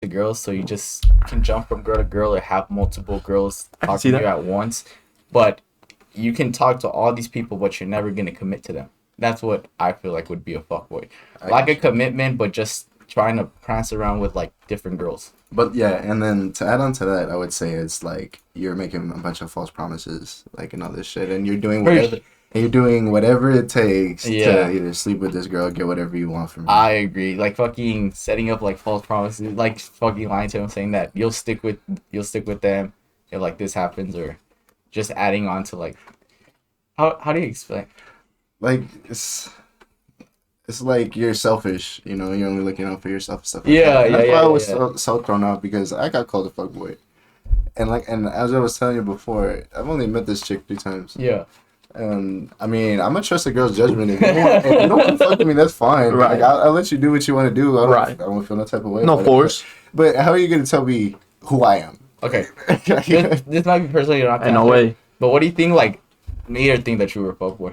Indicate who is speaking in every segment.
Speaker 1: to girls, so you just can jump from girl to girl or have multiple girls
Speaker 2: I can
Speaker 1: talk
Speaker 2: see
Speaker 1: to you
Speaker 2: that.
Speaker 1: at once. But you can talk to all these people, but you're never gonna commit to them. That's what I feel like would be a fuckboy. Like a commitment, but just trying to prance around with like different girls.
Speaker 3: But yeah, and then to add on to that, I would say it's like you're making a bunch of false promises, like and all this shit, and you're doing whatever it takes
Speaker 1: Yeah.
Speaker 3: to either sleep with this girl, get whatever you want from her.
Speaker 1: I agree. Like fucking setting up like false promises, like fucking lying to them, saying that you'll stick with them if like this happens, or just adding on to like how do you explain?
Speaker 3: Like it's like you're selfish, you know. You're only looking out for yourself and stuff. Like
Speaker 1: Yeah,
Speaker 3: that. And
Speaker 1: yeah,
Speaker 3: that's
Speaker 1: yeah,
Speaker 3: why I was
Speaker 1: yeah.
Speaker 3: so thrown off because I got called a fuckboy, and as I was telling you before, I've only met this chick 3 times.
Speaker 1: Yeah.
Speaker 3: I mean, I'm gonna trust a girl's judgment. If you don't want to fuck with me, that's fine.
Speaker 2: Right.
Speaker 3: Like, I'll let you do what you want to do.
Speaker 2: Right.
Speaker 3: I won't feel no type of way.
Speaker 2: No
Speaker 3: about it.
Speaker 2: force.
Speaker 3: But how are you gonna tell me who I am?
Speaker 1: Okay. This might be personally not.
Speaker 2: In a way.
Speaker 1: But what do you think? Like, made her think that you were a fuckboy?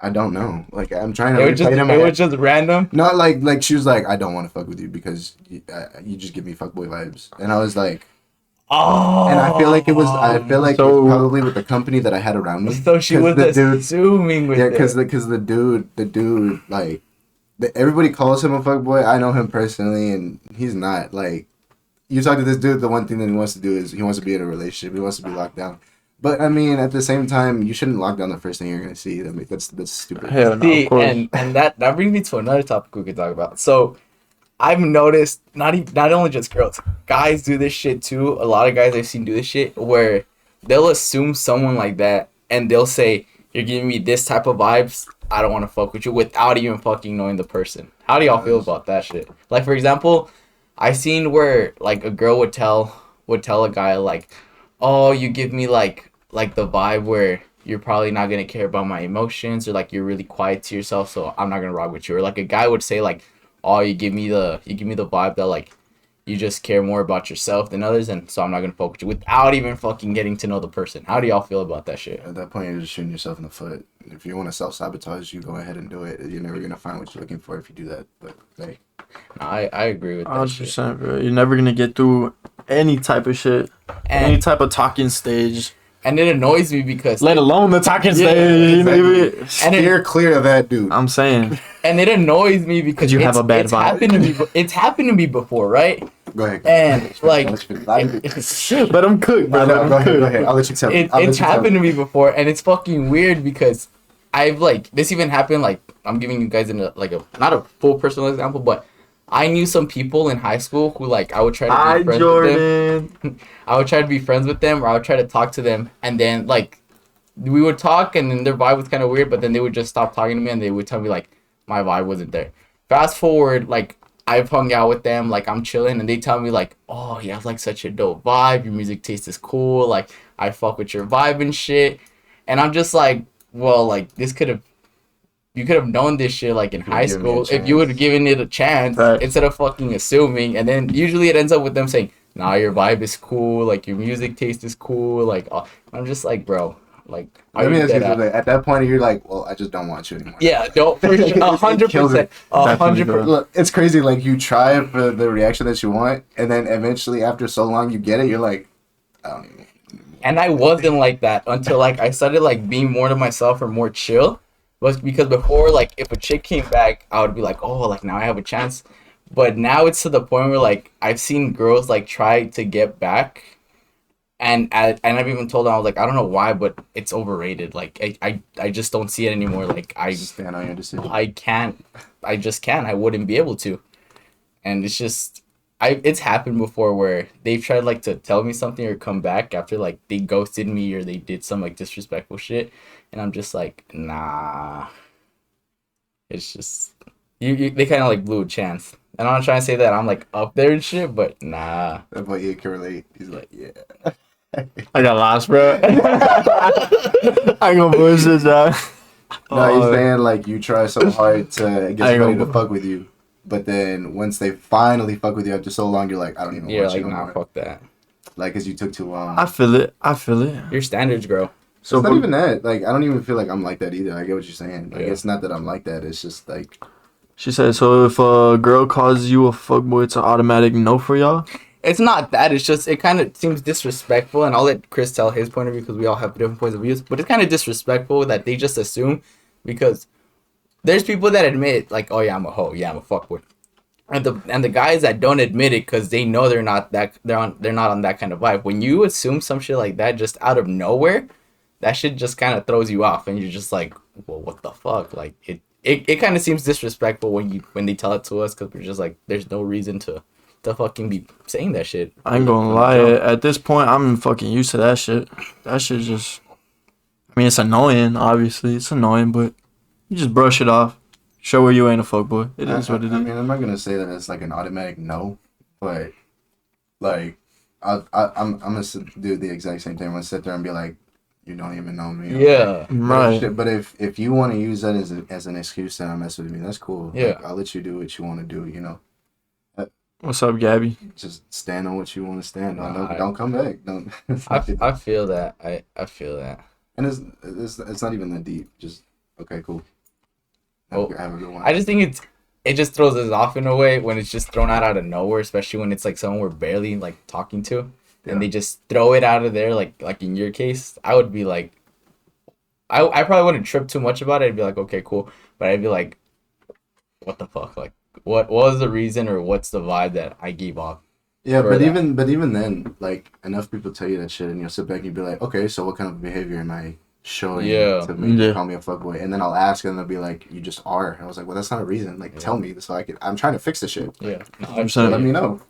Speaker 3: I don't know. Like, I'm trying to.
Speaker 1: It was just random.
Speaker 3: Not like she was like, I don't want to fuck with you because you just give me fuckboy vibes, and I was like.
Speaker 1: Oh.
Speaker 3: And I feel like it was
Speaker 2: So-
Speaker 3: probably with the company that I had around me.
Speaker 1: So she
Speaker 3: 'Cause
Speaker 1: was
Speaker 3: the dude,
Speaker 1: assuming with
Speaker 3: yeah,
Speaker 1: it.
Speaker 3: because the dude like everybody calls him a fuckboy. I know him personally, and he's not. Like, you talk to this dude, the one thing that he wants to do is he wants to be in a relationship. He wants to be locked down. But I mean, at the same time, you shouldn't lock down the first thing you're gonna see. I mean, that's stupid.
Speaker 2: Hell no,
Speaker 1: See,
Speaker 2: of course.
Speaker 1: and that brings me to another topic we could talk about. So, I've noticed not only just girls, guys do this shit too. A lot of guys I've seen do this shit where they'll assume someone like that and they'll say, "You're giving me this type of vibes. I don't want to fuck with you," without even fucking knowing the person. How do y'all feel about that shit? Like, for example, I've seen where like a girl would tell a guy like, "Oh, you give me like the vibe where you're probably not gonna care about my emotions, or like you're really quiet to yourself, so I'm not gonna rock with you." Or like a guy would say like, "Oh, you give me the vibe that like you just care more about yourself than others, and so I'm not gonna fuck with you," without even fucking getting to know the person. How do y'all feel about that shit?
Speaker 3: At that point, you're just shooting yourself in the foot. If you want to self-sabotage, you go ahead and do it. You're never gonna find what you're looking for if you do that. But hey,
Speaker 1: I agree with that shit.
Speaker 2: 100%, bro. You're never gonna get through any type of shit, any
Speaker 1: And
Speaker 2: type of talking stage,
Speaker 1: and it annoys me because
Speaker 2: let alone the talking
Speaker 1: Yeah,
Speaker 2: stage.
Speaker 3: exactly.
Speaker 2: Baby.
Speaker 1: And
Speaker 3: steer clear of that dude.
Speaker 2: I'm saying,
Speaker 1: and it annoys me because
Speaker 2: You have a bad
Speaker 1: it's
Speaker 2: vibe.
Speaker 1: happened to me. It's happened to me before, right?
Speaker 3: Go ahead.
Speaker 1: And like,
Speaker 2: let him cook, bro. Let him
Speaker 3: Go
Speaker 2: cook.
Speaker 3: ahead. I'll let you tell me.
Speaker 1: it's happened to me before, and it's fucking weird because I've like this even happened. Like, I'm giving you guys like a not a full personal example, but I knew some people in high school who like I would try to be
Speaker 2: Hi,
Speaker 1: friends with
Speaker 2: Jordan.
Speaker 1: them. I would try to be friends with them, or I would try to talk to them, and then like we would talk, and then their vibe was kind of weird, but then they would just stop talking to me, and they would tell me like my vibe wasn't there. Fast forward, like I've hung out with them, like I'm chilling, and they tell me like, "Oh, you have like such a dope vibe. Your music taste is cool. Like I fuck with your vibe and shit." And I'm just like, well, like you could have known this shit like in high
Speaker 3: given me a
Speaker 1: school if you would have
Speaker 3: chance.
Speaker 1: given it a chance
Speaker 2: Right.
Speaker 1: instead of fucking assuming. And then usually it ends up with them saying, "Nah, your vibe is cool. Like your music taste is cool." Like I'm just like, bro, like are
Speaker 3: I mean,
Speaker 1: you dead ass?
Speaker 3: at that point, you're like, well, I just don't want you anymore.
Speaker 1: Yeah, no, for sure, 100%,
Speaker 2: Definitely
Speaker 1: 100%.
Speaker 3: Look, it's crazy. Like, you try for the reaction that you want, and then eventually, after so long, you get it. You're like, I don't even.
Speaker 1: And I wasn't like that until like I started like being more to myself or more chill. Was because before, like if a chick came back, I would be like, "Oh, like now I have a chance." But now it's to the point where like I've seen girls like try to get back, and I've even told them, I was like, I don't know why, but it's overrated. Like I just don't see it anymore. Like
Speaker 3: Stand on your decision.
Speaker 1: I can't. I just can't. I wouldn't be able to. And it's just it's happened before where they've tried like to tell me something or come back after like they ghosted me or they did some like disrespectful shit, and I'm just like, nah. It's just they kind of like blew a chance. And I'm not trying to say that I'm like up there and shit, but nah.
Speaker 3: That boy, you can relate. He's like, yeah.
Speaker 2: I got lost, bro. I ain't gonna bullshit, dog.
Speaker 3: No, he's saying like you try so hard to get
Speaker 2: I ain't
Speaker 3: somebody
Speaker 2: gonna-
Speaker 3: to fuck with you, but then once they finally fuck with you after so long, you're like, I don't even
Speaker 1: Yeah,
Speaker 3: want
Speaker 1: like
Speaker 3: you no
Speaker 1: nah,
Speaker 3: more.
Speaker 1: fuck that.
Speaker 3: Like, cause you took too long.
Speaker 2: I feel it.
Speaker 1: Your standards grow.
Speaker 2: So
Speaker 3: It's not
Speaker 2: for-
Speaker 3: even that. Like, I don't even feel like I'm like that either. I get what you're saying. Like,
Speaker 1: Yeah.
Speaker 3: it's not that I'm like that. It's just like
Speaker 2: She said, so if a girl calls you a fuckboy, it's an automatic no for y'all?
Speaker 1: It's not that. It's just, it kind of seems disrespectful, and I'll let Chris tell his point of view because we all have different points of views. But it's kind of disrespectful that they just assume, because there's people that admit, like, oh yeah, I'm a hoe, yeah, I'm a fuckboy, and the guys that don't admit it because they know they're not on that kind of vibe. When you assume some shit like that just out of nowhere, that shit just kind of throws you off, and you're just like, well, what the fuck? Like it kind of seems disrespectful when they tell it to us, because we're just like, there's no reason to fucking be saying that shit.
Speaker 2: I ain't gonna lie. At this point, I'm fucking used to that shit. That shit just... I mean, it's annoying, obviously. It's annoying, but you just brush it off. Show her you ain't a fuckboy. It is what it is.
Speaker 3: I mean, I'm not gonna say that it's like an automatic no, but like, I'm gonna do the exact same thing. I'm gonna sit there and be like, you don't even know me.
Speaker 1: Yeah.
Speaker 2: Right.
Speaker 3: But if you want to use that as an excuse to not mess with me, that's cool.
Speaker 1: Yeah.
Speaker 3: Like, I'll let you do what you want to do. You know.
Speaker 2: What's up, Gabby?
Speaker 3: Just stand on what you want to stand on.
Speaker 1: Nah,
Speaker 3: Don't come back. Don't.
Speaker 1: I feel that. I feel that.
Speaker 3: And it's not even that deep. Just okay, cool. Have a good one.
Speaker 1: I just think it just throws us off in a way when it's just thrown out of nowhere, especially when it's like someone we're barely like talking to, and they just throw it out of there. Like in your case, I would be like, I probably wouldn't trip too much about it. I'd be like, okay, cool, but I'd be like, what the fuck? Like, what was the reason, or what's the vibe that I gave off?
Speaker 3: Yeah, but even then, like, enough people tell you that shit, and you'll sit back and you'll be like, okay, so what kind of behavior am I showing to make you call me a fuckboy? And then I'll ask, and they'll be like, you just are. And I was like, well, that's not a reason. Like, tell me so I'm trying to fix the shit.
Speaker 1: Yeah,
Speaker 3: So let me know.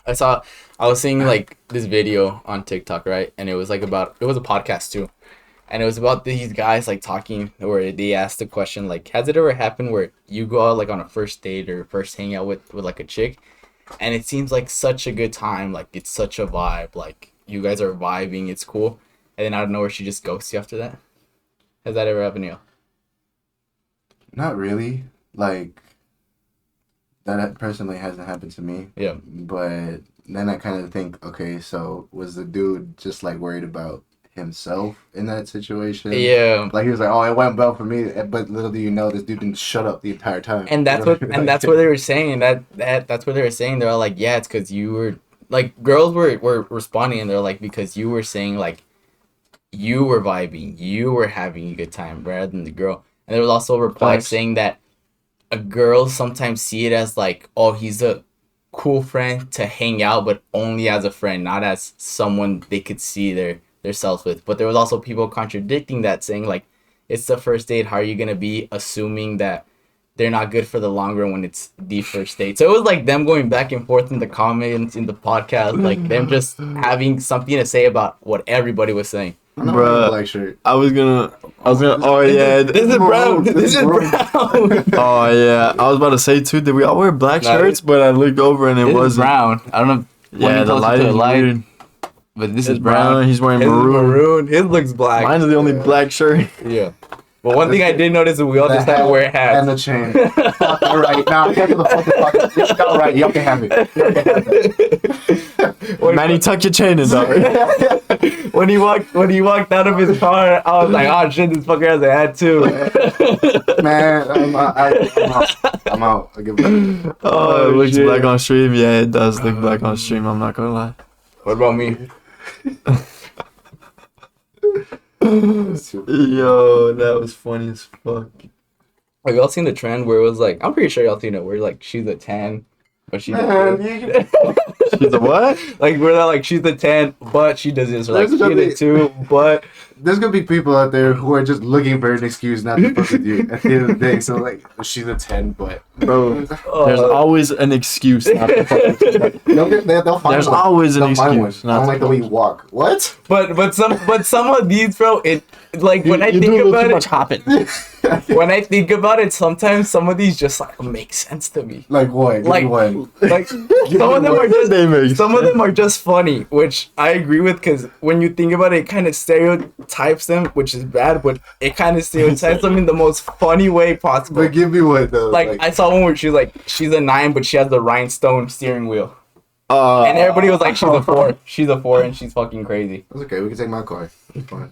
Speaker 1: I was seeing like this video on TikTok, right? And it was like it was a podcast too. And it was about these guys like talking, where they asked the question like, has it ever happened where you go out like on a first date or first hangout with like a chick, and it seems like such a good time, like it's such a vibe, like you guys are vibing, it's cool, and then out of nowhere she just ghosts you after that? Has that ever happened to you?
Speaker 3: Not really. Like, that personally hasn't happened to me.
Speaker 1: Yeah.
Speaker 3: But then I kind of think, okay, so was the dude just like worried about himself in that situation?
Speaker 1: Yeah.
Speaker 3: Like, he was like, oh, it went well for me, but little do you know, this dude didn't shut up the entire time.
Speaker 1: And that's that's what they were saying. That's what they were saying. They're all like, yeah, it's because you were like, girls were responding, and they're like, because you were saying like you were vibing, you were having a good time rather than the girl. And there was also a reply saying that a girl sometimes see it as like, oh, he's a cool friend to hang out, but only as a friend, not as someone they could see their selves with. But there was also people contradicting that, saying like, it's the first date, how are you gonna be assuming that they're not good for the long run when it's the first date? So it was like them going back and forth in the comments, in the podcast, like them just having something to say about what everybody was saying.
Speaker 2: Bruh,
Speaker 3: black shirt.
Speaker 2: I was gonna, oh yeah.
Speaker 1: This is brown. This is brown.
Speaker 2: Oh yeah. I was about to say too, did we all wear black shirts? But I looked over and it was
Speaker 1: brown. I don't know.
Speaker 2: Yeah, the light is weird.
Speaker 1: But this is brown.
Speaker 2: He's wearing
Speaker 1: His
Speaker 2: maroon.
Speaker 1: maroon. His looks black.
Speaker 2: Mine's the only black shirt.
Speaker 1: Yeah. But one thing I did notice is we all just had to wear hats.
Speaker 3: And the chain. All right, now get to the fucking pocket. All right, y'all can have it.
Speaker 2: Manny, tuck your chain in, dog.
Speaker 1: When he walked out of his car, I was like, oh shit, this fucker has a hat too.
Speaker 3: Man, I'm out. I give it.
Speaker 2: Oh, it looks black on stream. Yeah, it does look black on stream. I'm not gonna lie.
Speaker 1: What about me?
Speaker 2: Yo, that was funny as fuck.
Speaker 1: Have y'all seen the trend where it was like, I'm pretty sure y'all seen it, where like she's a 10, but she's
Speaker 2: She's a what?
Speaker 1: like we're not like she's a 10, but she does this, or like she's a 2, but
Speaker 3: there's gonna be people out there who are just looking for an excuse not to fuck with you at the end of the day. So like, she's a 10, but
Speaker 2: bro, there's always an excuse not to fuck with you.
Speaker 3: They'll find
Speaker 2: There's
Speaker 3: one.
Speaker 2: always an
Speaker 3: They'll find one.
Speaker 2: excuse.
Speaker 3: I don't like the way you walk. What?
Speaker 1: But some of these, bro, it like when I think about it,
Speaker 2: hopping.
Speaker 1: when I think about it, sometimes some of these just like make sense to me.
Speaker 3: Like what?
Speaker 1: Like
Speaker 3: One.
Speaker 1: like some of them are just funny, which I agree with, because when you think about it, it kind of stereotypes them, which is bad, but it kind of stereotypes them in the most funny way possible.
Speaker 3: But give me one though.
Speaker 1: Like I saw one where she's a 9, but she has the rhinestone steering wheel. And everybody was like, she's a 4. She's a 4 and she's fucking crazy.
Speaker 3: That's okay. We can take my car. It's fine.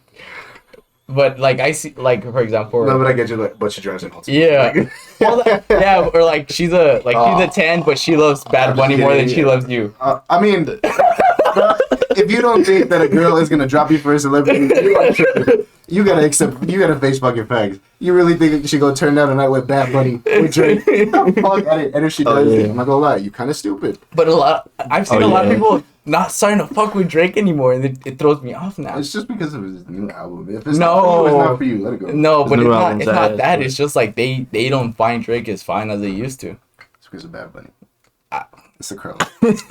Speaker 1: But like I see, like for example,
Speaker 3: No, but I get you. Like, but she drives an Altima.
Speaker 1: yeah,
Speaker 3: Like,
Speaker 1: well, yeah, or like she's a 10, but she loves Bad Bunny more than she loves you.
Speaker 3: I mean, bro, if you don't think that a girl is gonna drop you for a celebrity, you are tripping. You gotta accept. You gotta face fucking facts. You really think she gonna turn down a night with Bad Bunny with Drake? Fuck at it. And if she does, I'm not gonna lie, you kind of stupid.
Speaker 1: But I've seen a lot of people not starting to fuck with Drake anymore, and it throws me off now.
Speaker 3: It's just because of his new album. If it's not for you, it's not for you. Let it go.
Speaker 1: No, but
Speaker 2: new
Speaker 1: it's
Speaker 2: album's
Speaker 1: not
Speaker 2: ass,
Speaker 1: that.
Speaker 2: but-
Speaker 1: It's just like they don't find Drake as fine as they used to.
Speaker 3: It's because of Bad Bunny.
Speaker 1: Ah.
Speaker 3: It's the curl. It's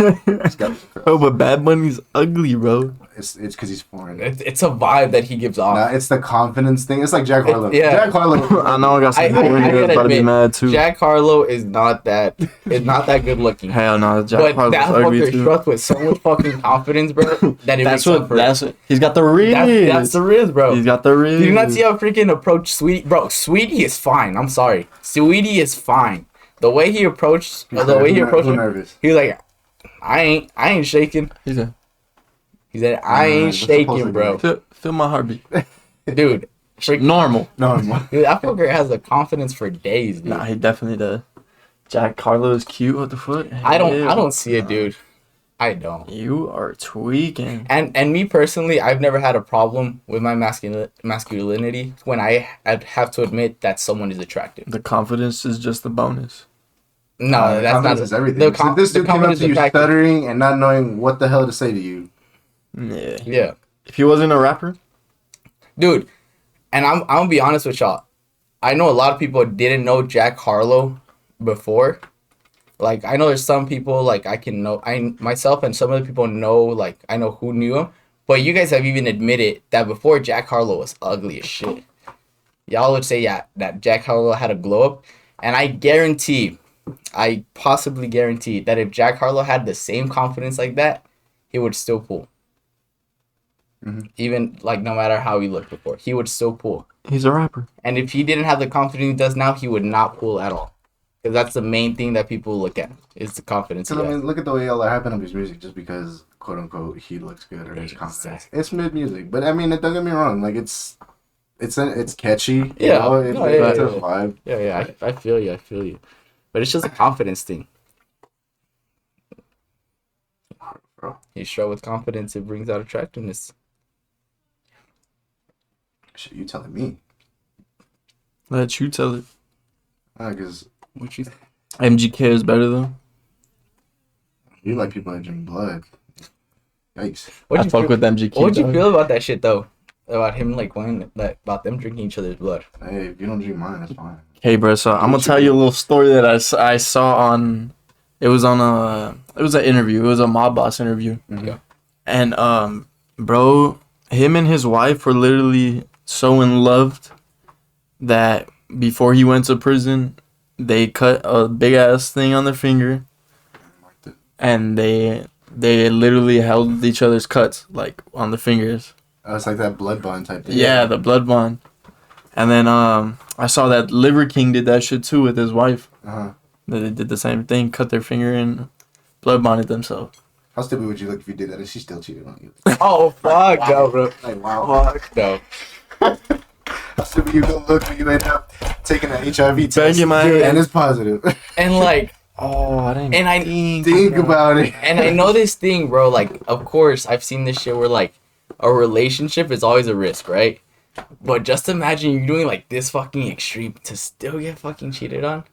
Speaker 3: got the curl.
Speaker 2: Oh, but Bad Bunny's ugly, bro.
Speaker 3: It's because he's foreign.
Speaker 1: It's a vibe that he gives off.
Speaker 3: Nah, it's the confidence thing. It's like Jack Harlow.
Speaker 1: yeah.
Speaker 3: Jack Harlow.
Speaker 2: I know I got some
Speaker 1: I
Speaker 2: niggas
Speaker 1: gotta
Speaker 2: about to be
Speaker 1: admit,
Speaker 2: mad too.
Speaker 1: Jack Harlow is not that good looking.
Speaker 2: Hell no, Jack
Speaker 1: But
Speaker 2: Harlow's
Speaker 1: that
Speaker 2: ugly
Speaker 1: fucker
Speaker 2: too.
Speaker 1: struck with so much fucking confidence, bro. That it
Speaker 2: That's
Speaker 1: makes up
Speaker 2: what.
Speaker 1: for
Speaker 2: That's what. He's got the riz.
Speaker 1: that's the riz, bro.
Speaker 2: He's got the riz.
Speaker 1: Did you not see how freaking approached Sweetie? Bro, Sweetie is fine. I'm sorry. Sweetie is fine. The way he approached,
Speaker 3: He's
Speaker 1: her,
Speaker 3: nervous.
Speaker 1: he was like, I ain't shaking.
Speaker 2: He said,
Speaker 1: He said, I ain't
Speaker 3: that's supposed to
Speaker 1: shaking,
Speaker 3: be
Speaker 1: bro.
Speaker 2: feel my heartbeat.
Speaker 1: Dude,
Speaker 2: Normal.
Speaker 3: No,
Speaker 1: dude, that fucker has the confidence for days, dude.
Speaker 2: Nah, he definitely does. Jack Harlow is cute. What the fuck?
Speaker 1: I don't see it, dude. I don't.
Speaker 2: You are tweaking.
Speaker 1: And me personally, I've never had a problem with my masculinity when I have to admit that someone is attractive.
Speaker 2: The confidence is just a bonus.
Speaker 1: No, that's
Speaker 3: confidence
Speaker 1: not
Speaker 3: is everything.
Speaker 1: The,
Speaker 3: So if this
Speaker 1: the
Speaker 3: dude came up
Speaker 1: confidence
Speaker 3: to you
Speaker 1: attractive.
Speaker 3: stuttering and not knowing what the hell to say to you.
Speaker 2: Yeah.
Speaker 1: Yeah,
Speaker 2: If he wasn't a rapper,
Speaker 1: dude. And I'm gonna be honest with y'all. I know a lot of people didn't know Jack Harlow before. Like I know there's some people like I myself and some other people know, like I know who knew him. But you guys have even admitted that before Jack Harlow was ugly as shit. Y'all would say that Jack Harlow had a glow up. And I possibly guarantee that if Jack Harlow had the same confidence like that, he would still pull.
Speaker 3: Mhm.
Speaker 1: Even like no matter how he looked before, he would still pull.
Speaker 2: he's a rapper.
Speaker 1: And if he didn't have the confidence he does now, he would not pull at all. Because that's the main thing that people look at is the confidence.
Speaker 3: Because
Speaker 1: he
Speaker 3: I
Speaker 1: has.
Speaker 3: mean, look at the way y'all are hyping up his music just because, quote unquote, he looks good or his confidence. It's mid music, but I mean, don't get me wrong. Like it's catchy. You
Speaker 1: Yeah.
Speaker 3: know?
Speaker 1: No,
Speaker 3: It's
Speaker 1: yeah,
Speaker 3: a
Speaker 1: yeah.
Speaker 3: vibe.
Speaker 1: Yeah, I feel you. But it's just a confidence thing.
Speaker 3: Bro.
Speaker 1: You show with confidence, it brings out attractiveness.
Speaker 3: Shit, you telling me?
Speaker 2: Let you tell it.
Speaker 3: Because
Speaker 1: What you?
Speaker 2: MGK is better though.
Speaker 3: you like people that drink blood. Yikes.
Speaker 1: What'd
Speaker 2: I
Speaker 1: you
Speaker 2: fuck
Speaker 1: feel,
Speaker 2: with MGK.
Speaker 1: What'd you
Speaker 2: dog.
Speaker 1: feel about that shit though? About him like wanting that about them drinking each other's blood.
Speaker 3: Hey, if you don't drink mine, that's fine.
Speaker 2: Hey, bro. So I'm gonna tell you a little story that I saw on. It was on It was an interview. It was a mob boss interview.
Speaker 3: Mhm.
Speaker 2: And bro, him and his wife were literally so in love that before he went to prison, they cut a big ass thing on their finger, and they literally held each other's cuts like on the fingers.
Speaker 3: Oh, it's like that blood bond type thing.
Speaker 2: Yeah, the blood bond. And then I saw that Liver King did that shit too with his wife.
Speaker 3: Uh-huh.
Speaker 2: They did the same thing, cut their finger and blood bonded themselves.
Speaker 3: How stupid would you look if you did that and she still cheated on you?
Speaker 1: Oh fuck no, bro.
Speaker 3: Like, wow.
Speaker 1: Fuck no.
Speaker 3: How stupid you gonna look when you end up taking an HIV test
Speaker 2: Banging my
Speaker 3: and
Speaker 2: head.
Speaker 3: it's positive.
Speaker 1: And like,
Speaker 2: Oh, I didn't.
Speaker 1: and I
Speaker 3: Think about it.
Speaker 1: and I know this thing, bro. Like, of course, I've seen this shit where like a relationship is always a risk, right? But just imagine you're doing like this fucking extreme to still get fucking cheated on.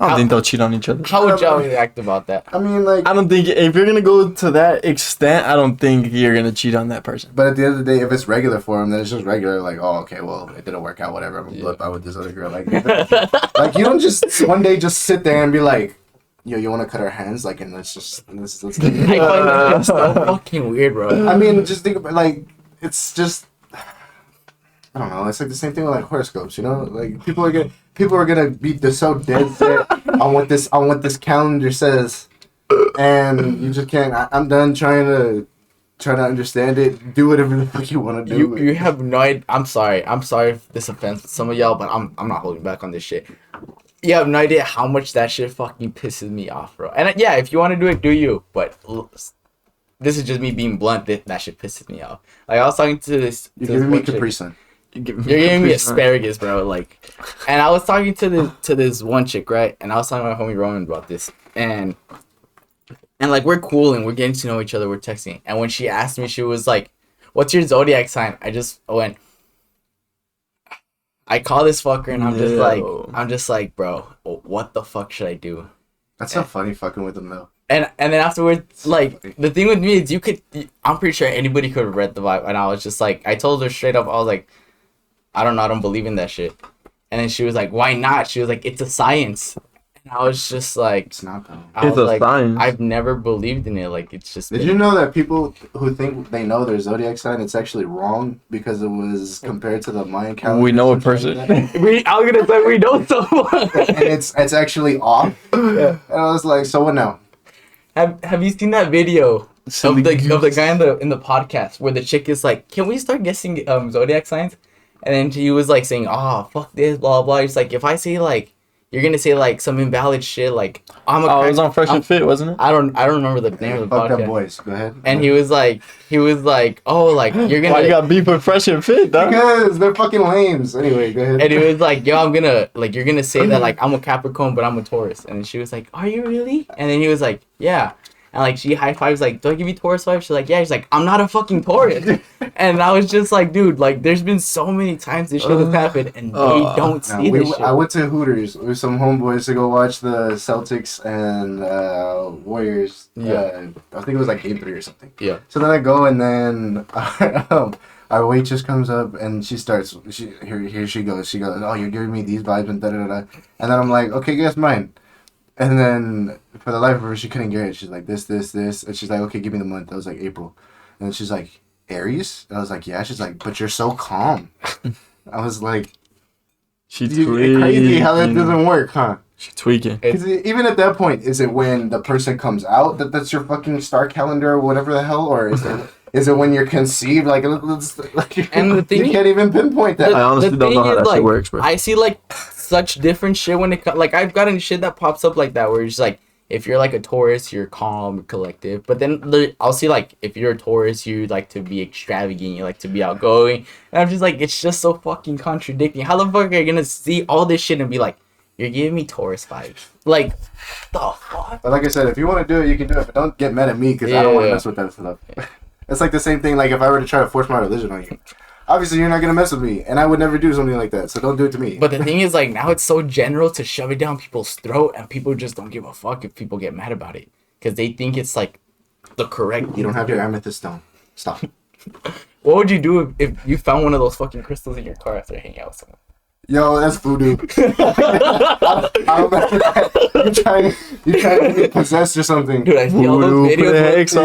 Speaker 2: I don't think they'll cheat on each other.
Speaker 1: How would y'all react about that?
Speaker 3: I mean, like,
Speaker 2: I don't think if you're gonna go to that extent, I don't think you're gonna cheat on that person.
Speaker 3: but at the end of the day, if it's regular for him, then it's just regular. Like, oh, okay, well, it didn't work out. Whatever. I'm gonna flip out with this other girl. Like, like you don't just one day just sit there and be like, yo, you want to cut our hands? Like, and let's
Speaker 1: I find that shit so fucking weird, bro.
Speaker 3: I mean, just think about like it's just I don't know. It's like the same thing with like horoscopes, you know? Like people are gonna be so dead set on what this calendar says, and you just can't. I'm done trying to understand it. Do whatever the fuck you want to do.
Speaker 1: You have no idea. I'm sorry if this offends some of y'all, but I'm not holding back on this shit. You have no idea how much that shit fucking pisses me off, bro. And yeah, if you want to do it, do you. But this is just me being blunt. That shit pisses me off. Like I was talking to this.
Speaker 3: You're
Speaker 1: to this
Speaker 3: giving me
Speaker 1: one chick.
Speaker 3: Capri Sun.
Speaker 1: You're giving me asparagus, bro. Like, and I was talking to this one chick, right? And I was talking to my homie Roman about this, and like we're cool and we're getting to know each other. We're texting, and when she asked me, she was like, "What's your zodiac sign?" I went. I call this fucker, and I'm just like, bro, what the fuck should I do?
Speaker 3: That's so funny fucking with them though.
Speaker 1: And then afterwards, like, the thing with me is I'm pretty sure anybody could have read the vibe. And I was just like, I told her straight up, I was like, I don't know, I don't believe in that shit. And then she was like, why not? She was like, it's a science. And I was just like,
Speaker 3: It's not though.
Speaker 2: It's a science.
Speaker 1: I've never believed in it. Like, it's just.
Speaker 3: Did you know that people who think they know their zodiac sign, it's actually wrong because it was compared to the Mayan calendar?
Speaker 2: We know a person.
Speaker 1: I was gonna say we know someone.
Speaker 3: And it's actually off. Yeah. And I was like, so what now?
Speaker 1: Have you seen that video of the guy in the podcast where the chick is like, can we start guessing zodiac signs? And then he was like saying, oh, fuck this, blah blah. He's like, if I say like, you're gonna say like some invalid shit, like I'm a.
Speaker 2: Oh, it was on Fresh and Fit, wasn't it?
Speaker 1: I don't remember the name of the
Speaker 3: Fuck
Speaker 1: podcast.
Speaker 3: them boys. Go ahead.
Speaker 1: And he was like, oh, like you're gonna.
Speaker 2: Why you got beef with Fresh and Fit, dog?
Speaker 3: Because they're fucking lames. Anyway, go ahead.
Speaker 1: And he was like, yo, I'm gonna like you're gonna say that like I'm a Capricorn, but I'm a Taurus. And then she was like, are you really? And then he was like, yeah. And like she high fives like, do I give you Taurus vibes? She's like, yeah. She's like, I'm not a fucking Taurus. And I was just like, dude, like there's been so many times this shit has happened and they don't see this shit.
Speaker 3: I went to Hooters with some homeboys to go watch the Celtics and Warriors.
Speaker 1: Yeah.
Speaker 3: I think it was like game 3 or something.
Speaker 1: Yeah.
Speaker 3: So then I go and then our waitress comes up and she starts. Here she goes. She goes, oh, you're giving me these vibes and da da da. And then I'm like, okay, guess mine. And then, for the life of her, she couldn't get it. She's like, this. And she's like, okay, give me the month. I was like, April. And then she's like, Aries? And I was like, yeah. She's like, but you're so calm. I was like,
Speaker 2: She's
Speaker 3: crazy how that doesn't work, huh?
Speaker 2: She's tweaking.
Speaker 3: Because even at that point, is it when the person comes out that's your fucking star calendar or whatever the hell? Or is it when you're conceived? Like and the thing you can't even pinpoint that.
Speaker 2: I honestly don't know how that shit works, bro.
Speaker 1: I see like such different shit when it comes. Like I've gotten shit that pops up like that where it's like if you're like a Taurus, you're calm, collective. But then I'll see like if you're a Taurus, you like to be extravagant, you like to be outgoing. And I'm just like, it's just so fucking contradicting. How the fuck are you gonna see all this shit and be like, you're giving me Taurus vibes? Like, the fuck?
Speaker 3: But like I said, if you want to do it, you can do it. But don't get mad at me because I don't want to mess with that stuff. It's like the same thing. Like if I were to try to force my religion on you, obviously you're not gonna mess with me, and I would never do something like that. So don't do it to me.
Speaker 1: But the thing is, like now it's so general to shove it down people's throat, and people just don't give a fuck if people get mad about it because they think it's like the correct.
Speaker 3: You don't have your amethyst stone. Stop.
Speaker 1: What would you do if you found one of those fucking crystals in your car after hanging out with someone?
Speaker 3: Yo, that's voodoo. You trying to get possessed or something?
Speaker 1: Dude, I see all those videos.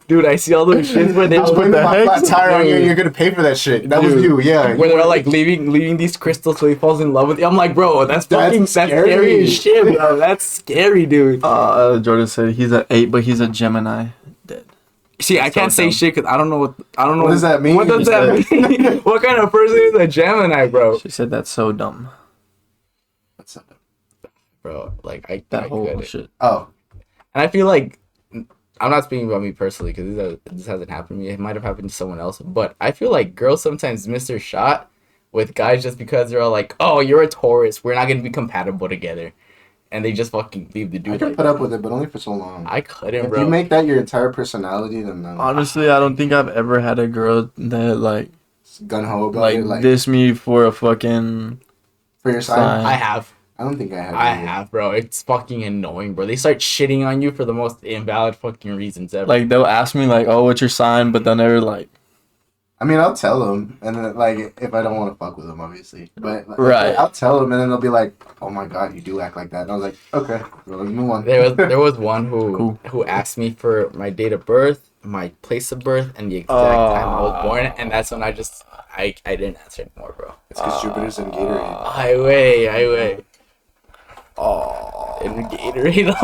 Speaker 1: Dude, I see all those shits where they
Speaker 3: just put the flat tire on you and you're gonna pay for that shit. That was you, yeah.
Speaker 1: Where they're like leaving these crystals so he falls in love with you. I'm like, bro, that's scary as shit, bro. That's scary, dude.
Speaker 2: Jordan said he's an 8, but he's a Gemini. Dead.
Speaker 1: See, I can't say shit because I don't know what
Speaker 3: does that mean?
Speaker 1: What does that mean? What kind of person is a Gemini, bro?
Speaker 2: She said that's so dumb.
Speaker 3: That's so dumb.
Speaker 1: Bro, like
Speaker 2: that whole shit.
Speaker 3: Oh,
Speaker 1: and I feel like I'm not speaking about me personally because this hasn't happened to me. It might have happened to someone else, but I feel like girls sometimes miss their shot with guys just because they're all like, "Oh, you're a Taurus. We're not gonna be compatible together." And they just fucking leave the dude.
Speaker 3: I can put up with it, but only for so long.
Speaker 1: I couldn't, bro.
Speaker 3: If you make that your entire personality, then no.
Speaker 2: Honestly, I don't think I've ever had a girl that like
Speaker 3: gun ho about it, like
Speaker 2: diss me for a fucking
Speaker 3: for your sign.
Speaker 1: I have.
Speaker 3: I don't think I have.
Speaker 1: I have, bro. It's fucking annoying, bro. They start shitting on you for the most invalid fucking reasons ever.
Speaker 2: Like they'll ask me like, "Oh, what's your sign?" But they'll never like.
Speaker 3: I mean, I'll tell them, and then like if I don't want to fuck with them, obviously. But like,
Speaker 2: right,
Speaker 3: I'll tell them, and then they'll be like, "Oh my god, you do act like that." And I was like, "Okay, well, let's move on."
Speaker 1: There was one who asked me for my date of birth, my place of birth, and the exact time I was born, and that's when I didn't answer anymore, bro.
Speaker 3: It's because Jupiter's in Gatorade.
Speaker 1: Highway. In Gatorade.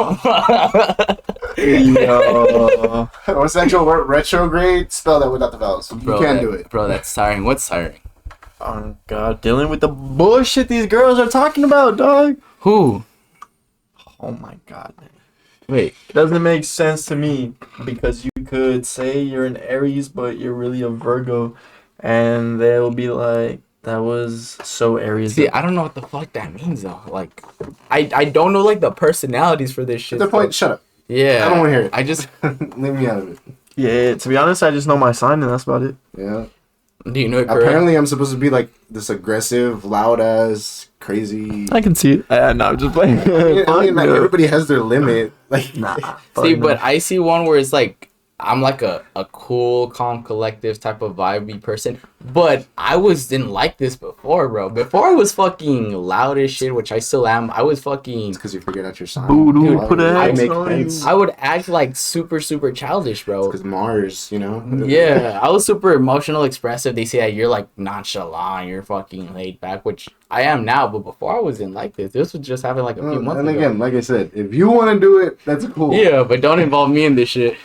Speaker 2: Yo.
Speaker 3: What's the actual word? Retrograde? Spell that without the vowels. You can't do it.
Speaker 1: Bro, that's tiring. What's tiring?
Speaker 2: Oh, God. Dealing with the bullshit these girls are talking about, dog.
Speaker 1: Who?
Speaker 2: Oh, my God.
Speaker 1: Wait.
Speaker 2: It doesn't make sense to me because you could say you're an Aries, but you're really a Virgo. and they'll be like, "That was so Aries."
Speaker 1: See, I don't know what the fuck that means though. Like, I don't know like the personalities for this shit.
Speaker 3: At the point, shut up.
Speaker 1: Yeah,
Speaker 3: I don't want to hear it.
Speaker 1: I just
Speaker 3: Leave me out of it.
Speaker 2: Yeah, to be honest, I just know my sign and that's about it.
Speaker 3: Yeah.
Speaker 1: do you know it correct?
Speaker 3: Apparently, I'm supposed to be like this aggressive, loud ass, crazy.
Speaker 2: I can see it. No, I'm just playing.
Speaker 3: I mean, like everybody has their limit. Like,
Speaker 2: Nah.
Speaker 1: See,
Speaker 2: fuck
Speaker 1: but
Speaker 2: no.
Speaker 1: I see one where it's like I'm like a cool, calm, collective type of vibey person. But I didn't like this before, bro. Before I was fucking loud as shit, which I still am. I was fucking.
Speaker 3: it's because you figured out your sign.
Speaker 2: Voodoo,
Speaker 3: Dude,
Speaker 2: put an
Speaker 3: I
Speaker 2: X
Speaker 3: make
Speaker 2: on
Speaker 3: sense.
Speaker 2: you.
Speaker 1: I would act like super, super childish, bro.
Speaker 3: Because Mars, you know.
Speaker 1: Yeah, I was super emotional, expressive. They say that you're like nonchalant, you're fucking laid back, which I am now. But before I wasn't like this. This was just happening like a few months
Speaker 3: And
Speaker 1: ago.
Speaker 3: again, like I said, if you want to do it, that's cool.
Speaker 1: Yeah, but don't involve me in this shit.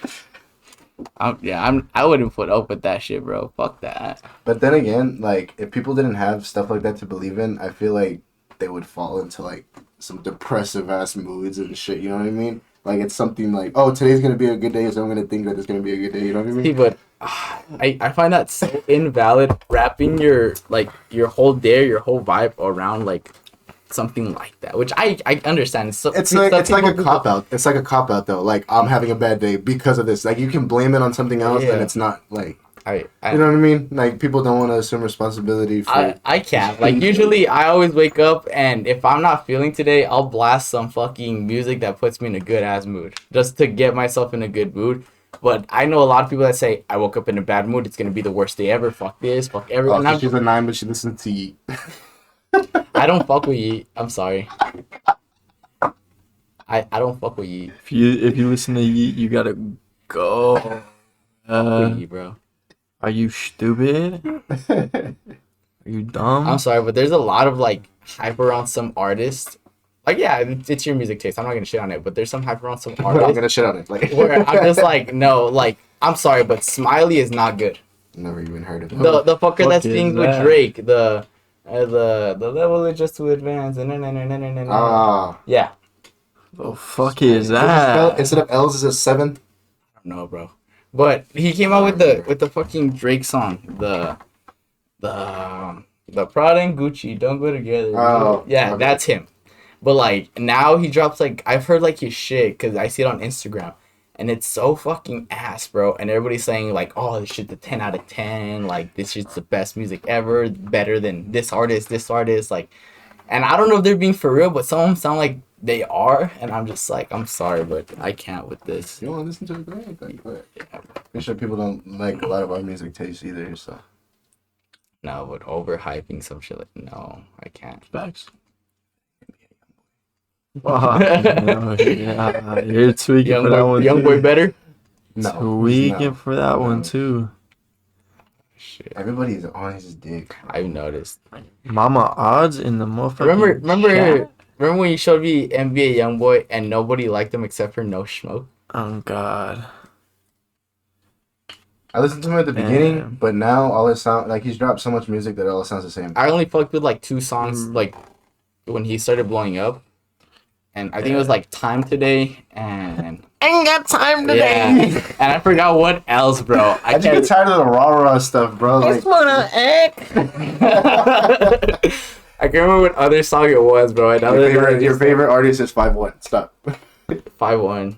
Speaker 1: I wouldn't put up with that shit, bro. Fuck that.
Speaker 3: But then again, like if people didn't have stuff like that to believe in, I feel like they would fall into like some depressive ass moods and shit. You know what I mean? Like it's something like, oh, today's gonna be a good day, so I'm gonna think that it's gonna be a good day. You know what I mean?
Speaker 1: See, but I find that so invalid. Wrapping your whole day, your whole vibe around like something like that, which I understand. It's
Speaker 3: Like it's like a cop out. It's like a cop out though. Like I'm having a bad day because of this. Like you can blame it on something else,
Speaker 1: Yeah.
Speaker 3: and it's not like
Speaker 1: I
Speaker 3: you know what I mean. Like people don't want to assume responsibility for.
Speaker 1: I can't. Like usually I always wake up and if I'm not feeling today, I'll blast some fucking music that puts me in a good ass mood. Just to get myself in a good mood. But I know a lot of people that say I woke up in a bad mood, it's gonna be the worst day ever. Fuck this, fuck everyone.
Speaker 3: Oh, so she's a 9, but she listens to Yeet.
Speaker 1: I don't fuck with Yeet. I'm sorry. I don't fuck with Yeet.
Speaker 2: If you listen to Yeet, you gotta go.
Speaker 1: Fuck with Yeet, bro.
Speaker 2: Are you stupid? Are you dumb?
Speaker 1: I'm sorry, but there's a lot of like hype around some artists. Like, yeah, it's your music taste. I'm not gonna shit on it, but there's some hype around some
Speaker 3: I'm
Speaker 1: artists
Speaker 3: gonna shit on it. Like
Speaker 1: where I'm just like, no, like, I'm sorry, but Smiley is not good.
Speaker 3: never even heard of it.
Speaker 1: The fucker
Speaker 2: fuck
Speaker 1: that
Speaker 2: is
Speaker 1: sings with
Speaker 2: that?
Speaker 1: Drake, the level is just too advanced.
Speaker 3: Ah,
Speaker 1: Yeah,
Speaker 2: The fuck is that?
Speaker 3: instead of L's is a 7.
Speaker 1: no, bro. But he came out with the fucking Drake song, the Prada and Gucci don't go together.
Speaker 3: Oh,
Speaker 1: yeah,
Speaker 3: okay.
Speaker 1: that's him. But like now he drops like I've heard like his shit because I see it on Instagram, and it's so fucking ass, bro. And everybody's saying like, oh, this shit's a 10 out of 10. Like this shit's the best music ever, better than this artist, like. And I don't know if they're being for real, but some of them sound like they are, and I'm just like, I'm sorry, but I can't with this.
Speaker 3: You don't want to listen to it? Go ahead, but
Speaker 1: Yeah, bro.
Speaker 3: I'm sure people don't like a lot of our music taste either. So
Speaker 1: No, but overhyping some shit like no, I can't.
Speaker 2: Facts. Yeah, you're tweaking for that one
Speaker 1: Young
Speaker 2: too.
Speaker 1: boy better.
Speaker 2: Tweaking
Speaker 3: no.
Speaker 2: for that one
Speaker 3: No.
Speaker 2: too.
Speaker 1: Shit,
Speaker 3: Everybody's on his dick.
Speaker 1: I've noticed.
Speaker 2: Mama odds in the motherfucking
Speaker 1: Remember
Speaker 2: chat.
Speaker 1: when you showed me NBA YoungBoy and nobody liked him except for No Smoke?
Speaker 2: Oh god.
Speaker 3: I listened to him at the
Speaker 2: Damn.
Speaker 3: beginning, but now all it sound like he's dropped so much music that all it sounds the same.
Speaker 1: I only fucked with like 2 songs like when he started blowing up, and I think it was like Time Today and
Speaker 2: Ain't got time
Speaker 1: yeah, and I forgot what else, bro.
Speaker 3: I just get tired of the rah rah stuff, bro. Like,
Speaker 2: wanna act.
Speaker 1: I can't remember what other song it was, bro. And
Speaker 3: your favorite artist is 5'1". Stop,
Speaker 1: 5'1".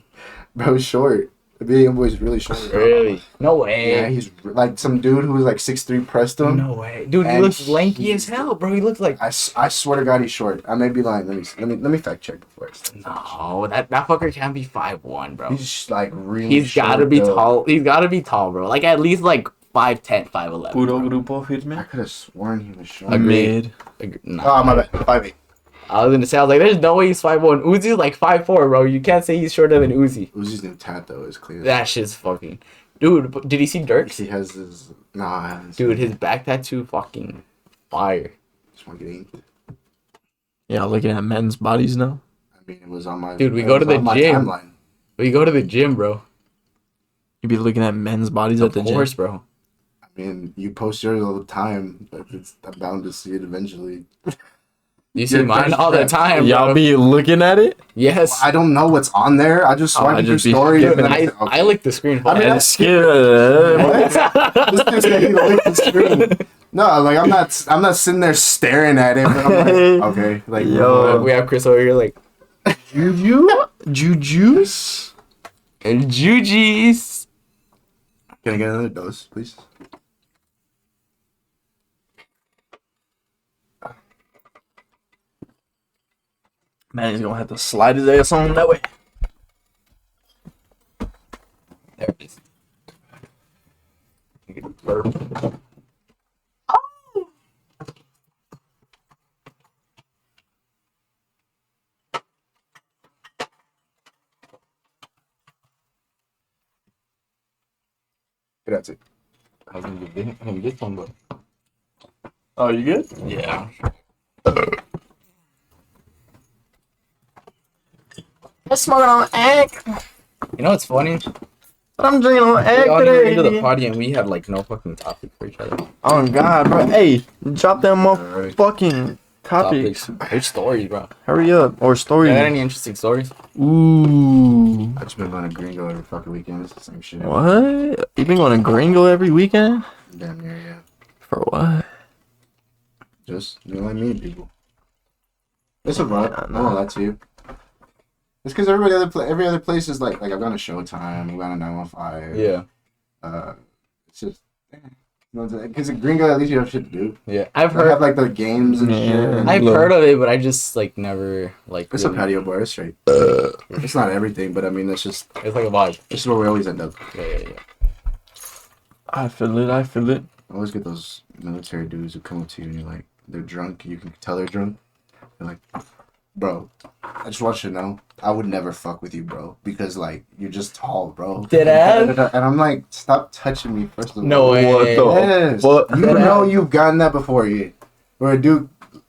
Speaker 3: bro. Short. The video boy is really short. Bro.
Speaker 1: Really? No way.
Speaker 3: Yeah, he's like some dude who was like 6'3" pressed him.
Speaker 1: No way, dude. He
Speaker 3: And
Speaker 1: looks lanky as hell, bro. He looks like
Speaker 3: I swear to God, he's short. I may be lying. Let me fact check before I say.
Speaker 1: no. That fucker can't be 5'1", bro.
Speaker 3: He's like really.
Speaker 1: He's gotta
Speaker 3: short,
Speaker 1: be
Speaker 3: though.
Speaker 1: tall. He's gotta be tall, bro. Like at least like 5'10", 5'11".
Speaker 2: Puro
Speaker 1: bro.
Speaker 2: grupo
Speaker 3: I
Speaker 2: firme.
Speaker 3: could have sworn he was short.
Speaker 1: Agreed.
Speaker 2: Mid.
Speaker 1: Nah.
Speaker 3: Oh my bad. 5'8".
Speaker 1: I was gonna say, I was like, there's no way he's 5'1". Uzi's like 5'4", bro. You can't say he's shorter than Uzi.
Speaker 3: Uzi's new tat though is clear.
Speaker 1: That shit's fucking. Dude, did he see Dirk's?
Speaker 3: He has his nah.
Speaker 1: Dude, his back tattoo fucking fire.
Speaker 3: Just want to get inked.
Speaker 2: Yeah, looking at men's bodies now.
Speaker 3: I mean, it was on my.
Speaker 1: Dude, we
Speaker 3: it
Speaker 1: go to
Speaker 3: was
Speaker 1: the
Speaker 3: on my
Speaker 1: gym.
Speaker 3: timeline.
Speaker 1: We go to the gym, bro.
Speaker 2: You be looking at men's bodies at the
Speaker 1: Of
Speaker 2: gym.
Speaker 1: course, bro.
Speaker 3: I mean, you post yours all the time, but I'm bound to see it eventually.
Speaker 1: You see
Speaker 3: Your
Speaker 1: mine
Speaker 3: first
Speaker 1: all the
Speaker 3: trip.
Speaker 1: time,
Speaker 2: Y'all
Speaker 1: bro.
Speaker 2: be looking at it?
Speaker 1: Yes.
Speaker 3: I don't know what's on there. I just swipe
Speaker 2: I
Speaker 3: through
Speaker 2: just be
Speaker 3: stories. And
Speaker 2: skipping
Speaker 3: then
Speaker 1: I,
Speaker 3: say, okay.
Speaker 1: I lick the screen.
Speaker 3: I mean,
Speaker 2: And
Speaker 3: that's
Speaker 2: skip.
Speaker 3: This dude said he licked the screen. No, like I'm not sitting there staring at it. But I'm like, okay, like
Speaker 2: Yo.
Speaker 1: we have Chris over here like
Speaker 2: Juju's?
Speaker 1: and Juji's.
Speaker 3: Can I get another dose, please?
Speaker 2: Man, he's gonna have to slide his ass on that way.
Speaker 1: There it is. Perfect.
Speaker 3: That's it.
Speaker 1: I was gonna give him this one, but
Speaker 2: Oh, you good?
Speaker 1: yeah.
Speaker 2: I'm smoking on egg.
Speaker 1: You know what's funny?
Speaker 2: I'm drinking on
Speaker 1: We
Speaker 2: egg
Speaker 1: all came into the
Speaker 2: today.
Speaker 1: party and we had like no fucking topic for each other.
Speaker 2: Oh God, bro. Hey, drop them
Speaker 3: Alright.
Speaker 2: motherfucking topics.
Speaker 1: There's stories, bro.
Speaker 2: Hurry up. Or
Speaker 1: You
Speaker 2: stories.
Speaker 1: got any interesting stories?
Speaker 2: Ooh.
Speaker 3: I just been going to Gringo every fucking weekend. It's the same shit.
Speaker 2: What? You been going to Gringo every weekend?
Speaker 3: Damn near, yeah.
Speaker 2: For what?
Speaker 3: Just like meet people. It's a vibe.
Speaker 2: Yeah,
Speaker 3: No,
Speaker 2: no.
Speaker 3: that's you. It's because every other place is like I've gone to Showtime, I've gone to 915.
Speaker 1: Yeah.
Speaker 3: It's just because at Gringo at least you have shit to do.
Speaker 1: Yeah. I've
Speaker 3: They have
Speaker 1: heard
Speaker 3: like the games and shit.
Speaker 2: Yeah.
Speaker 3: And
Speaker 1: I've
Speaker 2: Look.
Speaker 1: heard of it, but I just like never like
Speaker 3: it's a
Speaker 1: really-
Speaker 3: patio bar. It's straight. It's not everything, but I mean that's just
Speaker 1: It's like a vibe.
Speaker 3: this is where we always end up.
Speaker 1: Yeah.
Speaker 2: I feel it. I feel it.
Speaker 3: I always get those military dudes who come up to you and you're like, they're drunk. You can tell they're drunk. They're like, bro, I just want you to know, I would never fuck with you, bro, because like you're just tall, bro.
Speaker 1: Dead ass?
Speaker 3: And I'm like, stop touching me, first of all.
Speaker 1: No way.
Speaker 2: What the-
Speaker 3: Yes.
Speaker 2: What?
Speaker 3: You know you've gotten that before, you. Or a dude.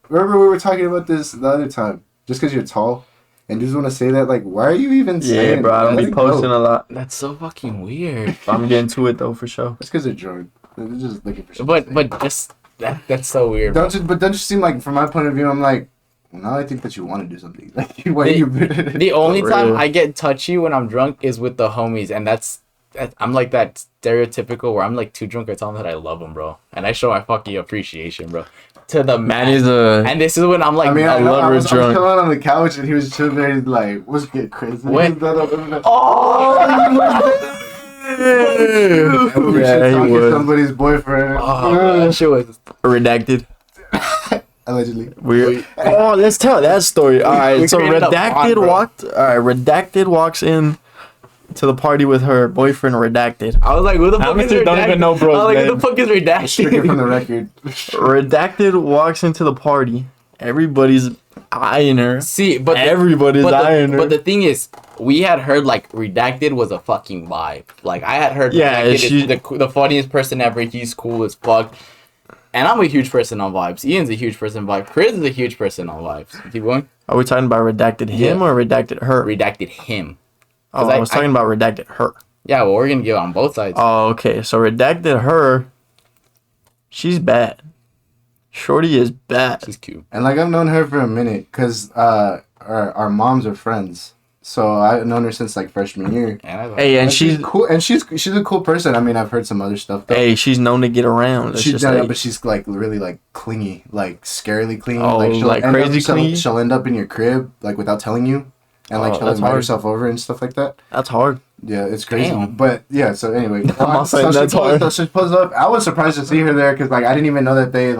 Speaker 3: Remember we were talking about this the other time. Just because you're tall, and dudes want to say that, like, why are you even saying?
Speaker 2: Yeah, bro. I don't
Speaker 3: Let
Speaker 2: be
Speaker 3: it go.
Speaker 2: posting a lot.
Speaker 1: That's so fucking weird.
Speaker 2: I'm getting to it though for sure.
Speaker 3: That's because they're drunk. They're just looking for shit.
Speaker 1: But just that's so weird. Bro.
Speaker 3: don't you seem like, from my point of view, I'm like, well, now I think that you want to do something. Like, why you?
Speaker 1: The only
Speaker 2: For
Speaker 1: time
Speaker 2: real.
Speaker 1: I get touchy when I'm drunk is with the homies, and I'm like that stereotypical where I'm like too drunk. I tell them that I love them, bro, and I show my fucking appreciation, bro, to the
Speaker 2: Man,
Speaker 1: man.
Speaker 2: he's a.
Speaker 1: And this is when I'm like,
Speaker 3: I mean, I know,
Speaker 2: lover
Speaker 3: I was
Speaker 2: drunk.
Speaker 3: chilling on the couch and he was chilling there, he's like, what's good, Chris? And
Speaker 1: When-
Speaker 3: he's like,
Speaker 1: oh,
Speaker 3: and we
Speaker 2: Yeah,
Speaker 3: should
Speaker 2: he
Speaker 3: talk to
Speaker 2: was.
Speaker 3: somebody's boyfriend.
Speaker 1: oh, that shit was.
Speaker 2: Redacted.
Speaker 3: Allegedly.
Speaker 2: Weird. Oh, let's tell that story. All right,
Speaker 1: We
Speaker 2: so
Speaker 1: created a bond,
Speaker 2: Redacted
Speaker 1: bro.
Speaker 2: walked. All right, Redacted walks in to the party with her boyfriend. Redacted.
Speaker 1: I was like, who the
Speaker 2: How
Speaker 1: fuck
Speaker 2: many
Speaker 1: is
Speaker 2: don't
Speaker 1: redacted?
Speaker 2: even know, bro,
Speaker 1: I was like,
Speaker 2: man?
Speaker 1: who the fuck is
Speaker 3: Stricken from the
Speaker 1: redacted?
Speaker 3: record.
Speaker 2: Redacted walks into the party. Everybody's eyeing her.
Speaker 1: See, but
Speaker 2: Everybody's eyeing her.
Speaker 1: but the thing is, we had heard like redacted was a fucking vibe. Like I had heard
Speaker 2: Yeah,
Speaker 1: redacted
Speaker 2: she-
Speaker 1: is the funniest person ever. He's cool as fuck. And I'm a huge person on vibes. Ian's a huge person on vibes. Chris is a huge person on vibes. Keep going.
Speaker 2: Are we talking about Redacted him
Speaker 1: Yeah.
Speaker 2: or Redacted her?
Speaker 1: Redacted him.
Speaker 2: Oh,
Speaker 1: 'Cause
Speaker 2: I was talking about Redacted her.
Speaker 1: Yeah, well, we're gonna give on both sides.
Speaker 2: Oh, okay. So Redacted her. She's bad. Shorty is bad.
Speaker 1: She's cute.
Speaker 3: And like I've known her for a minute because our moms are friends. So I've known her since like freshman year.
Speaker 1: And I was
Speaker 2: Hey, and
Speaker 3: And
Speaker 2: she's
Speaker 3: cool, and she's a cool person. I mean, I've heard some other stuff. Though.
Speaker 2: hey, she's known to get around. Let's
Speaker 3: She's
Speaker 2: just
Speaker 3: done
Speaker 2: say.
Speaker 3: it, but she's like really like clingy, like scarily clingy.
Speaker 2: Oh,
Speaker 3: she'll
Speaker 2: like
Speaker 3: end
Speaker 2: crazy
Speaker 3: she'll,
Speaker 2: clingy?
Speaker 3: She'll end up in your crib like without telling you, and like
Speaker 2: Oh,
Speaker 3: she'll
Speaker 2: that's
Speaker 3: invite
Speaker 2: hard.
Speaker 3: herself over and stuff like that.
Speaker 2: That's hard.
Speaker 3: Yeah, it's crazy.
Speaker 1: Damn.
Speaker 3: But yeah, so anyway,
Speaker 2: not saying that's hard.
Speaker 3: So she pulls up. I was surprised to see her there because like I didn't even know that they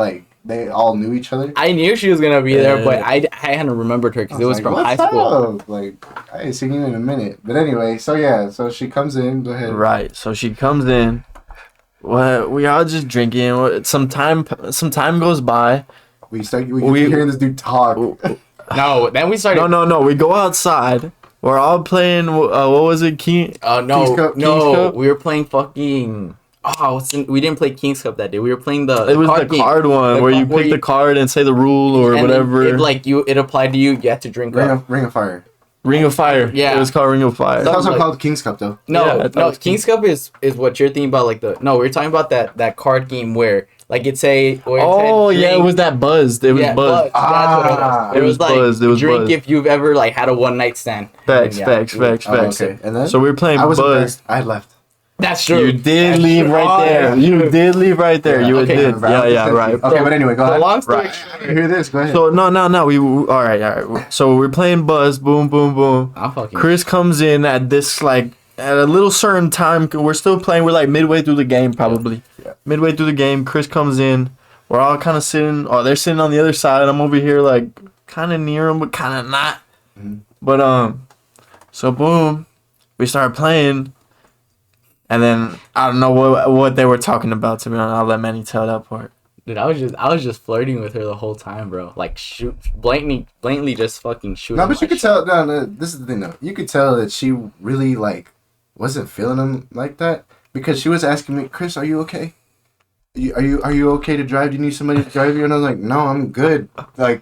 Speaker 3: all knew each other.
Speaker 1: I knew she was gonna be there, but
Speaker 2: Yeah.
Speaker 1: I hadn't remembered her because
Speaker 3: I
Speaker 1: it was
Speaker 3: like,
Speaker 1: from
Speaker 3: "What's
Speaker 1: high school.
Speaker 3: up?" Like I ain't seen you in a minute. But anyway, so yeah, so she comes in. Go ahead.
Speaker 2: Right. So she comes in. Well, we all just drinking. Some time goes by.
Speaker 3: We keep
Speaker 2: We-
Speaker 3: hearing this dude talk.
Speaker 1: No, then we started.
Speaker 2: No. We go outside. We're all playing. What was it? King.
Speaker 1: No,
Speaker 3: King's Cup?
Speaker 1: no,
Speaker 2: King's Cup?
Speaker 1: we were playing fucking. We didn't play King's Cup that day. We were playing the.
Speaker 2: It was the
Speaker 1: game.
Speaker 2: card one
Speaker 1: The
Speaker 2: where you
Speaker 1: card- where
Speaker 2: pick
Speaker 1: you-
Speaker 2: the card and say the rule or
Speaker 1: And
Speaker 2: whatever.
Speaker 1: If like it applied to you, you had to drink
Speaker 3: Ring
Speaker 1: up.
Speaker 3: of Fire.
Speaker 2: Ring of Fire.
Speaker 1: Yeah.
Speaker 2: It was called Ring of Fire.
Speaker 3: It's also
Speaker 1: like-
Speaker 3: called King's Cup though.
Speaker 2: Yeah, I
Speaker 1: No,
Speaker 2: thought it
Speaker 1: no.
Speaker 2: was
Speaker 1: King's Cup is what you're thinking about. Like the no, we're talking about that card game where Like it say. Or
Speaker 2: Oh
Speaker 1: said
Speaker 2: yeah, it
Speaker 1: drink.
Speaker 2: was that buzzed. It was
Speaker 1: Yeah,
Speaker 2: buzzed.
Speaker 1: That's what it was. It was like
Speaker 2: buzzed. It was
Speaker 1: drink
Speaker 2: buzzed.
Speaker 1: if you've ever like had a one night stand.
Speaker 2: Facts,
Speaker 1: Yeah,
Speaker 2: facts,
Speaker 1: yeah.
Speaker 2: facts,
Speaker 3: Oh,
Speaker 2: facts.
Speaker 3: okay. And then
Speaker 2: So we were playing
Speaker 3: I wasn't
Speaker 2: buzzed.
Speaker 3: there. I left.
Speaker 1: That's true.
Speaker 2: You did
Speaker 1: That's
Speaker 2: leave
Speaker 1: true.
Speaker 2: right
Speaker 1: Oh,
Speaker 2: there.
Speaker 1: yeah.
Speaker 2: You did leave right there.
Speaker 3: Yeah,
Speaker 2: You
Speaker 1: okay.
Speaker 2: did. Yeah, right.
Speaker 3: Okay, but anyway, go
Speaker 1: So
Speaker 3: ahead.
Speaker 1: long story
Speaker 3: Right.
Speaker 1: short,
Speaker 3: Hear this. Go ahead.
Speaker 2: So no. We all right. So we're playing buzz. Boom, boom, boom.
Speaker 1: I'm fucking.
Speaker 2: Chris comes in at this like at a little certain time. We're still playing. We're like midway through the game, probably.
Speaker 3: Yeah.
Speaker 2: Midway through the game, Chris comes in. We're all kind of sitting. Oh, they're sitting on the other side. I'm over here like kind of near them, but kind of not.
Speaker 3: Mhm.
Speaker 2: But so boom, we started playing. And then I don't know what they were talking about. To be honest, I'll let Manny tell that part.
Speaker 1: Dude, I was just flirting with her the whole time, bro. Like blatantly just fucking shooting.
Speaker 3: No, but you
Speaker 1: my
Speaker 3: could
Speaker 1: shot.
Speaker 3: tell. No, this is the thing though. You could tell that she really like wasn't feeling him like that because she was asking me, Chris, are you okay? Are you okay to drive? Do you need somebody to drive you? And I was like, no, I'm good. Like,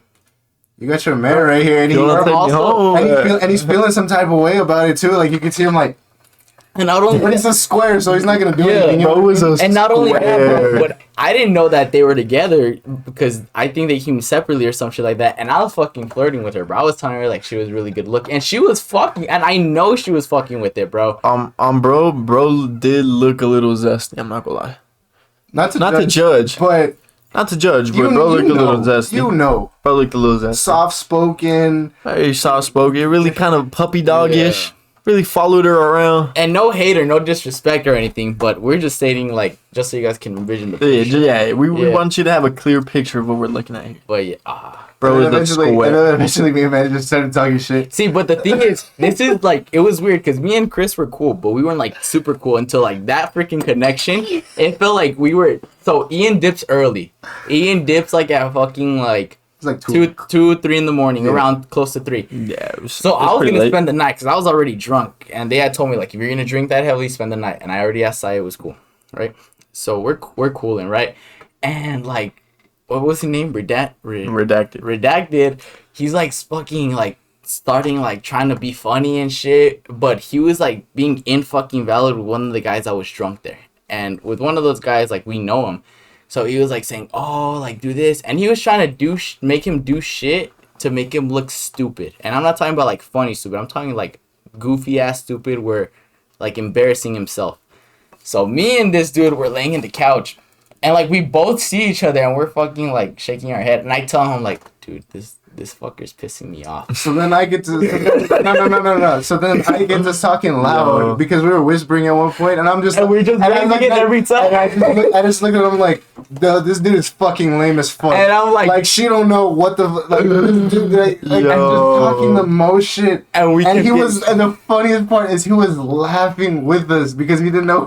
Speaker 3: you got your man right here, and
Speaker 2: You wanna take me home?
Speaker 3: and he's feeling some type of way about it too. Like you can see him like,
Speaker 1: And not only
Speaker 3: but it's a square, so he's not gonna do
Speaker 1: Yeah,
Speaker 3: anything. You know
Speaker 2: bro,
Speaker 3: what I
Speaker 2: it was
Speaker 3: mean?
Speaker 2: a
Speaker 1: and not only that, bro,
Speaker 2: square.
Speaker 1: but I didn't know that they were together because I think they came separately or some shit like that. And I was fucking flirting with her, bro. I was telling her like she was really good looking, and she was fucking, and I know she was fucking with it, bro.
Speaker 2: Bro did look a little zesty. I'm not gonna lie.
Speaker 3: not to
Speaker 2: judge,
Speaker 3: but
Speaker 2: not to judge, but
Speaker 3: you,
Speaker 2: bro looked
Speaker 3: you
Speaker 2: a little
Speaker 3: know,
Speaker 2: zesty.
Speaker 3: you know,
Speaker 2: Bro looked a little zesty.
Speaker 3: soft spoken.
Speaker 2: Very soft spoken, really kind of puppy dog-ish. Really followed her around.
Speaker 1: And no hate or no disrespect or anything, but we're just stating like just so you guys can envision the
Speaker 2: Yeah,
Speaker 1: picture.
Speaker 2: we
Speaker 1: Yeah.
Speaker 2: want you to have a clear picture of what we're looking at here.
Speaker 1: But yeah,
Speaker 2: Bro
Speaker 3: And
Speaker 2: is
Speaker 3: then
Speaker 2: a square.
Speaker 3: and then eventually me and Manny just started talking shit.
Speaker 1: see, but the thing is, this is like it was weird because me and Chris were cool, but we weren't like super cool until like that freaking connection. It felt like we were. So Ian dips early. Ian dips like at fucking like
Speaker 3: It's like two.
Speaker 1: 3 in the morning,
Speaker 3: Yeah.
Speaker 1: around close to 3.
Speaker 2: Yeah, it was,
Speaker 1: So
Speaker 2: it was
Speaker 1: I was
Speaker 2: pretty
Speaker 1: gonna
Speaker 2: late.
Speaker 1: spend the night because I was already drunk, and they had told me like if you're gonna drink that heavily, spend the night. And I already asked Sai it was cool, right? So we're cooling, right? And like, what was his name? Redacted. He's like fucking like starting like trying to be funny and shit, but he was like being in fucking valid with one of the guys that was drunk there, and with one of those guys like we know him. So he was like saying, "Oh, like do this," and he was trying to make him do shit to make him look stupid. And I'm not talking about like funny stupid. I'm talking like goofy ass stupid, where like embarrassing himself. So me and this dude were laying in the couch, and like we both see each other, and we're fucking like shaking our head. And I tell him like, "Dude, this fucker's pissing me off."
Speaker 3: So then I get to no. So then I get to talking loud
Speaker 2: No.
Speaker 3: because we were whispering at one point, and I'm just
Speaker 1: And we're just
Speaker 3: and I
Speaker 1: raising
Speaker 3: look
Speaker 1: it
Speaker 3: at-
Speaker 1: every time.
Speaker 3: And I just look at him like, this dude is fucking lame as fuck.
Speaker 1: And I'm like
Speaker 3: she don't know what the like. Dude, like I'm just
Speaker 2: Yo.
Speaker 3: talking the most shit.
Speaker 1: And we
Speaker 3: And
Speaker 1: kept
Speaker 3: he
Speaker 1: getting-
Speaker 3: was, and the funniest part is he was laughing with us because he didn't know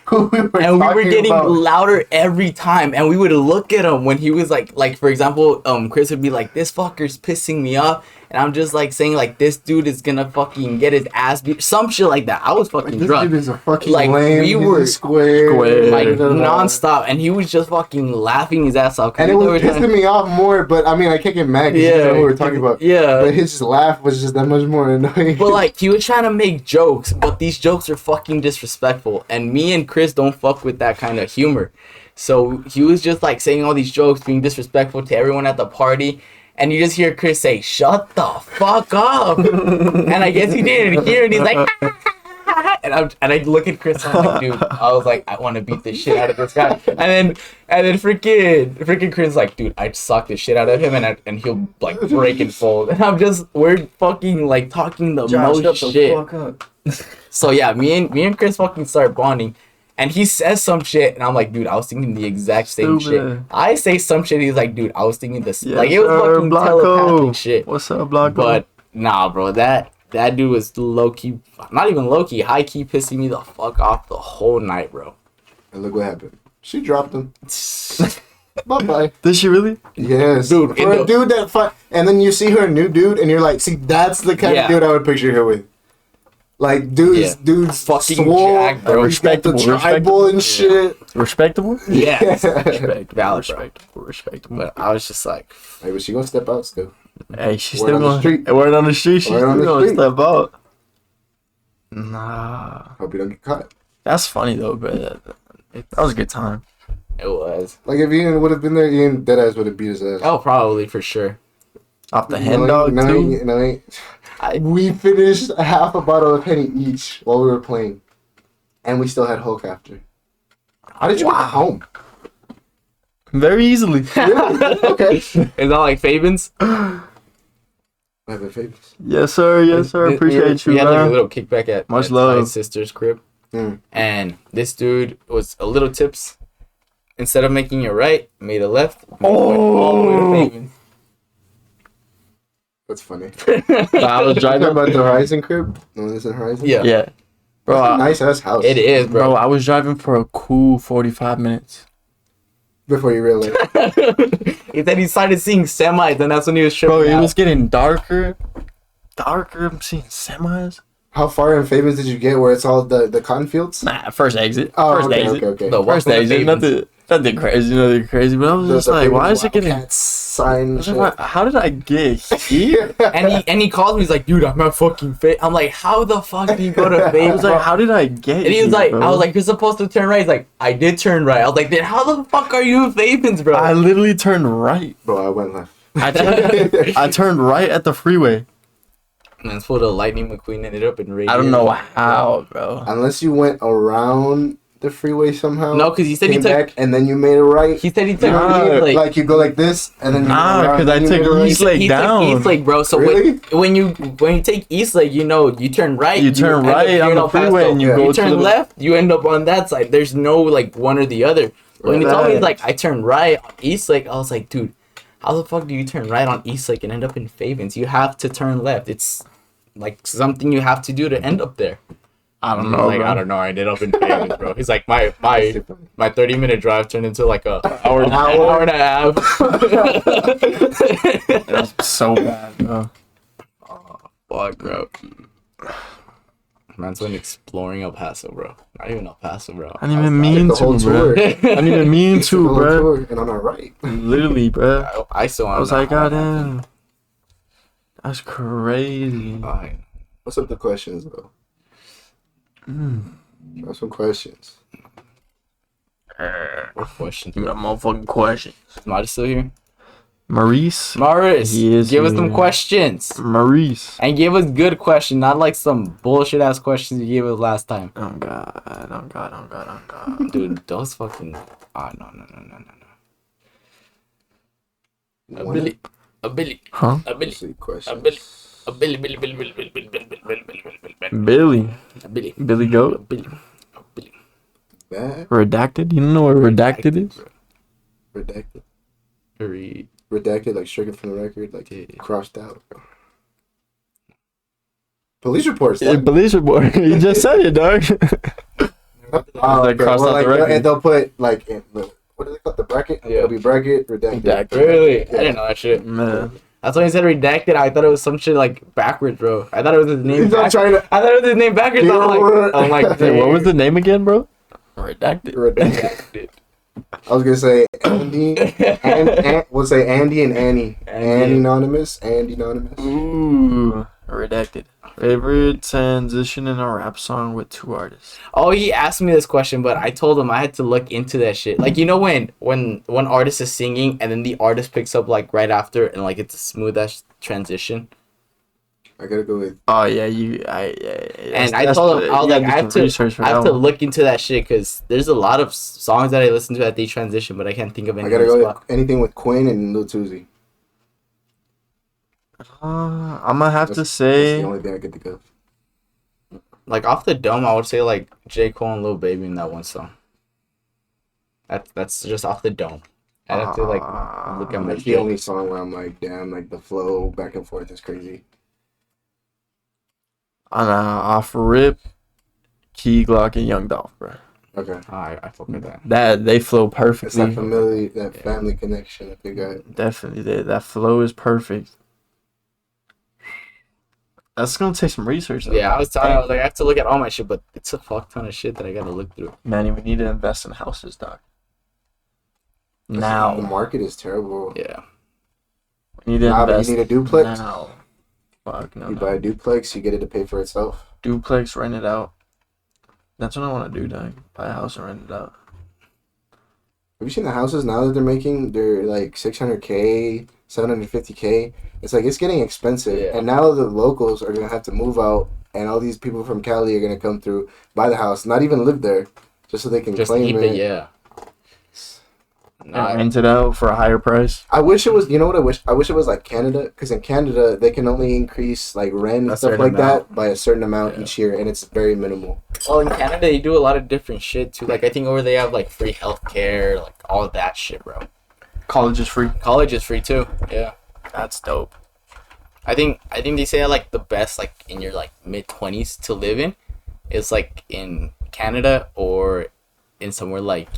Speaker 3: who we were.
Speaker 1: and we were
Speaker 3: talking
Speaker 1: getting
Speaker 3: about.
Speaker 1: louder every time, and we would look at him when he was like for example, Chris would be like, "This fucker's pissing me off," and I'm just like saying like, "This dude is gonna fucking get his ass beat," some shit like that. I was fucking
Speaker 3: This
Speaker 1: drunk,
Speaker 3: dude is a fucking
Speaker 1: Like,
Speaker 3: lame.
Speaker 1: we
Speaker 3: he's
Speaker 1: were
Speaker 3: a square,
Speaker 1: like
Speaker 3: da, da, da.
Speaker 1: nonstop, and he was just fucking laughing his ass off. 'cause
Speaker 3: And
Speaker 1: we
Speaker 3: it
Speaker 1: thought
Speaker 3: was
Speaker 1: we were trying-
Speaker 3: pissing me off more, but I mean, I can't get mad because you know what we were talking about.
Speaker 1: Yeah.
Speaker 3: But his laugh was just that much more annoying.
Speaker 1: But like he was trying to make jokes, but these jokes are fucking disrespectful, and me and Chris don't fuck with that kind of humor. So he was just like saying all these jokes, being disrespectful to everyone at the party, and you just hear Chris say, "Shut the fuck up," and I guess he didn't hear, and he's like, and I look at Chris, and I'm like, dude, I was like, I want to beat the shit out of this guy, and then freaking Chris like, dude, I'd suck the shit out of him, and he'll like break and fold, and we're fucking like talking the most shit.
Speaker 2: up.
Speaker 1: So yeah, me and Chris fucking start bonding, and he says some shit, and I'm like, dude, I was thinking the exact same
Speaker 2: Stupid.
Speaker 1: shit. I say some shit, he's like, dude, I was thinking this.
Speaker 2: Yes,
Speaker 1: like it was
Speaker 2: sir,
Speaker 1: fucking
Speaker 2: Blanco.
Speaker 1: telepathic shit.
Speaker 2: What's up, Blanco?
Speaker 1: But nah, bro, that dude was low key, not even low key, high key pissing me the fuck off the whole night, bro.
Speaker 3: And look what happened. She dropped him. Bye bye.
Speaker 2: Did she really?
Speaker 3: Yes,
Speaker 1: Dude,
Speaker 3: for a dude that and then you see her new dude, and you're like, see, that's the kind
Speaker 1: Yeah.
Speaker 3: of dude I would picture her with. Like, dude's
Speaker 1: Fucking
Speaker 3: swole,
Speaker 1: jacked, bro.
Speaker 3: he's got the
Speaker 2: Respectable,
Speaker 3: tribal and shit.
Speaker 2: Respectable?
Speaker 1: Yes,
Speaker 3: Yeah.
Speaker 1: respect, valid, bro.
Speaker 2: Respectable.
Speaker 1: But I was just like,
Speaker 3: Hey, but she gonna step out still.
Speaker 2: Hey, she's
Speaker 3: Word
Speaker 2: still
Speaker 3: on the
Speaker 2: going.
Speaker 3: street.
Speaker 2: Word on the street. She's
Speaker 3: Word
Speaker 2: still
Speaker 3: on the
Speaker 2: gonna
Speaker 3: street.
Speaker 2: step out. Nah,
Speaker 3: Hope you don't get caught.
Speaker 2: that's funny though, bro. That was a good time.
Speaker 1: It was.
Speaker 3: Like if Ian would have been there, Ian deadass would have beat his ass.
Speaker 1: Oh, probably for sure.
Speaker 2: Off the hen dog too.
Speaker 3: We finished half a bottle of Henny each while we were playing, and we still had Hulk after. How did you get home?
Speaker 2: Very easily.
Speaker 3: Really? Okay.
Speaker 1: Is that like Fabens?
Speaker 3: I have a favorite.
Speaker 2: Yes, sir. Yes, sir. Appreciate you,
Speaker 1: We had like a
Speaker 2: man.
Speaker 1: little kickback at
Speaker 2: Much
Speaker 1: at
Speaker 2: love.
Speaker 1: my sister's crib,
Speaker 3: Mm.
Speaker 1: and this dude was a little tips. Instead of making a right, made a left.
Speaker 2: Oh.
Speaker 3: That's funny.
Speaker 2: I was
Speaker 3: Talking
Speaker 2: driving.
Speaker 3: about the Horizon crib. No, this is Horizon.
Speaker 1: Yeah.
Speaker 2: Yeah, bro.
Speaker 3: That's a nice ass house.
Speaker 1: It is,
Speaker 2: Bro,
Speaker 1: bro.
Speaker 2: I was driving for a cool 45 minutes.
Speaker 3: Before you realize.
Speaker 1: He said he started seeing semis, and that's when he was tripping
Speaker 2: Bro, it
Speaker 1: out.
Speaker 2: was getting darker. I'm seeing semis.
Speaker 3: How far in Fabens did you get where it's all the cotton fields?
Speaker 2: Nah, first exit.
Speaker 3: Oh,
Speaker 2: First
Speaker 3: okay,
Speaker 2: exit.
Speaker 3: okay.
Speaker 1: The
Speaker 2: First
Speaker 1: welcome to
Speaker 2: exit.
Speaker 1: Fabens.
Speaker 2: Nothing crazy. But I was just like, why is it getting? I
Speaker 3: sign?
Speaker 2: was like, how did I get here?
Speaker 1: And he calls me. He's like, dude, I'm at fucking fit. I'm like, how the fuck do you go to
Speaker 2: I
Speaker 1: Fabens?
Speaker 2: was like, how did I get?
Speaker 1: And he was
Speaker 2: here,
Speaker 1: like,
Speaker 2: bro?
Speaker 1: I was like, you're supposed to turn right. He's like, I did turn right. I was like, then how the fuck are you in Fabens, bro?
Speaker 2: I literally turned right.
Speaker 3: Bro, I went left.
Speaker 2: I turned right at the freeway.
Speaker 1: And then for the Lightning McQueen ended up in radio.
Speaker 2: I don't know how, bro.
Speaker 3: Unless you went around the freeway somehow.
Speaker 1: No, because he said he
Speaker 3: came
Speaker 1: took.
Speaker 3: back and then you made a right.
Speaker 1: He said he took
Speaker 2: Nah,
Speaker 1: East Lake.
Speaker 3: Like you go like this and then you
Speaker 2: Nah,
Speaker 3: go around,
Speaker 2: 'cause I
Speaker 3: and you
Speaker 2: took
Speaker 3: made a right.
Speaker 2: East Lake
Speaker 1: he
Speaker 2: down.
Speaker 1: took East Lake, bro. So
Speaker 3: Really?
Speaker 1: when you take East Lake, you know you turn right.
Speaker 2: You turn
Speaker 1: end up
Speaker 2: right
Speaker 1: here
Speaker 2: on
Speaker 1: in
Speaker 2: the
Speaker 1: El Paso.
Speaker 2: freeway and you
Speaker 3: Yeah.
Speaker 2: go
Speaker 1: You
Speaker 2: to
Speaker 1: turn
Speaker 2: the
Speaker 1: left, you end up on that side. There's no like one or the other. When he told me like I turned right on East Lake, I was like, dude, how the fuck do you turn right on East Lake and end up in Fabens? You have to turn left. It's like something you have to do to end up there.
Speaker 2: I don't
Speaker 1: I
Speaker 2: know,
Speaker 1: was like,
Speaker 2: bro.
Speaker 1: I don't know. I ended up in Fabens, bro. He's like, my 30-minute drive turned into like an hour and a half.
Speaker 2: That's so bad, bro.
Speaker 1: Fuck, bro. Man's went exploring El Paso, bro. Not even El Paso, bro.
Speaker 2: I didn't even mean
Speaker 3: the whole
Speaker 2: to, bro.
Speaker 3: tour.
Speaker 2: I didn't even mean
Speaker 3: Took the
Speaker 2: to,
Speaker 3: whole
Speaker 2: bro.
Speaker 3: tour, and on our right.
Speaker 2: Literally, bro.
Speaker 1: I still
Speaker 2: I was like, goddamn. That's crazy.
Speaker 1: Fine.
Speaker 3: What's up the questions though? Got some questions.
Speaker 1: What questions?
Speaker 2: Give me that motherfucking question.
Speaker 1: Is Mari still here?
Speaker 2: Maurice?
Speaker 1: Maris,
Speaker 2: He is
Speaker 1: give us some
Speaker 2: here.
Speaker 1: questions.
Speaker 2: Maurice.
Speaker 1: And give us good questions, not like some bullshit ass questions you gave us last time.
Speaker 2: Oh god, oh god, oh god, oh god.
Speaker 1: Dude, those fucking. Ah, no. A
Speaker 3: One-
Speaker 1: Billy. A Billy.
Speaker 2: Huh?
Speaker 1: A Billy.
Speaker 3: Let's see
Speaker 1: A
Speaker 3: questions.
Speaker 1: Billy. A Billy.
Speaker 2: Billy.
Speaker 1: A Billy.
Speaker 2: Billy
Speaker 1: A
Speaker 2: Goat?
Speaker 1: Billy. A Billy.
Speaker 3: Bad.
Speaker 2: Redacted? You don't know what redacted is?
Speaker 3: Redacted.
Speaker 1: Very.
Speaker 3: Redacted, like stricken from the record, like
Speaker 1: Yeah.
Speaker 3: crossed out. Police reports.
Speaker 2: Yeah, police report. You just said it, dog. Like crossed out the record.
Speaker 3: And they'll put like in the, what do they call it? The bracket?
Speaker 1: Yeah.
Speaker 3: It'll be bracket, redacted.
Speaker 2: Redacted.
Speaker 1: Really?
Speaker 3: Yeah.
Speaker 1: I didn't know that shit.
Speaker 2: Man.
Speaker 1: That's when he said redacted. I thought it was some shit like backwards, bro. I thought it was his name.
Speaker 3: He's not
Speaker 1: backwards.
Speaker 3: trying to
Speaker 1: I thought it was his name backwards. I'm like,
Speaker 2: Hey, what was the name again, bro? Redacted.
Speaker 3: redacted. I was gonna say Andy, we'll say Andy and Annie.
Speaker 1: Andy.
Speaker 3: Anonymous. Anonymous.
Speaker 2: Ooh. Redacted. Favorite transition in a rap song with two artists?
Speaker 1: Oh, he asked me this question, but I told him I had to look into that shit. Like, you know when one artist is singing and then the artist picks up like right after and like it's a smooth ass transition.
Speaker 3: I gotta go with
Speaker 2: Oh yeah,
Speaker 1: And I told him I was like I have to look into that shit because there's a lot of songs that I listen to that they transition, but I can't think of any.
Speaker 3: I gotta
Speaker 1: on the
Speaker 3: go
Speaker 1: spot.
Speaker 3: with anything with Quinn and Lil Tuzi.
Speaker 2: I'm gonna have to
Speaker 3: That's
Speaker 2: say
Speaker 3: the only thing I can think of.
Speaker 1: Like off the dome, I would say like J. Cole and Lil Baby in that one song. That's just off the dome. I have to like look at my
Speaker 3: That's the
Speaker 1: shit.
Speaker 3: only song where I'm like, damn, like the flow back and forth is crazy.
Speaker 2: off rip, Key Glock and Young Dolph, bro.
Speaker 3: Okay.
Speaker 1: I fuck with that.
Speaker 2: That they flow
Speaker 3: It's
Speaker 2: perfectly.
Speaker 3: that family, that family connection that they got.
Speaker 2: Definitely, that flow is perfect. That's gonna take some research. Though.
Speaker 1: Yeah, I was like, I have to look at all my shit, but it's a fuck ton of shit that I gotta look through.
Speaker 2: Manny, we need to invest in houses, doc.
Speaker 3: The
Speaker 2: Now
Speaker 3: market is terrible.
Speaker 1: Yeah.
Speaker 2: we need to
Speaker 3: Nah, but
Speaker 2: invest.
Speaker 3: you need a duplex.
Speaker 2: Now. Fuck no.
Speaker 3: You
Speaker 2: no.
Speaker 3: buy a duplex, you get it to pay for itself.
Speaker 2: Duplex, rent it out. That's what I want to do, dog. Buy a house and rent it out.
Speaker 3: Have you seen the houses now that they're making? They're like 600K, 750K. It's like it's getting expensive,
Speaker 1: Yeah.
Speaker 3: and now the locals are gonna have to move out, and all these people from Cali are gonna come through, buy the house, not even live there, just so they can
Speaker 1: Just
Speaker 3: claim
Speaker 1: keep
Speaker 3: it.
Speaker 1: it, yeah.
Speaker 2: And rent it out for a higher price.
Speaker 3: I wish it was. You know what I wish? I wish it was like Canada, because in Canada they can only increase like rent and
Speaker 1: A
Speaker 3: stuff
Speaker 1: certain
Speaker 3: like
Speaker 1: amount.
Speaker 3: that by a certain amount
Speaker 1: Yeah.
Speaker 3: each year, and it's very minimal.
Speaker 1: Well, in Canada, they do a lot of different shit too. Like I think over they have like free healthcare, like all of that shit, bro.
Speaker 2: College is free.
Speaker 1: College is free too. Yeah.
Speaker 2: That's dope.
Speaker 1: I think they say like the best like in your like mid-20s to live in is like in Canada or in somewhere like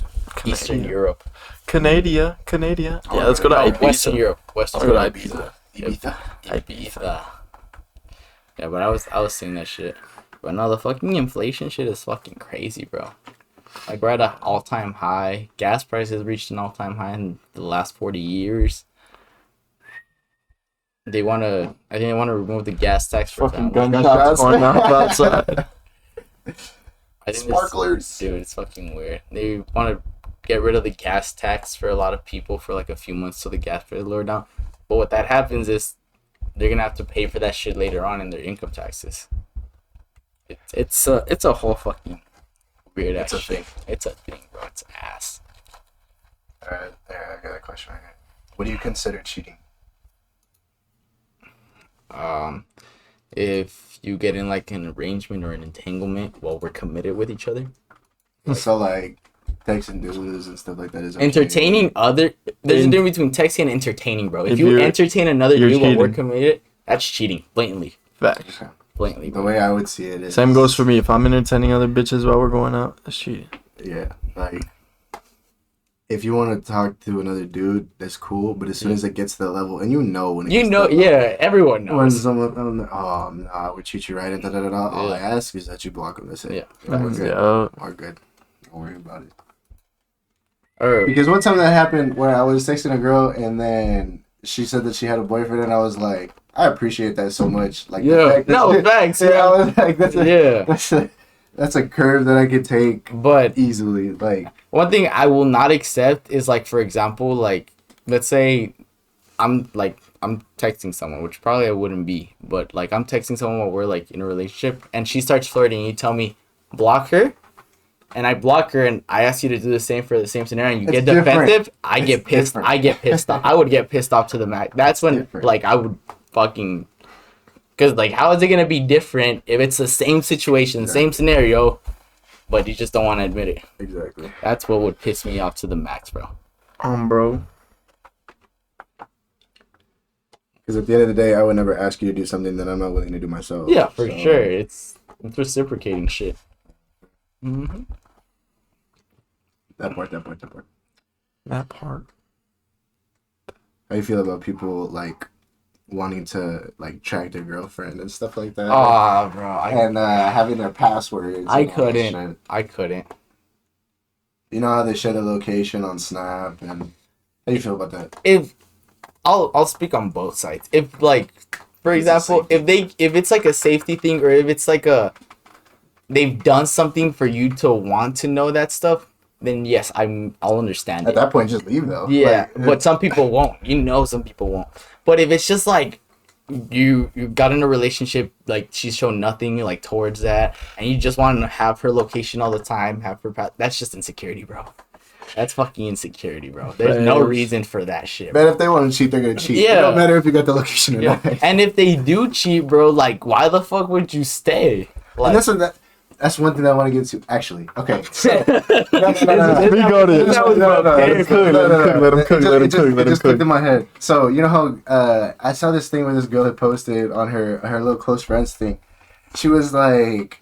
Speaker 1: Eastern
Speaker 2: Canada.
Speaker 1: Europe.
Speaker 2: Canada. Yeah, let's go to
Speaker 1: No,
Speaker 2: Ibiza.
Speaker 1: Western Europe. Western
Speaker 2: Let's go to
Speaker 1: Europe.
Speaker 2: Ibiza.
Speaker 3: Ibiza.
Speaker 1: Ibiza. Yeah, but I was seeing that shit. But no, the fucking inflation shit is fucking crazy, bro. Like we're at an all-time high. Gas prices reached an all-time high in the last 40 years. I think they want to remove the gas tax for
Speaker 2: Fucking
Speaker 1: families.
Speaker 2: gunshots going off outside.
Speaker 1: I think
Speaker 3: Sparklers.
Speaker 1: dude, it's fucking weird. They want to get rid of the gas tax for a lot of people for like a few months so the gas price lower down. But what that happens is they're gonna have to pay for that shit later on in their income taxes. It's a whole fucking weird ass shit. It's a thing, bro. It's ass.
Speaker 3: Alright, there, I got a question right here. What do you consider cheating?
Speaker 1: If you get in like an arrangement or an entanglement while we're committed with each other,
Speaker 3: So like texting dudes and stuff like that is okay.
Speaker 1: entertaining other. There's a difference between texting and entertaining, bro. If
Speaker 2: If
Speaker 1: you
Speaker 2: you're-
Speaker 1: entertain another
Speaker 2: you're
Speaker 1: dude while we're
Speaker 2: cheating.
Speaker 1: committed, that's cheating, blatantly,
Speaker 2: Facts.
Speaker 1: blatantly.
Speaker 3: The
Speaker 1: Bro.
Speaker 3: way I would see it is
Speaker 2: Same goes for me. If I'm entertaining other bitches while we're going out, that's cheating.
Speaker 3: Yeah, like if you want to talk to another dude, that's cool. But as soon as it gets to that level, and when it
Speaker 1: You
Speaker 3: gets
Speaker 1: know,
Speaker 3: to that level,
Speaker 1: yeah, everyone
Speaker 3: when
Speaker 1: knows.
Speaker 3: someone, I would treat you right, and all I
Speaker 1: Yeah.
Speaker 3: ask is that you block them. That's it.
Speaker 1: Yeah.
Speaker 3: We're good.
Speaker 2: Yeah.
Speaker 3: We're good. Don't worry about it.
Speaker 1: Or
Speaker 3: Because one time that happened where I was texting a girl and then she said that she had a boyfriend, and I was like, I appreciate that so much. Like, the
Speaker 1: yeah,
Speaker 3: fact that
Speaker 1: no thanks.
Speaker 3: yeah, I
Speaker 1: Yeah,
Speaker 3: was like,
Speaker 1: yeah.
Speaker 3: that's a curve that I could take
Speaker 1: But
Speaker 3: easily. Like,
Speaker 1: one thing I will not accept is like, for example, like let's say I'm texting someone, which probably I wouldn't be, but like I'm texting someone while we're like in a relationship, and she starts flirting, and you tell me block her. And I block her, and I ask you to do the same for the same scenario, and you
Speaker 3: It's
Speaker 1: get
Speaker 3: different.
Speaker 1: defensive. I
Speaker 3: It's
Speaker 1: get pissed.
Speaker 3: different.
Speaker 1: I get pissed off. I would get pissed off to the max. That's when,
Speaker 3: different.
Speaker 1: like, I would fucking, because like, how is it gonna be different if it's the same situation, same scenario, but you just don't want to admit it?
Speaker 3: exactly.
Speaker 1: That's what would piss me off to the max, bro.
Speaker 2: Bro.
Speaker 3: Because at the end of the day, I would never ask you to do something that I'm not willing to do myself.
Speaker 1: Yeah, for
Speaker 3: So,
Speaker 1: sure. It's reciprocating shit. Mm-hmm.
Speaker 3: That part.
Speaker 2: That part.
Speaker 3: How you feel about people like wanting to like track their girlfriend and stuff like that?
Speaker 1: Ah, bro.
Speaker 3: And having their passwords.
Speaker 1: I
Speaker 3: and all that
Speaker 1: couldn't.
Speaker 3: shit.
Speaker 1: I couldn't.
Speaker 3: You know how they share the location on Snap, and how do you feel about that?
Speaker 1: If I'll speak on both sides. If like, for
Speaker 3: It's a
Speaker 1: example, if it's like a safety thing, or if it's like they've done something for you to want to know that stuff, then yes, I'll understand
Speaker 3: At
Speaker 1: it.
Speaker 3: that point, just leave though.
Speaker 1: Yeah,
Speaker 3: Like,
Speaker 1: but some people won't. You know, some people won't. But if it's just like you got in a relationship, like she's shown nothing like towards that, and you just want to have her location all the time, have her that's just insecurity, bro. That's fucking insecurity, bro. There's no
Speaker 2: Facts.
Speaker 1: reason for that shit.
Speaker 3: man, if they want to cheat, they're gonna cheat.
Speaker 1: Yeah.
Speaker 3: It don't matter if you got the location or
Speaker 1: Yeah.
Speaker 3: not.
Speaker 1: And if they do cheat, bro, like why the fuck would you stay? Like,
Speaker 3: And that's one thing I want to get to. Actually, okay. So,
Speaker 2: We got it. Let him cook.
Speaker 3: It just clicked in my head. So you know how I saw this thing where this girl had posted on her little close friends thing. She was like,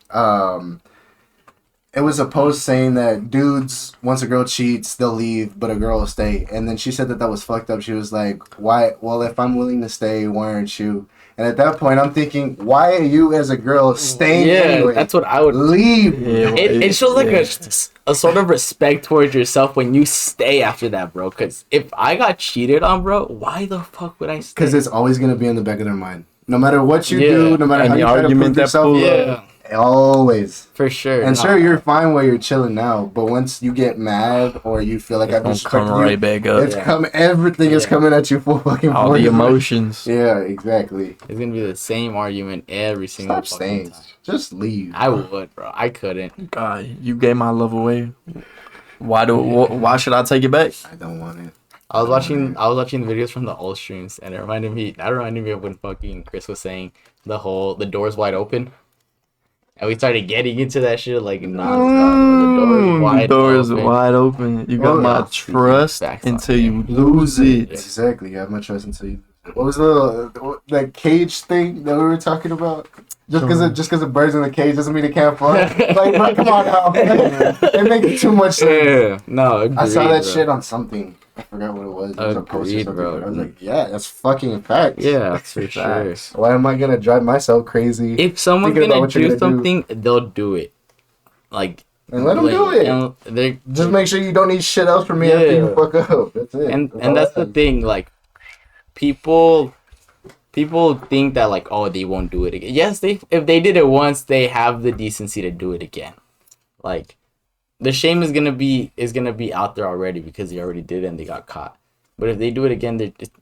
Speaker 3: it was a post saying that dudes, once a girl cheats, they'll leave, but a girl will stay. And then she said that was fucked up. She was like, why? Well, if I'm willing to stay, why aren't you? And at that point, I'm thinking, why are you as a girl staying anyway?
Speaker 1: that's what I would.
Speaker 3: Leave.
Speaker 2: Yeah.
Speaker 1: It shows like a sort of respect towards yourself when you stay after that, bro. Because if I got cheated on, bro, why the fuck would I stay?
Speaker 3: Because it's always going to be in the back of their mind. No matter what you
Speaker 1: Yeah.
Speaker 3: do, no matter
Speaker 2: Any
Speaker 3: how you try to
Speaker 2: argument
Speaker 3: prove
Speaker 2: that
Speaker 3: yourself,
Speaker 2: pull
Speaker 1: yeah,
Speaker 3: Always.
Speaker 1: For sure.
Speaker 3: And
Speaker 1: no.
Speaker 3: sure, you're fine where you're chilling now, but once you get mad or you feel like I've
Speaker 2: It's gonna
Speaker 3: disrespected
Speaker 2: come
Speaker 3: you,
Speaker 2: right back up.
Speaker 3: it's everything is
Speaker 1: Yeah.
Speaker 3: coming at you full fucking
Speaker 2: All
Speaker 3: force.
Speaker 2: the emotions.
Speaker 3: Yeah, exactly.
Speaker 1: It's gonna be the same argument every single
Speaker 3: Stop
Speaker 1: fucking
Speaker 3: staying.
Speaker 1: time.
Speaker 3: Just leave.
Speaker 1: I would, bro. I couldn't.
Speaker 2: God, you gave my love away. Why should I take it back?
Speaker 3: I don't want it.
Speaker 1: I was watching the videos from the old streams, and it reminded me of when fucking Chris was saying the door's wide open. And we started getting into that shit like nonstop.
Speaker 2: The door is wide open. You got
Speaker 3: Oh,
Speaker 2: my
Speaker 3: yeah.
Speaker 2: trust
Speaker 1: Facts
Speaker 2: until
Speaker 1: on
Speaker 2: you lose it.
Speaker 3: Exactly. You have my trust until you. What was that cage thing that we were talking about? Just because the birds in the cage doesn't mean they can't fly. Like, bro, come on now. It makes too much sense.
Speaker 1: Yeah, no, agreed,
Speaker 3: I saw that
Speaker 1: bro.
Speaker 3: shit on something. I forgot what it was. It was a post or
Speaker 1: Agreed,
Speaker 3: something.
Speaker 1: bro.
Speaker 3: But I was like, yeah, that's fucking facts.
Speaker 1: Yeah, that's for sure.
Speaker 3: Facts. Why am I gonna drive myself crazy?
Speaker 1: If someone's
Speaker 3: Thinking about
Speaker 1: gonna
Speaker 3: what you're
Speaker 1: do
Speaker 3: gonna
Speaker 1: something, they'll do it. Like,
Speaker 3: And let them do it.
Speaker 1: and they're
Speaker 3: Just make sure you don't need shit else from me after you
Speaker 1: Yeah.
Speaker 3: fuck up. That's it.
Speaker 1: and
Speaker 3: all
Speaker 1: that's
Speaker 3: I
Speaker 1: the
Speaker 3: ask.
Speaker 1: thing. Like, people think that like, oh, they won't do it again. Yes, if they did it once, they have the decency to do it again. Like, the shame is gonna be out there already because they already did it and they got caught. But if they do it again,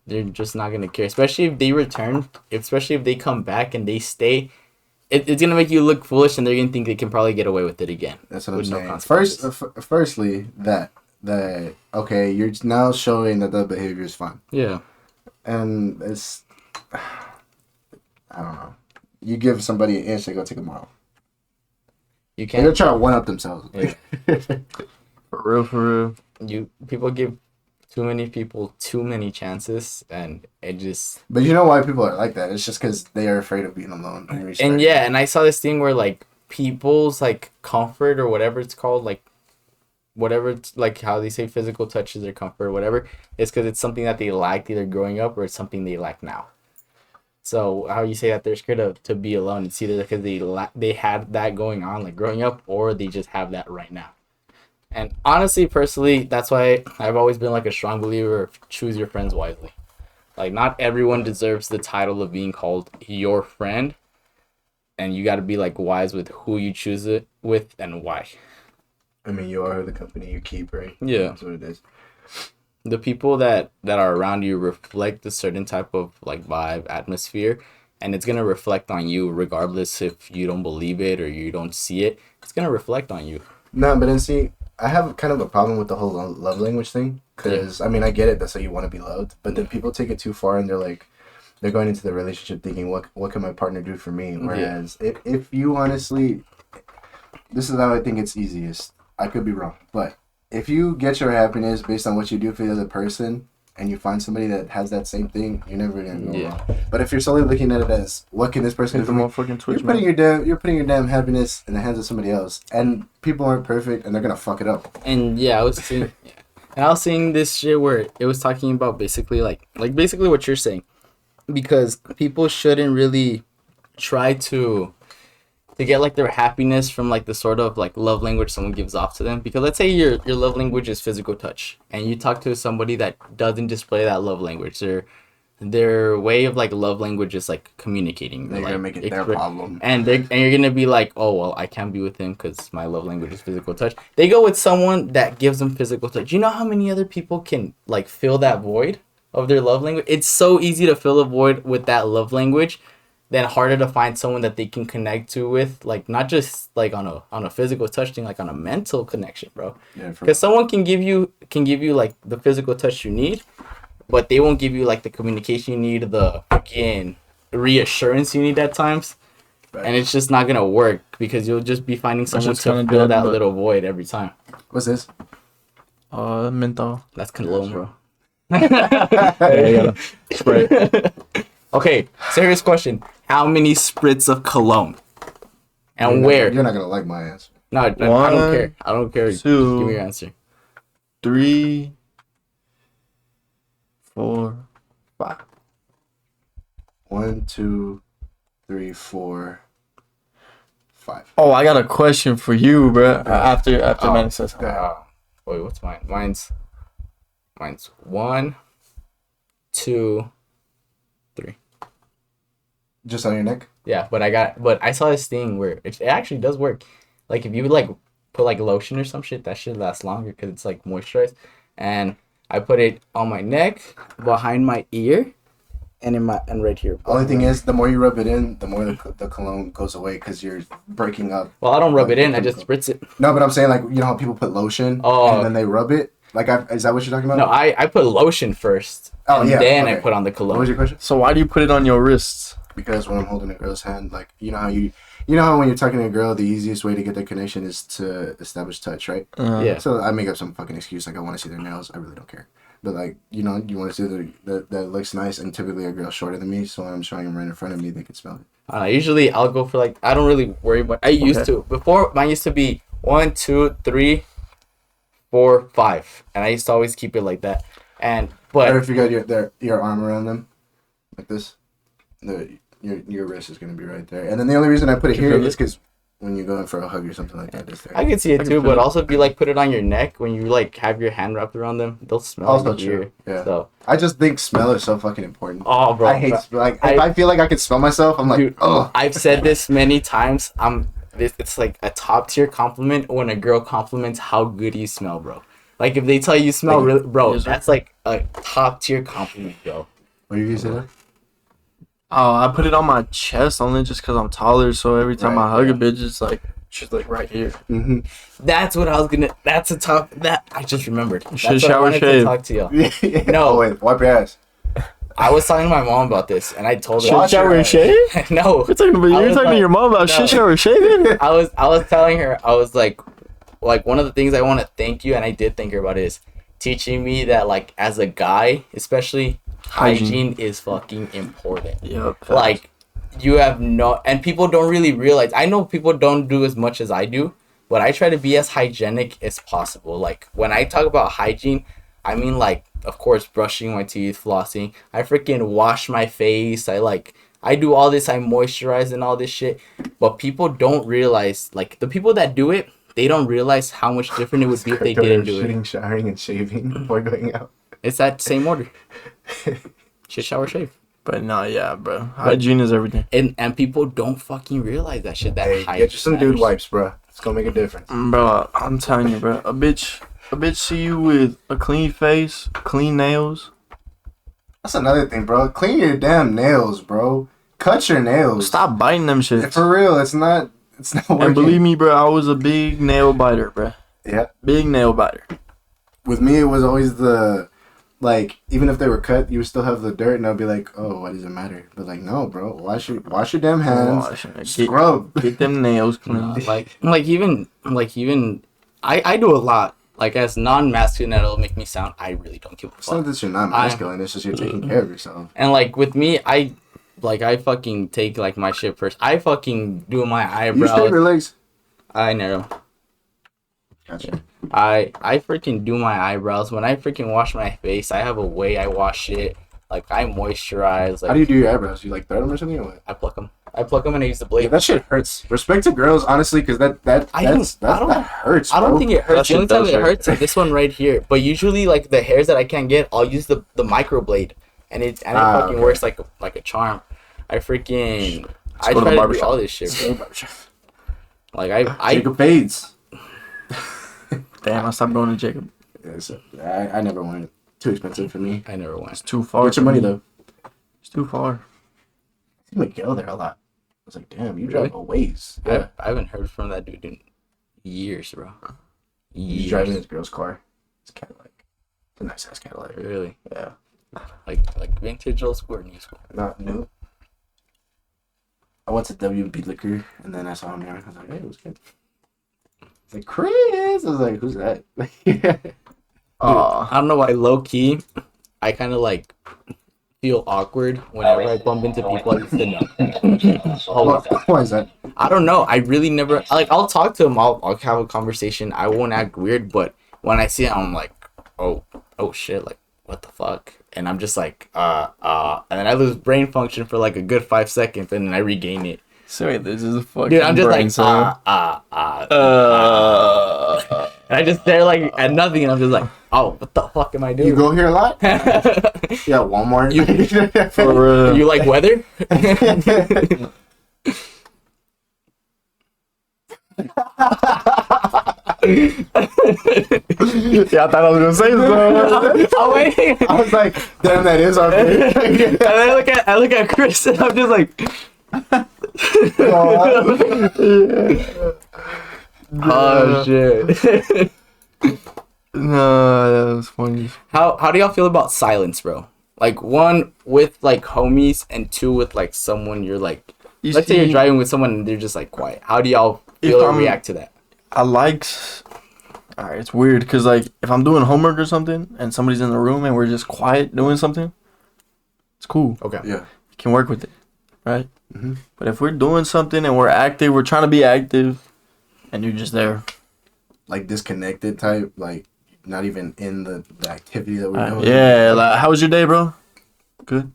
Speaker 1: they're just not gonna care. Especially if they return. Especially if they come back and they stay. It's gonna make you look foolish, and they're gonna think they can probably get away with it again.
Speaker 3: That's what I'm
Speaker 1: with no
Speaker 3: saying.
Speaker 1: consequences.
Speaker 3: Firstly, that okay, you're now showing that the behavior is fun,
Speaker 1: Yeah.
Speaker 3: and it's I don't know. You give somebody an inch, they go take a mile.
Speaker 1: You
Speaker 3: They're gonna
Speaker 1: can't.
Speaker 3: try to one up themselves.
Speaker 1: Yeah.
Speaker 2: For real.
Speaker 1: People give too many people too many chances, and it just.
Speaker 3: But you know why people are like that? It's just because they are afraid of being alone.
Speaker 1: And yeah, and I saw this thing where like people's like comfort or whatever it's called, like whatever it's like how they say physical touch is their comfort or whatever, it's because it's something that they lacked either growing up or it's something they lack now. So how you say that they're scared to be alone, it's either because they had that going on like growing up, or they just have that right now. And honestly, personally, that's why I've always been like a strong believer of choose your friends wisely. Like, not everyone deserves the title of being called your friend, and you got to be like wise with who you choose it with and why.
Speaker 3: I mean, you are the company you keep, right?
Speaker 1: Yeah.
Speaker 3: That's what it is.
Speaker 1: The people that are around you reflect a certain type of like vibe, atmosphere, and it's gonna reflect on you regardless if you don't believe it or you don't see it. It's gonna reflect on you.
Speaker 3: No, but then see, I have kind of a problem with the whole love language thing. Because, I mean, I get it. That's how you want to be loved. But then people take it too far and they're like, they're going into the relationship thinking, what can my partner do for me? Whereas if you honestly, this is how I think it's easiest. I could be wrong. But if you get your happiness based on what you do for the other person and you find somebody that has that same thing, you're never going to go wrong. But if you're solely looking at it as, what can this person do for me? You're putting your damn happiness in the hands of somebody else. And people aren't perfect and they're going to fuck it up.
Speaker 1: And yeah, I was seeing this shit where it was talking about basically like basically what you're saying, because people shouldn't really try to get like their happiness from like the sort of like love language someone gives off to them. Because let's say your love language is physical touch, and you talk to somebody that doesn't display that love language, their way of like love language is like communicating.
Speaker 3: They're
Speaker 1: like,
Speaker 3: gonna make it their problem,
Speaker 1: and you're gonna be like, oh well, I can't be with him because my love language is physical touch. They go with someone that gives them physical touch. You know how many other people can like fill that void of their love language? It's so easy to fill a void with that love language, then harder to find someone that they can connect to with, like not just like on a physical touch thing, like on a mental connection, bro. Because someone can give you like the physical touch you need, but they won't give you like the communication you need, the fucking reassurance you need at times. Right. And it's just not gonna work because you'll just be finding someone to fill that little void every time.
Speaker 3: What's this?
Speaker 2: Menthol.
Speaker 1: That's cologne, bro.
Speaker 2: Yeah, spray.
Speaker 1: Okay, serious question. How many spritz of cologne? And where?
Speaker 3: You're not gonna like my answer.
Speaker 1: No, I don't care. I don't care.
Speaker 2: 2,
Speaker 1: just give me your answer.
Speaker 2: 3, 4, 5.
Speaker 3: 1, 2, 3, 4, 5.
Speaker 2: Oh, I got a question for you, bro. After Manny says.
Speaker 1: Wait, what's mine? Mine's 1, 2, 3.
Speaker 3: Just on your neck?
Speaker 1: Yeah, but I saw this thing where it actually does work. Like if you would like put like lotion or some shit, that should last longer because it's like moisturized. And I put it on my neck, behind my ear, and right here.
Speaker 3: Only thing is, the more you rub it in, the more the cologne goes away because you're breaking up.
Speaker 1: Well, I don't rub
Speaker 3: like,
Speaker 1: it in. I just spritz it.
Speaker 3: No, but I'm saying like you know how people put lotion and then they rub it. Like, is that what you're talking about?
Speaker 1: No, I put lotion first.
Speaker 3: Oh,
Speaker 1: and
Speaker 3: yeah,
Speaker 1: then
Speaker 3: okay.
Speaker 1: I put on the
Speaker 3: What
Speaker 1: cologne.
Speaker 3: was your question?
Speaker 2: So why do you put it on your wrists?
Speaker 3: Because when I'm holding a girl's hand, like you know how when you're talking to a girl, the easiest way to get that connection is to establish touch, right?
Speaker 1: Yeah.
Speaker 3: So I make up some fucking excuse like I want to see their nails. I really don't care. But like you know, you want to see that looks nice, and typically a girl shorter than me, so when I'm showing them right in front of me, they can smell it.
Speaker 1: Usually I'll go for like I don't really worry about. I used to before mine used to be 1, 2, 3, 4, 5, and I used to always keep it like that. But
Speaker 3: or if you got your arm around them, like this, your wrist is gonna be right there. And then the only reason I put it here is because when you go in for a hug or something like that, it's there.
Speaker 1: I can see it too, but also if you like put it on your neck when you like have your hand wrapped around them, they'll smell
Speaker 3: Also
Speaker 1: like your
Speaker 3: true. Yeah.
Speaker 1: So
Speaker 3: I just think smell is so fucking important.
Speaker 1: oh, bro,
Speaker 3: I hate like if I feel like I can smell myself, I'm like,
Speaker 1: dude,
Speaker 3: oh.
Speaker 1: I've said this many times. It's like a top tier compliment when a girl compliments how good you smell, bro. Like if they tell you smell really, bro, that's like a top tier compliment, bro.
Speaker 3: What do you say that?
Speaker 2: Oh, I put it on my chest only just because I'm taller. So every time I hug
Speaker 3: yeah.
Speaker 2: a bitch, it's like she's like right here.
Speaker 3: Mm-hmm.
Speaker 1: That's what I was gonna. That's a top. That I just remembered. That's what I
Speaker 2: shower
Speaker 1: wanted
Speaker 2: shave.
Speaker 1: to talk to y'all.
Speaker 3: Yeah.
Speaker 1: No.
Speaker 3: Oh, wait, wipe your ass.
Speaker 1: I was talking to my mom about this, and I told her.
Speaker 2: Shit, shower, and shave?
Speaker 1: No.
Speaker 2: You're talking to your mom about shit, shower, shaving?
Speaker 1: I was telling her, I was like one of the things I want to thank you, and I did thank her about, is teaching me that like as a guy, especially hygiene is fucking important.
Speaker 2: Yep.
Speaker 1: Like you have no, and people don't really realize. I know people don't do as much as I do, but I try to be as hygienic as possible. Like when I talk about hygiene, I mean like, of course, brushing my teeth, flossing. I freaking wash my face. I do all this. I moisturize and all this shit. But people don't realize, like the people that do it, they don't realize how much different it would be if they didn't do it.
Speaker 3: Showering, and shaving before going out.
Speaker 1: It's that same order. Shit, shower, shave.
Speaker 2: But no, yeah, bro. Hygiene is everything.
Speaker 1: And people don't fucking realize that shit. That
Speaker 3: Hey,
Speaker 1: hygiene
Speaker 3: get you some dude
Speaker 1: matters.
Speaker 3: wipes, bro. It's gonna make a difference.
Speaker 2: Bro, I'm telling you, bro. A bitch see you with a clean face, clean nails.
Speaker 3: That's another thing, bro. Clean your damn nails, bro. Cut your nails.
Speaker 2: Stop biting them shit.
Speaker 3: For real, it's not working.
Speaker 2: And believe me, bro, I was a big nail biter, bro.
Speaker 3: Yeah.
Speaker 2: Big nail biter.
Speaker 3: With me, it was always like, even if they were cut, you would still have the dirt, and I'd be like, oh, why does it matter? But like, no, bro. Wash your damn hands. Scrub.
Speaker 2: Get them nails clean.
Speaker 1: like even I do a lot. Like as non-masculine, that'll make me sound. I really don't give a
Speaker 3: It's not
Speaker 1: fuck.
Speaker 3: that you're not masculine. It's just you're taking care of yourself.
Speaker 1: And like with me, I fucking take like my shit first. I fucking do my
Speaker 3: You shave
Speaker 1: eyebrows.
Speaker 3: your legs.
Speaker 1: I know.
Speaker 3: Gotcha.
Speaker 1: I freaking do my eyebrows. When I freaking wash my face, I have a way I wash it. Like I moisturize. Like,
Speaker 3: How do you do your eyebrows? You like thread them or something, or what?
Speaker 1: I pluck them. And I use the blade.
Speaker 3: Yeah, that shit hurts. Respect to girls, honestly, because that hurts. Bro.
Speaker 1: I don't think it hurts. The only
Speaker 2: That
Speaker 1: time
Speaker 2: shit
Speaker 1: it
Speaker 2: does
Speaker 1: hurts is this one right here. But usually, like the hairs that I can't get, I'll use the microblade, and it fucking
Speaker 3: okay.
Speaker 1: works like a charm. I freaking I
Speaker 2: go to the
Speaker 1: try to do
Speaker 2: barbershop.
Speaker 1: all this shit, bro. Like I
Speaker 3: Jacob fades.
Speaker 2: Damn, I stopped going to Jacob.
Speaker 3: Yes, I never went. Too expensive for me.
Speaker 1: I never went.
Speaker 2: It's too far.
Speaker 3: What's your money though?
Speaker 2: It's too far.
Speaker 3: You would go there a lot. I was like, damn, you
Speaker 1: Really?
Speaker 3: drive a ways. Yeah.
Speaker 1: I haven't heard from that dude in years, bro.
Speaker 3: He's driving his girl's car. It's Cadillac. It's a nice ass Cadillac.
Speaker 1: Really?
Speaker 3: Yeah.
Speaker 1: Like vintage old school or new school?
Speaker 3: Not new. I went to WB Liquor and then I saw him there. I was like, hey, it was good. He's like, Chris. I was like, who's that?
Speaker 2: Aw.
Speaker 1: I don't know why, low key, I kind of like feel awkward whenever I bump into people I used to know.
Speaker 3: Why is that?
Speaker 1: I don't know. I really never like. I'll talk to him. I'll have a conversation. I won't act weird, but when I see him, I'm like, oh shit, like what the fuck? And I'm just like, and then I lose brain function for like a good 5 seconds, and then I regain it.
Speaker 2: So wait, this is a fucking
Speaker 1: Dude, I'm just
Speaker 2: brain
Speaker 1: like,
Speaker 2: cell.
Speaker 1: and I just stare like at nothing, and I'm just like, oh, what the fuck am I doing?
Speaker 3: You go here a lot? Yeah, Walmart.
Speaker 2: For real.
Speaker 1: You like weather?
Speaker 2: Yeah, I thought I was gonna say so.
Speaker 1: Oh wait.
Speaker 3: I was like, damn, that is our break.
Speaker 1: And then I look at Chris and I'm just like, oh shit.
Speaker 2: No, that was funny.
Speaker 1: How do y'all feel about silence, bro? Like one with like homies and two with like someone you're like. Let's say you're driving with someone and they're just like quiet. How do y'all feel or react to that?
Speaker 2: I like. Alright, it's weird because like if I'm doing homework or something and somebody's in the room and we're just quiet doing something, it's cool.
Speaker 1: Okay.
Speaker 3: Yeah.
Speaker 2: You can work with it, right?
Speaker 3: Mm-hmm.
Speaker 2: But if we're doing something and we're active, we're trying to be active, and you're just there.
Speaker 3: Like disconnected type, like not even in the activity that we're doing.
Speaker 2: Yeah, like how was your day, bro? Good.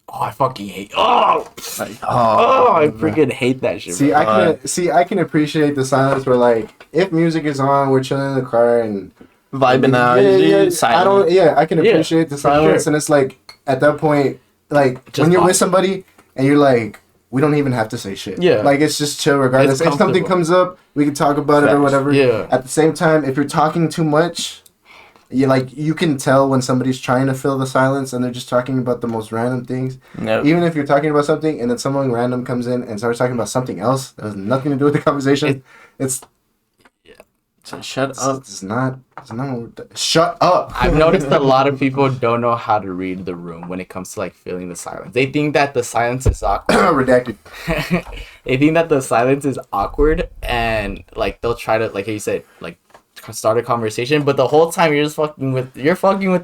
Speaker 1: Oh, I fucking hate. Oh,
Speaker 2: Like,
Speaker 1: I freaking hate that shit.
Speaker 3: See,
Speaker 1: bro.
Speaker 3: I can appreciate the silence where like if music is on, we're chilling in the car and
Speaker 2: vibing out.
Speaker 3: silent. I can appreciate the silence,
Speaker 1: sure.
Speaker 3: and it's like at that point, like
Speaker 1: Just
Speaker 3: when you're with
Speaker 1: vibe.
Speaker 3: somebody and you're like, we don't even have to say shit.
Speaker 1: Yeah.
Speaker 3: Like it's just chill regardless.
Speaker 1: It's
Speaker 3: If something
Speaker 1: comfortable.
Speaker 3: comes up, we can talk about it or
Speaker 2: Facts.
Speaker 3: whatever.
Speaker 1: Yeah.
Speaker 3: At the same time, if you're talking too much, you can tell when somebody's trying to fill the silence and they're just talking about the most random things.
Speaker 2: Yep.
Speaker 3: Even if you're talking about something and then someone random comes in and starts talking about something else that has nothing to do with the conversation, it's
Speaker 2: So shut up.
Speaker 3: it's not what we're shut up.
Speaker 1: I've noticed a lot of people don't know how to read the room when it comes to like filling the silence. They think that the silence is awkward.
Speaker 3: Redacted.
Speaker 1: They think that the silence is awkward and like they'll try to like you said like start a conversation, but the whole time you're fucking with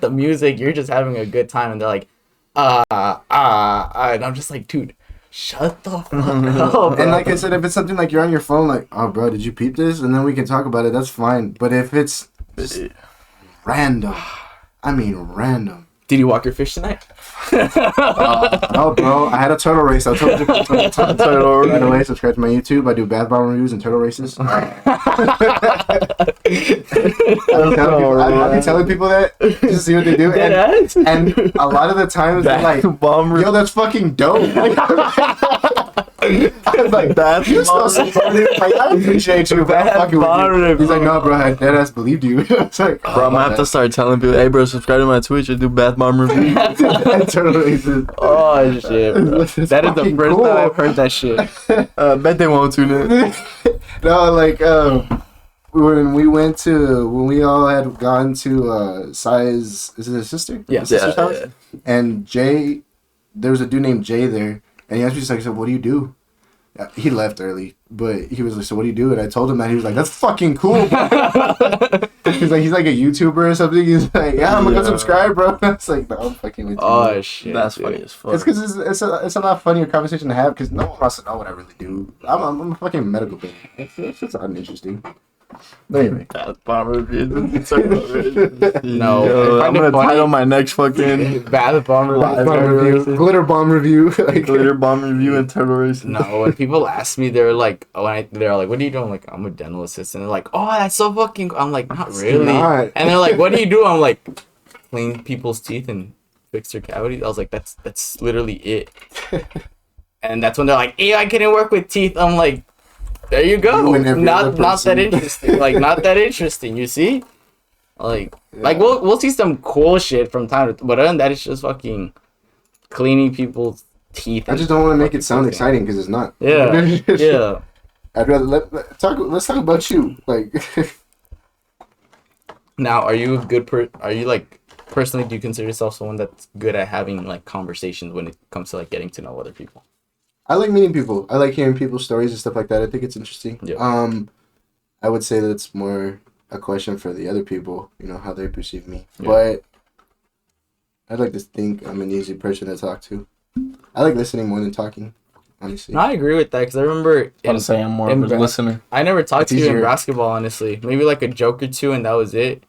Speaker 1: the music. You're just having a good time, and they're like, and I'm just like, dude, shut the fuck up. Bro.
Speaker 3: And like I said, if it's something like you're on your phone, like, oh, bro, did you peep this? And then we can talk about it. That's fine. But if it's just random, I mean random.
Speaker 1: Did you walk your fish tonight?
Speaker 3: No, bro, I had a turtle race. I told you. By the way, subscribe to my YouTube. I do bath bomb reviews and turtle races. I've been telling people that just to see what they do. And a lot of the times they're like, yo, that's fucking dope. I was like, you're so supportive. Like, I appreciate you, but I'm fucking with you. He's like, no, bro, I deadass believed you. It's like,
Speaker 2: Bro, I'm gonna have to start telling people, hey, bro, subscribe to my Twitch. I do bath bomb review.
Speaker 3: turtle races.
Speaker 1: Oh shit, bro.
Speaker 3: It's
Speaker 1: That is the
Speaker 3: fucking
Speaker 1: first
Speaker 3: cool.
Speaker 1: time I've heard that shit.
Speaker 2: Bet they won't tune in.
Speaker 3: No, like when we all had gone to Sai's, is it his sister?
Speaker 1: Yeah.
Speaker 3: His sister's
Speaker 2: Yeah,
Speaker 3: house?
Speaker 2: yeah.
Speaker 3: And Jay, there was a dude named Jay there, and he asked me, he's like, so what do you do? He left early, but he was like, so what do you do? And I told him that. He was like, that's fucking cool. He's like a YouTuber or something. He's like, yeah, I'm gonna go subscribe, bro. It's like, no, I'm fucking with you.
Speaker 1: Oh shit,
Speaker 2: That's
Speaker 1: dude.
Speaker 2: funny as fuck.
Speaker 3: It's because it's a lot funnier conversation to have because no one wants to know what I really do. I'm a fucking medical thing. It's just uninteresting. But anyway.
Speaker 2: Bath bomb review.
Speaker 1: No,
Speaker 2: Yo,
Speaker 1: I
Speaker 2: I'm
Speaker 1: find it
Speaker 2: gonna
Speaker 1: funny.
Speaker 2: title my next fucking
Speaker 1: Bath bomb
Speaker 3: Bath bomb
Speaker 1: review.
Speaker 3: review. Glitter bomb review. Like,
Speaker 2: glitter bomb review and turtle racing.
Speaker 1: No, when people ask me, they're like, they're like, what do you do? I'm like, I'm a dental assistant. They're like, oh, that's so fucking. I'm like, not really.
Speaker 3: not.
Speaker 1: And they're like, what do you do? I'm like, clean people's teeth and fix their cavities. I was like, that's literally it. And that's when they're like, hey, I couldn't work with teeth. I'm like, there you go.
Speaker 3: You and every other
Speaker 1: Not that
Speaker 3: person.
Speaker 1: interesting. Like, not that interesting. You see? Like we'll see some cool shit from time to time, but other than that, it's just fucking cleaning people's teeth.
Speaker 3: I just don't want to make it sound exciting because it's not.
Speaker 1: Yeah, yeah.
Speaker 3: I'd rather let's talk about you. Like,
Speaker 1: Now, are you a good Are you like personally? Do you consider yourself someone that's good at having like conversations when it comes to like getting to know other people?
Speaker 3: I like meeting people. I like hearing people's stories and stuff like that. I think it's interesting.
Speaker 1: Yeah.
Speaker 3: I would say that's more a question for the other people, how they perceive me.
Speaker 1: Yeah.
Speaker 3: But I'd like to think I'm an easy person to talk to. I like listening more than talking, honestly.
Speaker 1: No, I agree with that because I remember
Speaker 2: I'm saying I'm more of a
Speaker 1: in-
Speaker 2: listener.
Speaker 1: I never talked
Speaker 3: It's
Speaker 1: to you in
Speaker 3: easier.
Speaker 1: basketball, honestly. Maybe like a joke or two, and that was it.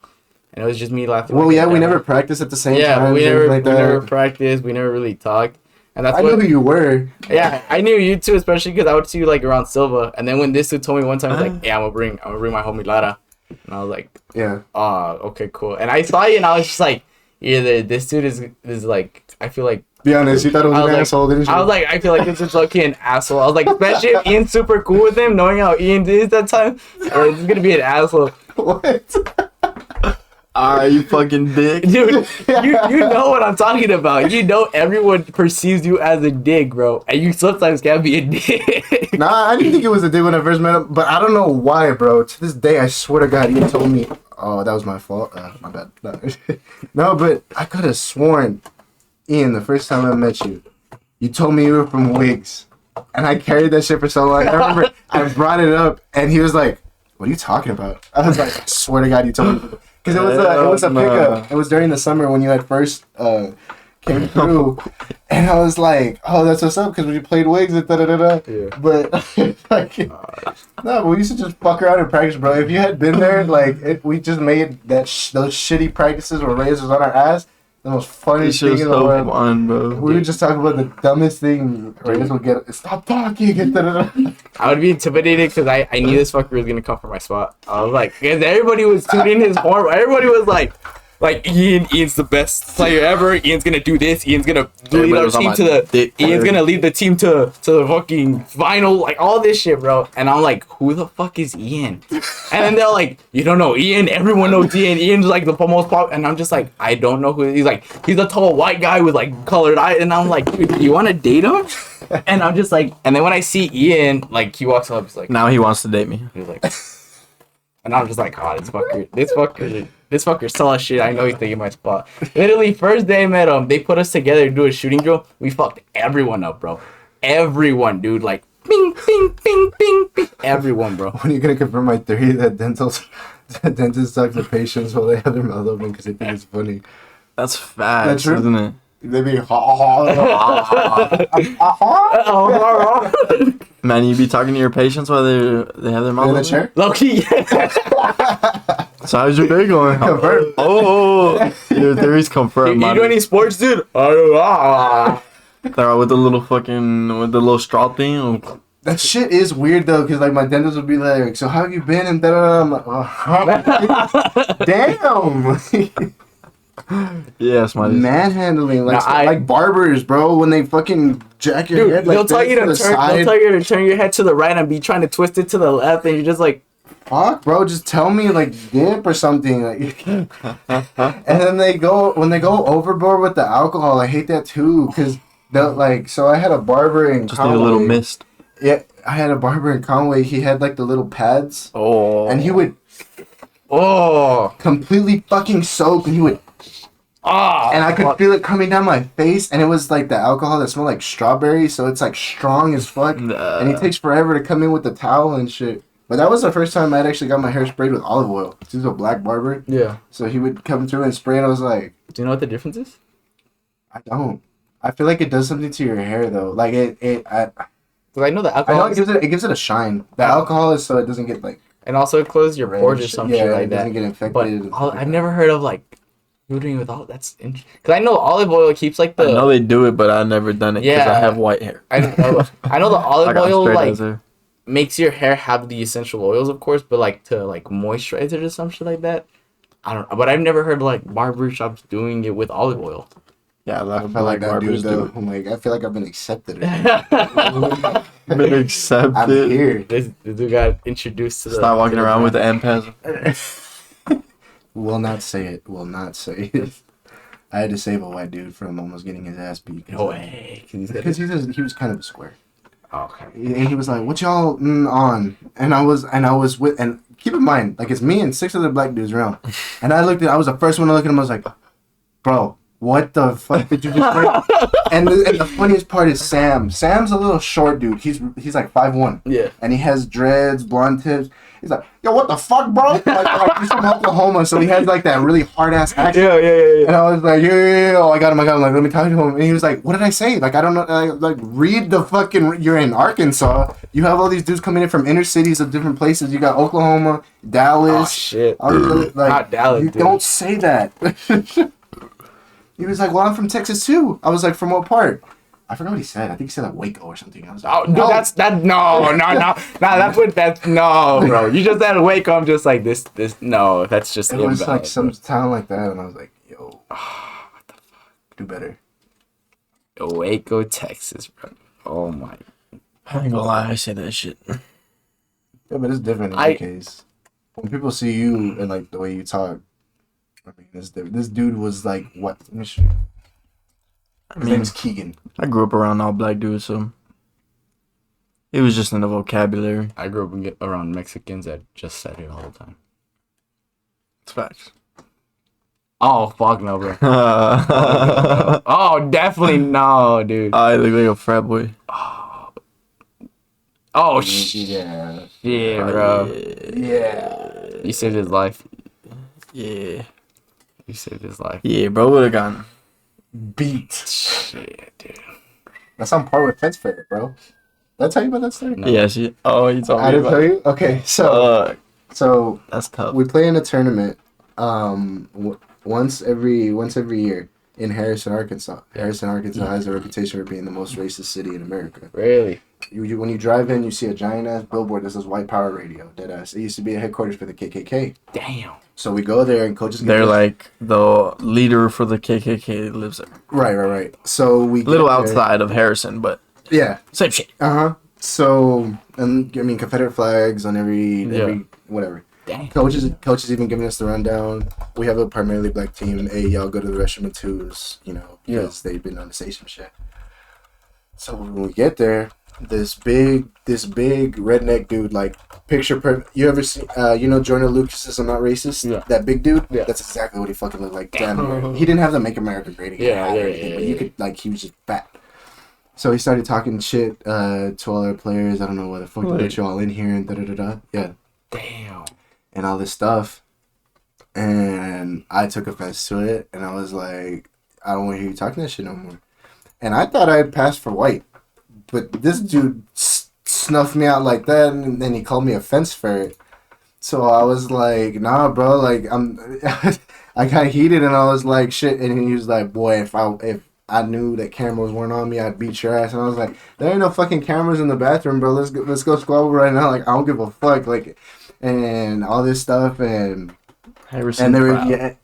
Speaker 1: And it was just me laughing.
Speaker 3: Well,
Speaker 1: like
Speaker 3: yeah,
Speaker 1: a
Speaker 3: we
Speaker 1: devil.
Speaker 3: never practiced at the same
Speaker 1: Yeah,
Speaker 3: time.
Speaker 1: we
Speaker 3: things
Speaker 1: never
Speaker 3: like
Speaker 1: we
Speaker 3: that.
Speaker 1: never practiced. We never really talked. And that's
Speaker 3: I
Speaker 1: what
Speaker 3: knew who you were.
Speaker 1: Yeah, I knew you too, especially because I would see you like around Silva. And then when this dude told me one time, he's like, "Yeah, I'm gonna bring my homie Lara," and I was like,
Speaker 3: Yeah.
Speaker 1: "Oh, okay, cool." And I saw you, and I was just like, "Either this dude is like, I feel like
Speaker 3: Be honest, you thought it was
Speaker 1: I
Speaker 3: an
Speaker 1: was like,
Speaker 3: asshole, didn't you?
Speaker 1: I was like, I feel like this is lucky an asshole. I was like, especially if Ian's super cool with him, knowing how Ian is that time, this is gonna be an asshole.
Speaker 3: What?
Speaker 2: Alright, you fucking dick.
Speaker 1: Dude, you know what I'm talking about. You know everyone perceives you as a dick, bro. And you sometimes can be a dick.
Speaker 3: Nah, I didn't think it was a dick when I first met him, but I don't know why, bro. To this day, I swear to God, he told me, oh, that was my fault. My bad. No, but I could have sworn, Ian, the first time I met you, you told me you were from Wigs. And I carried that shit for so long. I remember I brought it up, and he was like, what are you talking about? I was like, I swear to God, you told me. Because it was a pickup. It was during the summer when you had first came through, and I was like, "Oh, that's what's up." Because we played Wigs and da da da da. Yeah. But like, no, we used to just fuck around and practice, bro. If you had been there, like, we just made that those shitty practices or razors on our ass the most funniest thing in the world.
Speaker 2: Fun, bro.
Speaker 3: We would just talk about the dumbest thing. Razors would get stop talking. And da da da.
Speaker 1: I would be intimidated because I knew this fucker was gonna come for my spot. I was like, because everybody was tuning his horn. Everybody was like Ian's the best player ever. Ian's gonna do this. Ian's gonna lead our team to the. Ian's gonna lead the team to the fucking final. Like all this shit, bro. And I'm like, who the fuck is Ian? And then they're like, you don't know Ian. Everyone knows Ian. Ian's like the most pop. And I'm just like, I don't know who. He's like, he's a tall white guy with like colored eyes. And I'm like, dude, you want to date him? And I'm just like, and then when I see Ian, like he walks up, he's like,
Speaker 2: now he wants to date me.
Speaker 1: he's like, and I'm just like, oh, this fucker saw shit. I know he's taking my spot. Literally, first day I met him, they put us together to do a shooting drill. We fucked everyone up, bro. Everyone, dude. Like, bing, bing, bing, bing, bing. Everyone, bro.
Speaker 3: When are you gonna confirm my theory that dentists talk to patients while they have their mouth open because they think it's funny?
Speaker 2: That's facts, isn't it?
Speaker 3: They be
Speaker 2: Man, you be talking to your patients while they have their mouth
Speaker 3: in the
Speaker 2: open?
Speaker 3: chair.
Speaker 1: Low-key,
Speaker 2: So how's your day going?
Speaker 3: Confirmed.
Speaker 2: Oh, your theory's confirmed.
Speaker 1: you do any sports, dude?
Speaker 2: They're out with the little straw thing.
Speaker 3: That shit is weird though, cause like my dentist would be like, "So how have you been?" And I'm like, oh, damn.
Speaker 2: Yes, my
Speaker 3: manhandling, like
Speaker 1: Now,
Speaker 3: like barbers, bro. When they fucking jack your
Speaker 1: dude,
Speaker 3: head, like
Speaker 1: they'll tell you to turn your head to the right and be trying to twist it to the left, and you're just like,
Speaker 3: fuck, bro. Just tell me like dip or something. Like, and then when they go overboard with the alcohol, I hate that too, cause they'll like. So I had a barber in
Speaker 2: just
Speaker 3: Conway.
Speaker 2: need a little mist.
Speaker 3: Yeah, I had a barber in Conway. He had like the little pads.
Speaker 2: Oh,
Speaker 3: And he would completely fucking soak, and he would. And I could feel it coming down my face, and it was like the alcohol that smelled like strawberry, so it's like strong as fuck. And it takes forever to come in with the towel and shit. But that was the first time I'd actually got my hair sprayed with olive oil. He was a black barber.
Speaker 1: yeah.
Speaker 3: So he would come through and spray, and I was like,
Speaker 1: Do you know what the difference is?
Speaker 3: I don't. I feel like it does something to your hair though. Like
Speaker 1: Because I know the
Speaker 3: I
Speaker 1: alcohol,
Speaker 3: know it gives it a shine. The alcohol is so it doesn't get like
Speaker 1: and also it closes your pores or some shit like
Speaker 3: it
Speaker 1: that.
Speaker 3: doesn't get infected.
Speaker 1: But I've never heard of like doing with all that's interesting. Because I know olive oil keeps like the.
Speaker 2: I know they do it, but I've never done it because
Speaker 1: Yeah.
Speaker 2: I have white hair.
Speaker 1: I know the olive
Speaker 2: got
Speaker 1: oil
Speaker 2: straight
Speaker 1: like
Speaker 2: eyes there.
Speaker 1: makes your hair have the essential oils, of course, but like to like moisturize it or some shit like that. I don't know, but I've never heard like barber shops doing it with olive oil.
Speaker 2: Yeah, a lot
Speaker 3: I
Speaker 2: of
Speaker 3: feel like that dude
Speaker 2: barbers
Speaker 3: though.
Speaker 2: do.
Speaker 3: I'm like, I feel like I've been accepted.
Speaker 2: Been accepted.
Speaker 3: I'm here.
Speaker 1: This dude got introduced to the.
Speaker 2: Stop walking around with the M-Pass.
Speaker 3: Will not say it. Will not say it. I had to save a white dude from almost getting his ass beat.
Speaker 1: No way.
Speaker 3: Because he was kind of a square.
Speaker 1: Okay.
Speaker 3: And he was like, "What y'all on?" And I was with, and keep in mind, like it's me and 6 other black dudes around. And I was the first one to look at him. I was like, "Bro, what the fuck did you just say?" and the funniest part is Sam. Sam's a little short dude. He's like 5'1".
Speaker 1: Yeah.
Speaker 3: And he has dreads, blonde tips. He's like, "Yo, what the fuck, bro?" Like he's from Oklahoma, so he has like that really hard ass accent.
Speaker 1: Yeah.
Speaker 3: And I was like, yeah. Oh, I got him. Like, let me talk to him. And he was like, what did I say? Like, I don't know. Like, read the fucking. You're in Arkansas. You have all these dudes coming in from inner cities of different places. You got Oklahoma, Dallas.
Speaker 1: Oh shit.
Speaker 3: All these other, like,
Speaker 1: Not Dallas,
Speaker 3: you
Speaker 1: dude.
Speaker 3: don't say that. He was like, well, I'm from Texas too. I was like, from what part? I forgot what he said. I think he said like Waco or something. I was like,
Speaker 1: Oh, dude, no, bro. You just said Waco. I'm just like this. No, that's just.
Speaker 3: It was like
Speaker 1: invalid,
Speaker 3: some
Speaker 1: bro.
Speaker 3: town like that, and I was like, yo, what the fuck? Do better.
Speaker 1: Waco, Texas, bro. Oh my.
Speaker 2: I ain't gonna lie, I say that shit.
Speaker 3: Yeah, but it's different in your case. When people see you and like the way you talk, I mean, it's different. This dude was like, what? Let me show you. His name's Keegan.
Speaker 2: I grew up around all black dudes, so it was just in the vocabulary.
Speaker 1: I grew up around Mexicans that just said it all the time.
Speaker 2: It's facts.
Speaker 1: Oh, fuck no, bro. Oh, definitely no, dude.
Speaker 2: I look like a frat boy.
Speaker 1: Oh,
Speaker 3: Yeah.
Speaker 1: shit, bro.
Speaker 3: Yeah.
Speaker 1: You saved his life.
Speaker 2: Yeah.
Speaker 1: You saved his life.
Speaker 2: Yeah, bro would have gotten
Speaker 3: Beat.
Speaker 1: Shit, dude.
Speaker 3: That's on par with Fence Fair, bro. Did I tell you about that story?
Speaker 1: No.
Speaker 2: Yeah, shit. Oh, you told me
Speaker 3: I didn't
Speaker 2: about
Speaker 3: tell
Speaker 2: it.
Speaker 3: you? Okay, so
Speaker 2: That's tough.
Speaker 3: we play in a tournament once every year in Harrison, Arkansas. Harrison, Arkansas has a reputation for being the most racist city in America.
Speaker 1: Really?
Speaker 3: When you drive in, you see a giant ass billboard that says White Power Radio. Deadass. It used to be a headquarters for the KKK.
Speaker 1: Damn.
Speaker 3: So we go there and coaches.
Speaker 2: They're like the leader for the KKK that lives there.
Speaker 3: Right. So we
Speaker 2: A little
Speaker 3: get there.
Speaker 2: outside of Harrison, but
Speaker 3: Yeah.
Speaker 2: same shit.
Speaker 3: So and I mean Confederate flags on every whatever.
Speaker 1: Damn.
Speaker 3: Coaches even giving us the rundown. We have a primarily black team. Hey, y'all go to the restroom in twos, because they've been on the station shit. So when we get there, this big redneck dude, like you ever see Jordan Lucas's I'm Not Racist?
Speaker 1: Yeah.
Speaker 3: That big dude?
Speaker 1: Yeah.
Speaker 3: That's exactly what he fucking looked like. Damn. He didn't have the Make America Great Again or anything, but you could he was just fat. So he started talking shit to all our players. I don't know why the fuck to get you all in here and da-da-da-da. Yeah.
Speaker 1: Damn.
Speaker 3: And all this stuff. And I took offense to it. And I was like, I don't want to hear you talking that shit no more. And I thought I had passed for white. But this dude snuffed me out like that. And then he called me a fence ferret. So I was like, nah, bro. Like, I got heated and I was like, shit. And he was like, boy, if I knew that cameras weren't on me, I'd beat your ass. And I was like, there ain't no fucking cameras in the bathroom, bro. Let's go squabble right now. Like, I don't give a fuck. Like, and all this stuff, and
Speaker 2: Harrison
Speaker 3: and they were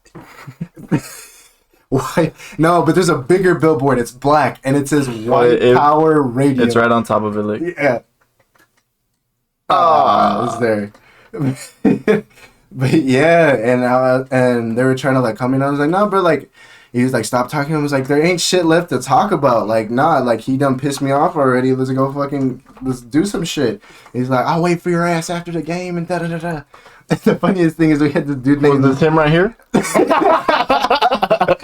Speaker 3: Why? No, but there's a bigger billboard. It's black, and it says White Power Radio.
Speaker 2: It's right on top of it, like.
Speaker 3: Yeah. It's there. But yeah, and they were trying to like come in. I was like, no, bro, like. He was like, stop talking. I was like, there ain't shit left to talk about. Like, nah, like, he done pissed me off already. Let's do some shit. He's like, I'll wait for your ass after the game and da-da-da-da. The funniest thing is we had this dude named...
Speaker 2: Was this him right here?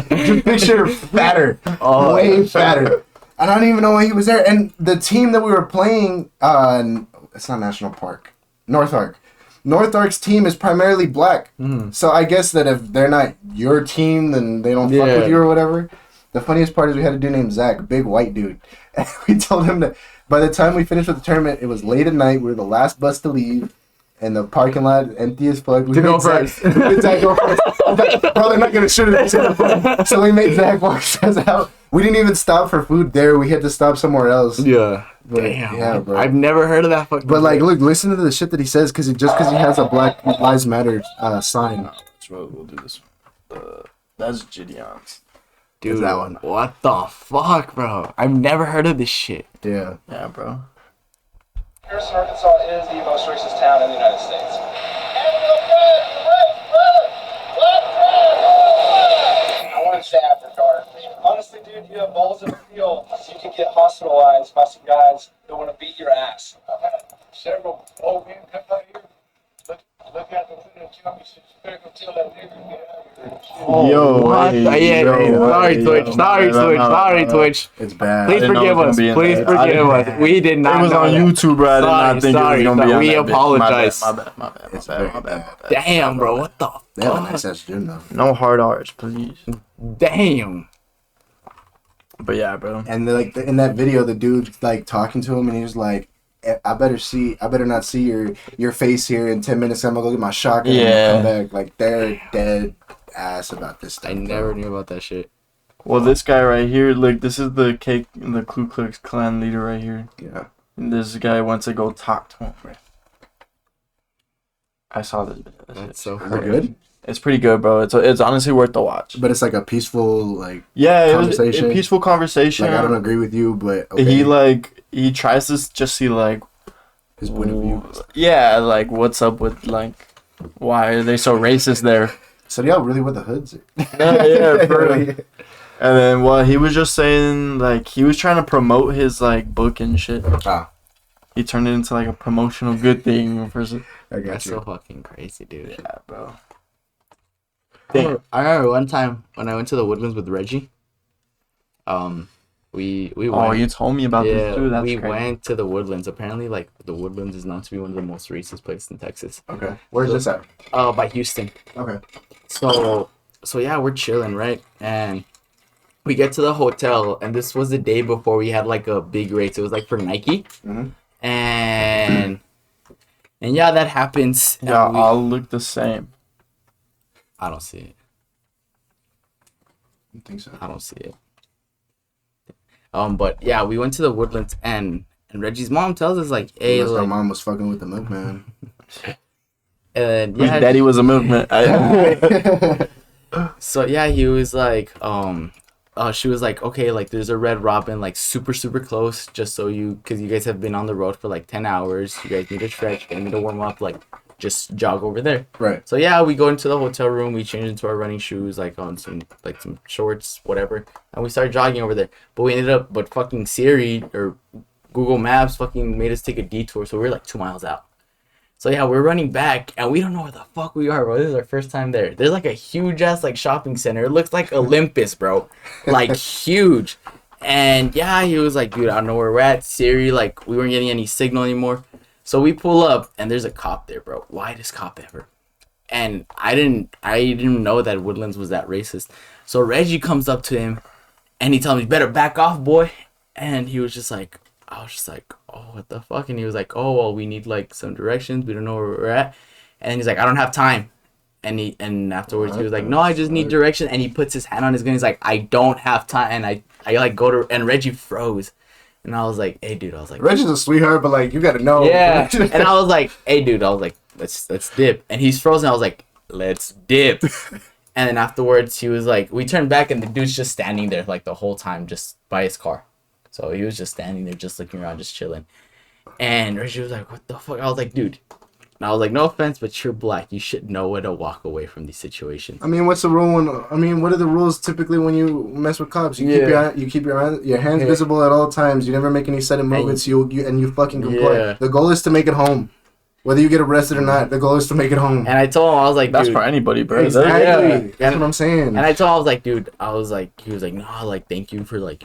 Speaker 3: Just picture fatter. Way fatter. I don't even know why he was there. And the team that we were playing, it's not National Park. North Ark. North Ark's team is primarily black. Mm-hmm. So I guess that if they're not your team, then they don't fuck with you or whatever. The funniest part is we had a dude named Zach, big white dude. And we told him that by the time we finished with the tournament, it was late at night. We were the last bus to leave. And the parking lot empty as fuck. We
Speaker 1: go first.
Speaker 3: We made Zach go first. Bro, they're not going to shoot us. So we made Zach walk us out. We didn't even stop for food there. We had to stop somewhere else.
Speaker 1: Yeah.
Speaker 3: But,
Speaker 1: damn.
Speaker 3: Yeah, bro.
Speaker 1: I've never heard of that fucking
Speaker 3: But like, look, listen to the shit that he says, because he has a Black Lives Matter sign.
Speaker 2: We'll do this. That's Gideon's.
Speaker 1: Dude,
Speaker 3: that one.
Speaker 1: What the fuck, bro? I've never heard of this shit.
Speaker 3: Yeah.
Speaker 2: Yeah, bro.
Speaker 4: Harrison, Arkansas is the most racist town in the United States. I want to say after dark. Honestly, dude, you have balls in the field. You can get hospitalized by some guys that want to beat your ass. I've had several old men come out here. Look at the food and tell that nigger get out of here.
Speaker 2: Yo,
Speaker 1: what? Sorry, Twitch.
Speaker 3: It's bad.
Speaker 1: Please forgive us. Please forgive us. We did not.
Speaker 2: It was
Speaker 1: know
Speaker 2: on
Speaker 1: that.
Speaker 2: YouTube, bro. I did not think it was gonna be on
Speaker 1: We
Speaker 2: that bitch.
Speaker 1: apologize.
Speaker 2: My bad.
Speaker 1: Damn, bro. What the
Speaker 3: They have a
Speaker 1: fuck?
Speaker 3: nice ass gym though.
Speaker 2: No hard R's, please.
Speaker 1: Damn.
Speaker 2: But yeah, bro.
Speaker 3: And like in that video, the dude's like talking to him, and he was like, I better not see your face here in 10 minutes. I'm gonna go get my shotgun and come back. Like, they're dead ass about this stuff.
Speaker 1: I never knew about that shit.
Speaker 2: Well, this guy right here, look, this is the Ku Klux Klan leader right here.
Speaker 3: Yeah.
Speaker 2: And this guy wants to go talk to him, bro. I saw this.
Speaker 1: That's so
Speaker 3: Is it
Speaker 1: funny.
Speaker 3: good?
Speaker 2: It's pretty good, bro. It's honestly worth the watch.
Speaker 3: But it's like a peaceful, like,
Speaker 2: Yeah, it was a
Speaker 3: conversation.
Speaker 2: peaceful conversation.
Speaker 3: like I don't agree with you, but okay.
Speaker 2: He tries to just see like
Speaker 3: His point of view.
Speaker 2: yeah, like what's up with like why are they so racist there?
Speaker 3: So y'all really with the hoods?
Speaker 2: Yeah, for real. And then he was just saying like he was trying to promote his like book and shit.
Speaker 3: Ah,
Speaker 2: He turned it into like a promotional good thing for
Speaker 3: I got
Speaker 1: That's
Speaker 3: you.
Speaker 1: so fucking crazy, dude.
Speaker 2: yeah, bro.
Speaker 1: I remember one time when I went to the Woodlands with Reggie. We
Speaker 2: Oh,
Speaker 1: went.
Speaker 2: you told me about this too. That's
Speaker 1: we
Speaker 2: crazy.
Speaker 1: went to the Woodlands. Apparently, like the Woodlands is known to be one of the most racist places in Texas.
Speaker 3: Okay. Where's this at?
Speaker 1: By Houston.
Speaker 3: Okay.
Speaker 1: So yeah, we're chilling, right? And we get to the hotel, and this was the day before we had like a big race. It was like for Nike,
Speaker 3: Mhm.
Speaker 1: and yeah, that happens. And
Speaker 2: Yeah,
Speaker 1: we-
Speaker 2: all look the same.
Speaker 1: I don't see it.
Speaker 3: I think so.
Speaker 1: I don't see it. But yeah, we went to the Woodlands, and Reggie's mom tells us like, "Hey,
Speaker 3: Unless my
Speaker 1: like,
Speaker 3: mom was fucking with the milkman.
Speaker 1: and
Speaker 2: Whose
Speaker 1: yeah."
Speaker 2: daddy was a movement.
Speaker 1: So yeah, he was like, she was like, okay, like there's a Red Robin, like super super close, just so because you guys have been on the road for like 10 hours, you guys need to stretch, you need to warm up, like just jog over there.
Speaker 3: Right.
Speaker 1: So yeah, we go into the hotel room, we change into our running shoes, like on some shorts, whatever, and we start jogging over there. But fucking Siri or Google Maps fucking made us take a detour, so we were like 2 miles out. So yeah, we're running back, and we don't know where the fuck we are, bro. This is our first time there. There's like a huge ass like shopping center. It looks like Olympus, bro, like huge. And yeah, he was like, dude, I don't know where we're at. Siri, like we weren't getting any signal anymore. So we pull up, and there's a cop there, bro. Whitest cop ever. And I didn't know that Woodlands was that racist. So Reggie comes up to him, and he tells me, "Better back off, boy." And he was just like, I was just like, oh, what the fuck? And he was like, oh, well, we need like some directions. We don't know where we're at. And he's like, I don't have time. And afterwards he was like, no, I just need direction. And he puts his hand on his gun. He's like, I don't have time. And I like go to, and Reggie froze. And I was like, hey, dude, I was like,
Speaker 3: Reggie's a sweetheart, but like you gotta know.
Speaker 1: yeah. And I was like, hey, dude, I was like, let's dip. And he's frozen. I was like, let's dip. And then afterwards he was like, we turned back, and the dude's just standing there like the whole time, just by his car. So he was just standing there, just looking around, just chilling. And Reggie was like, what the fuck? I was like, dude. And I was like, no offense, but you're black. You should know when to walk away from these situations.
Speaker 3: I mean, what's the rule what are the rules typically when you mess with cops? You keep your hands visible at all times. You never make any sudden movements. You fucking comply.
Speaker 1: Yeah.
Speaker 3: The goal is to make it home. Whether you get arrested or not, the goal is to make it home.
Speaker 1: And I told him, I was like,
Speaker 2: That's
Speaker 1: dude.
Speaker 2: for anybody, bro.
Speaker 3: Exactly.
Speaker 1: Yeah.
Speaker 3: That's what I'm saying.
Speaker 1: And I told him, I was like, dude, I was like, he was like, no, like, thank you for like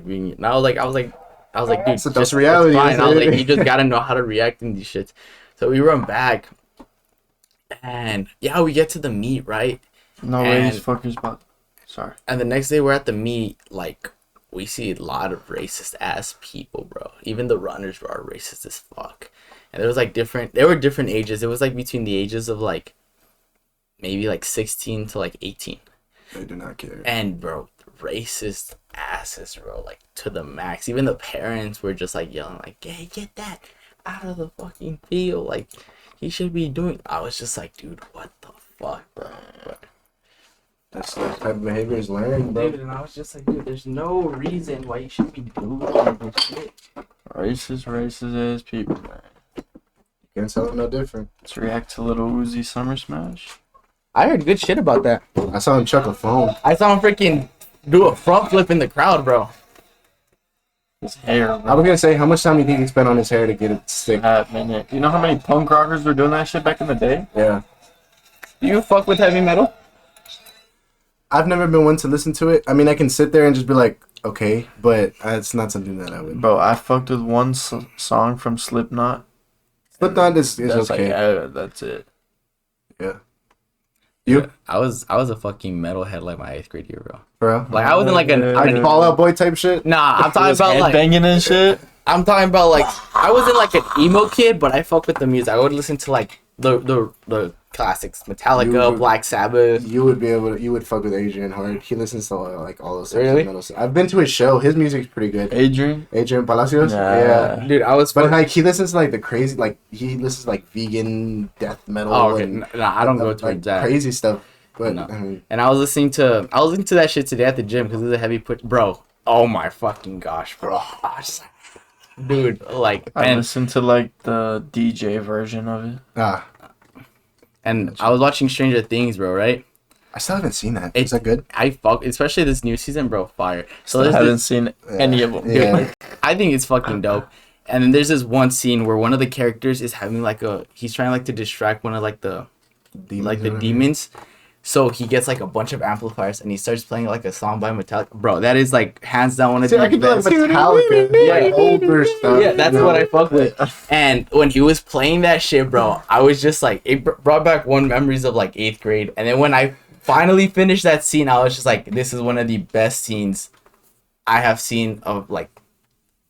Speaker 1: being. And I was like, dude,
Speaker 3: So that's reality,
Speaker 1: Fine. I was
Speaker 3: isn't
Speaker 1: like,
Speaker 3: it?
Speaker 1: you just gotta know how to react in these shits. So we run back, and yeah, we get to the meet, right?
Speaker 2: No way,
Speaker 1: And-
Speaker 2: these fuckers. But sorry.
Speaker 1: And the next day we're at the meet, like we see a lot of racist ass people, bro. Even the runners are racist as fuck. And there was like there were different ages. It was like between the ages of like maybe like 16 to like 18.
Speaker 3: They do not care.
Speaker 1: And bro, racist asses, bro, like to the max. Even the parents were just like yelling like, hey, get that out of the fucking field. Like he should be doing. I was just like, dude, what the fuck, bro?
Speaker 3: That's the type of behavior is learned, bro.
Speaker 1: Dude, and I was just like, dude, there's no reason why you should be doing this shit.
Speaker 2: Racist ass people, man.
Speaker 3: Can't tell them no different.
Speaker 2: Let's react to Little Uzi Summer Smash.
Speaker 1: I heard good shit about that.
Speaker 3: I saw him chuck a phone.
Speaker 1: I saw him freaking do a front flip in the crowd, bro.
Speaker 2: His hair,
Speaker 3: I
Speaker 2: bro.
Speaker 3: was gonna say, how much time do you think he spent on his hair to get it stick?
Speaker 2: That minute. You know how many punk rockers were doing that shit back in the day?
Speaker 3: Yeah.
Speaker 1: Do you fuck with heavy metal?
Speaker 3: I've never been one to listen to it. I mean, I can sit there and just be like, okay, but it's not something that I would.
Speaker 2: Bro, I fucked with one song from Slipknot.
Speaker 3: Slipknot is
Speaker 2: That's
Speaker 3: okay.
Speaker 2: that's it.
Speaker 3: Yeah. You?
Speaker 1: I was a fucking metalhead like my 8th grade year, bro.
Speaker 3: Bro?
Speaker 1: Like I wasn't like
Speaker 3: Like Fall Out Boy type shit?
Speaker 1: nah. I'm talking about like
Speaker 2: banging and shit.
Speaker 1: I'm talking about like I wasn't like an emo kid, but I fuck with the music. I would listen to like the classics, Metallica,
Speaker 3: You would-
Speaker 1: Black Sabbath.
Speaker 3: You would fuck with Adrian hard. He listens to like all those types
Speaker 1: Really?
Speaker 3: of metal stuff. I've been to his show. His music's pretty good.
Speaker 2: Adrian.
Speaker 3: Adrian Palacios.
Speaker 2: Nah.
Speaker 3: Yeah.
Speaker 1: Dude, I was
Speaker 3: But
Speaker 1: fucking.
Speaker 3: like he listens to like the crazy, like he listens to like vegan death metal.
Speaker 1: Oh, okay.
Speaker 3: and,
Speaker 1: Nah, I don't go
Speaker 3: like
Speaker 1: towards that.
Speaker 3: crazy stuff. But
Speaker 1: No.
Speaker 3: I mean,
Speaker 1: And I was listening to that shit today at the gym because it's a heavy push, bro. Oh my fucking gosh, bro. I was just like, dude, like,
Speaker 2: I
Speaker 1: and
Speaker 2: listened to like the DJ version of it.
Speaker 1: I was watching Stranger Things, bro. Right?
Speaker 3: I still haven't seen that.
Speaker 1: It-
Speaker 3: Is that good?
Speaker 1: I fuck, especially this new season, bro. Fire. So
Speaker 2: I
Speaker 1: there's
Speaker 2: haven't
Speaker 1: this,
Speaker 2: seen any of them.
Speaker 3: Yeah.
Speaker 1: I think it's fucking dope. And then there's this one scene where one of the characters is having like he's trying like to distract one of like the demons. So he gets like a bunch of amplifiers and he starts playing like a song by Metallica. Bro, that is like hands down one of
Speaker 3: See,
Speaker 1: the
Speaker 3: I can do like
Speaker 1: best.
Speaker 3: Metallica,
Speaker 1: Yeah.
Speaker 3: like older stuff.
Speaker 1: Yeah, that's
Speaker 3: you know?
Speaker 1: what I fuck with. And when he was playing that shit, bro, I was just like, it brought back one memories of like 8th grade. And then when I finally finished that scene, I was just like, this is one of the best scenes I have seen of like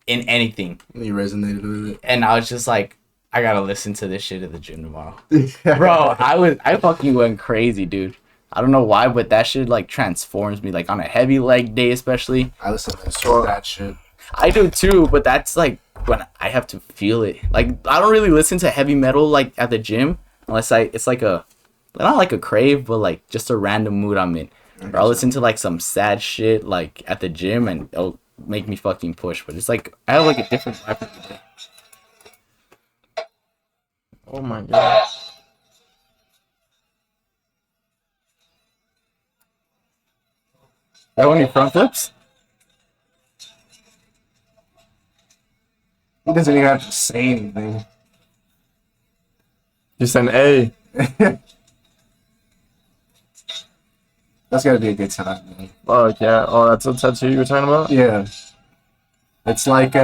Speaker 1: in anything.
Speaker 3: You resonated with
Speaker 1: And I was just like, I gotta listen to this shit at the gym tomorrow.
Speaker 3: it,
Speaker 1: Bro, I fucking went crazy, dude. I don't know why, but that shit like transforms me, like on a heavy leg day especially.
Speaker 3: I listen to that shit.
Speaker 1: I do too, but that's like when I have to feel it. Like I don't really listen to heavy metal like at the gym unless it's like not like a crave, but like just a random mood I'm in. Or I'll listen to like some sad shit like at the gym and it'll make me fucking push. But it's like I have like a different vibe every day.
Speaker 2: Oh my god.
Speaker 1: That one your front flips?
Speaker 3: He doesn't even have to say anything.
Speaker 2: Just an A.
Speaker 3: That's gotta be a good time, man.
Speaker 2: Fuck yeah. Oh, that's a tattoo you were talking about?
Speaker 3: Yeah. It's like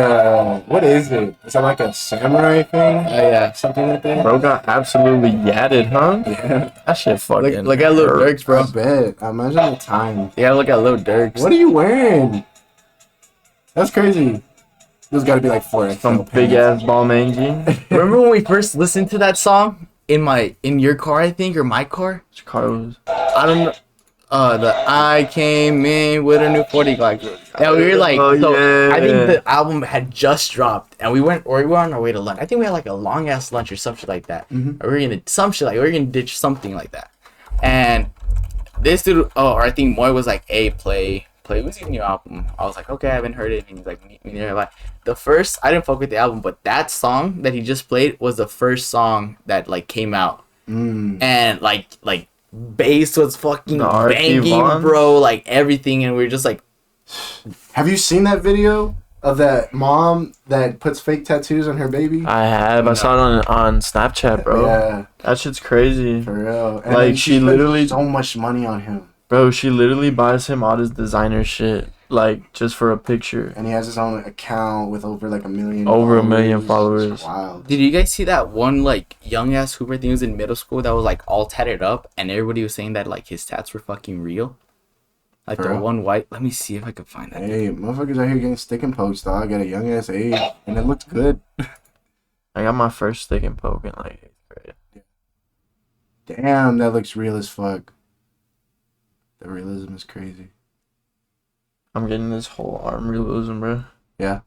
Speaker 3: what is it? Is that like a samurai thing?
Speaker 1: Oh yeah.
Speaker 3: Something like that?
Speaker 2: Bro got absolutely yadded, huh?
Speaker 3: Yeah.
Speaker 2: That shit fucking.
Speaker 1: Look at Lil
Speaker 2: hurt.
Speaker 1: Durk's, bro.
Speaker 3: I bet. Imagine the time.
Speaker 1: You gotta look at Lil Durk's.
Speaker 3: What are you wearing? That's crazy. There's gotta be like 4
Speaker 2: Some big ass ball mangy.
Speaker 1: Remember when we first listened to that song in your car, I think, or my car?
Speaker 2: Carlos.
Speaker 1: I don't know. I came in with a new 40 Glock. Yeah, we were like,
Speaker 2: Oh,
Speaker 1: so
Speaker 2: yeah.
Speaker 1: I think the album had just dropped, and we were on our way to lunch. I think we had like a long ass lunch or some shit like that.
Speaker 3: Mhm.
Speaker 1: Or we were gonna ditch something like that. And this dude, or I think Moy was like, "Hey, play what's your new album?" I was like, "Okay, I haven't heard it." And he's like, "Me neither have I." The first, I didn't fuck with the album, but that song that he just played was the first song that like came out, and like bass was fucking
Speaker 2: The R.P.
Speaker 1: banging,
Speaker 2: Vaughn?
Speaker 1: bro, like everything, and we were just like,
Speaker 3: Have you seen that video of that mom that puts fake tattoos on her baby?
Speaker 2: I have. I saw it on Snapchat, bro.
Speaker 3: Yeah,
Speaker 2: That shit's crazy.
Speaker 3: for real. And
Speaker 2: Like,
Speaker 3: then
Speaker 2: she
Speaker 3: spent
Speaker 2: literally-
Speaker 3: so much money on him,
Speaker 2: Bro, she literally buys him all his designer shit, like, just for a picture.
Speaker 3: and he has his own account with over like 1 million.
Speaker 2: Over 1 million
Speaker 3: It's
Speaker 2: followers.
Speaker 3: wild.
Speaker 1: did you guys see that one like young ass Hooper thing? He was in middle school that was like all tatted up, and everybody was saying that like his tats were fucking real. Like
Speaker 3: For
Speaker 1: the
Speaker 3: real?
Speaker 1: one white. Let me see if I can find that.
Speaker 3: Hey, motherfuckers out here getting stick and pokes, dog, at a young ass age, and it looked good.
Speaker 2: I got my first stick and poke in like 8th grade.
Speaker 3: Damn, that looks real as fuck. The realism is crazy.
Speaker 2: I'm getting this whole arm realism, bro.
Speaker 3: Yeah.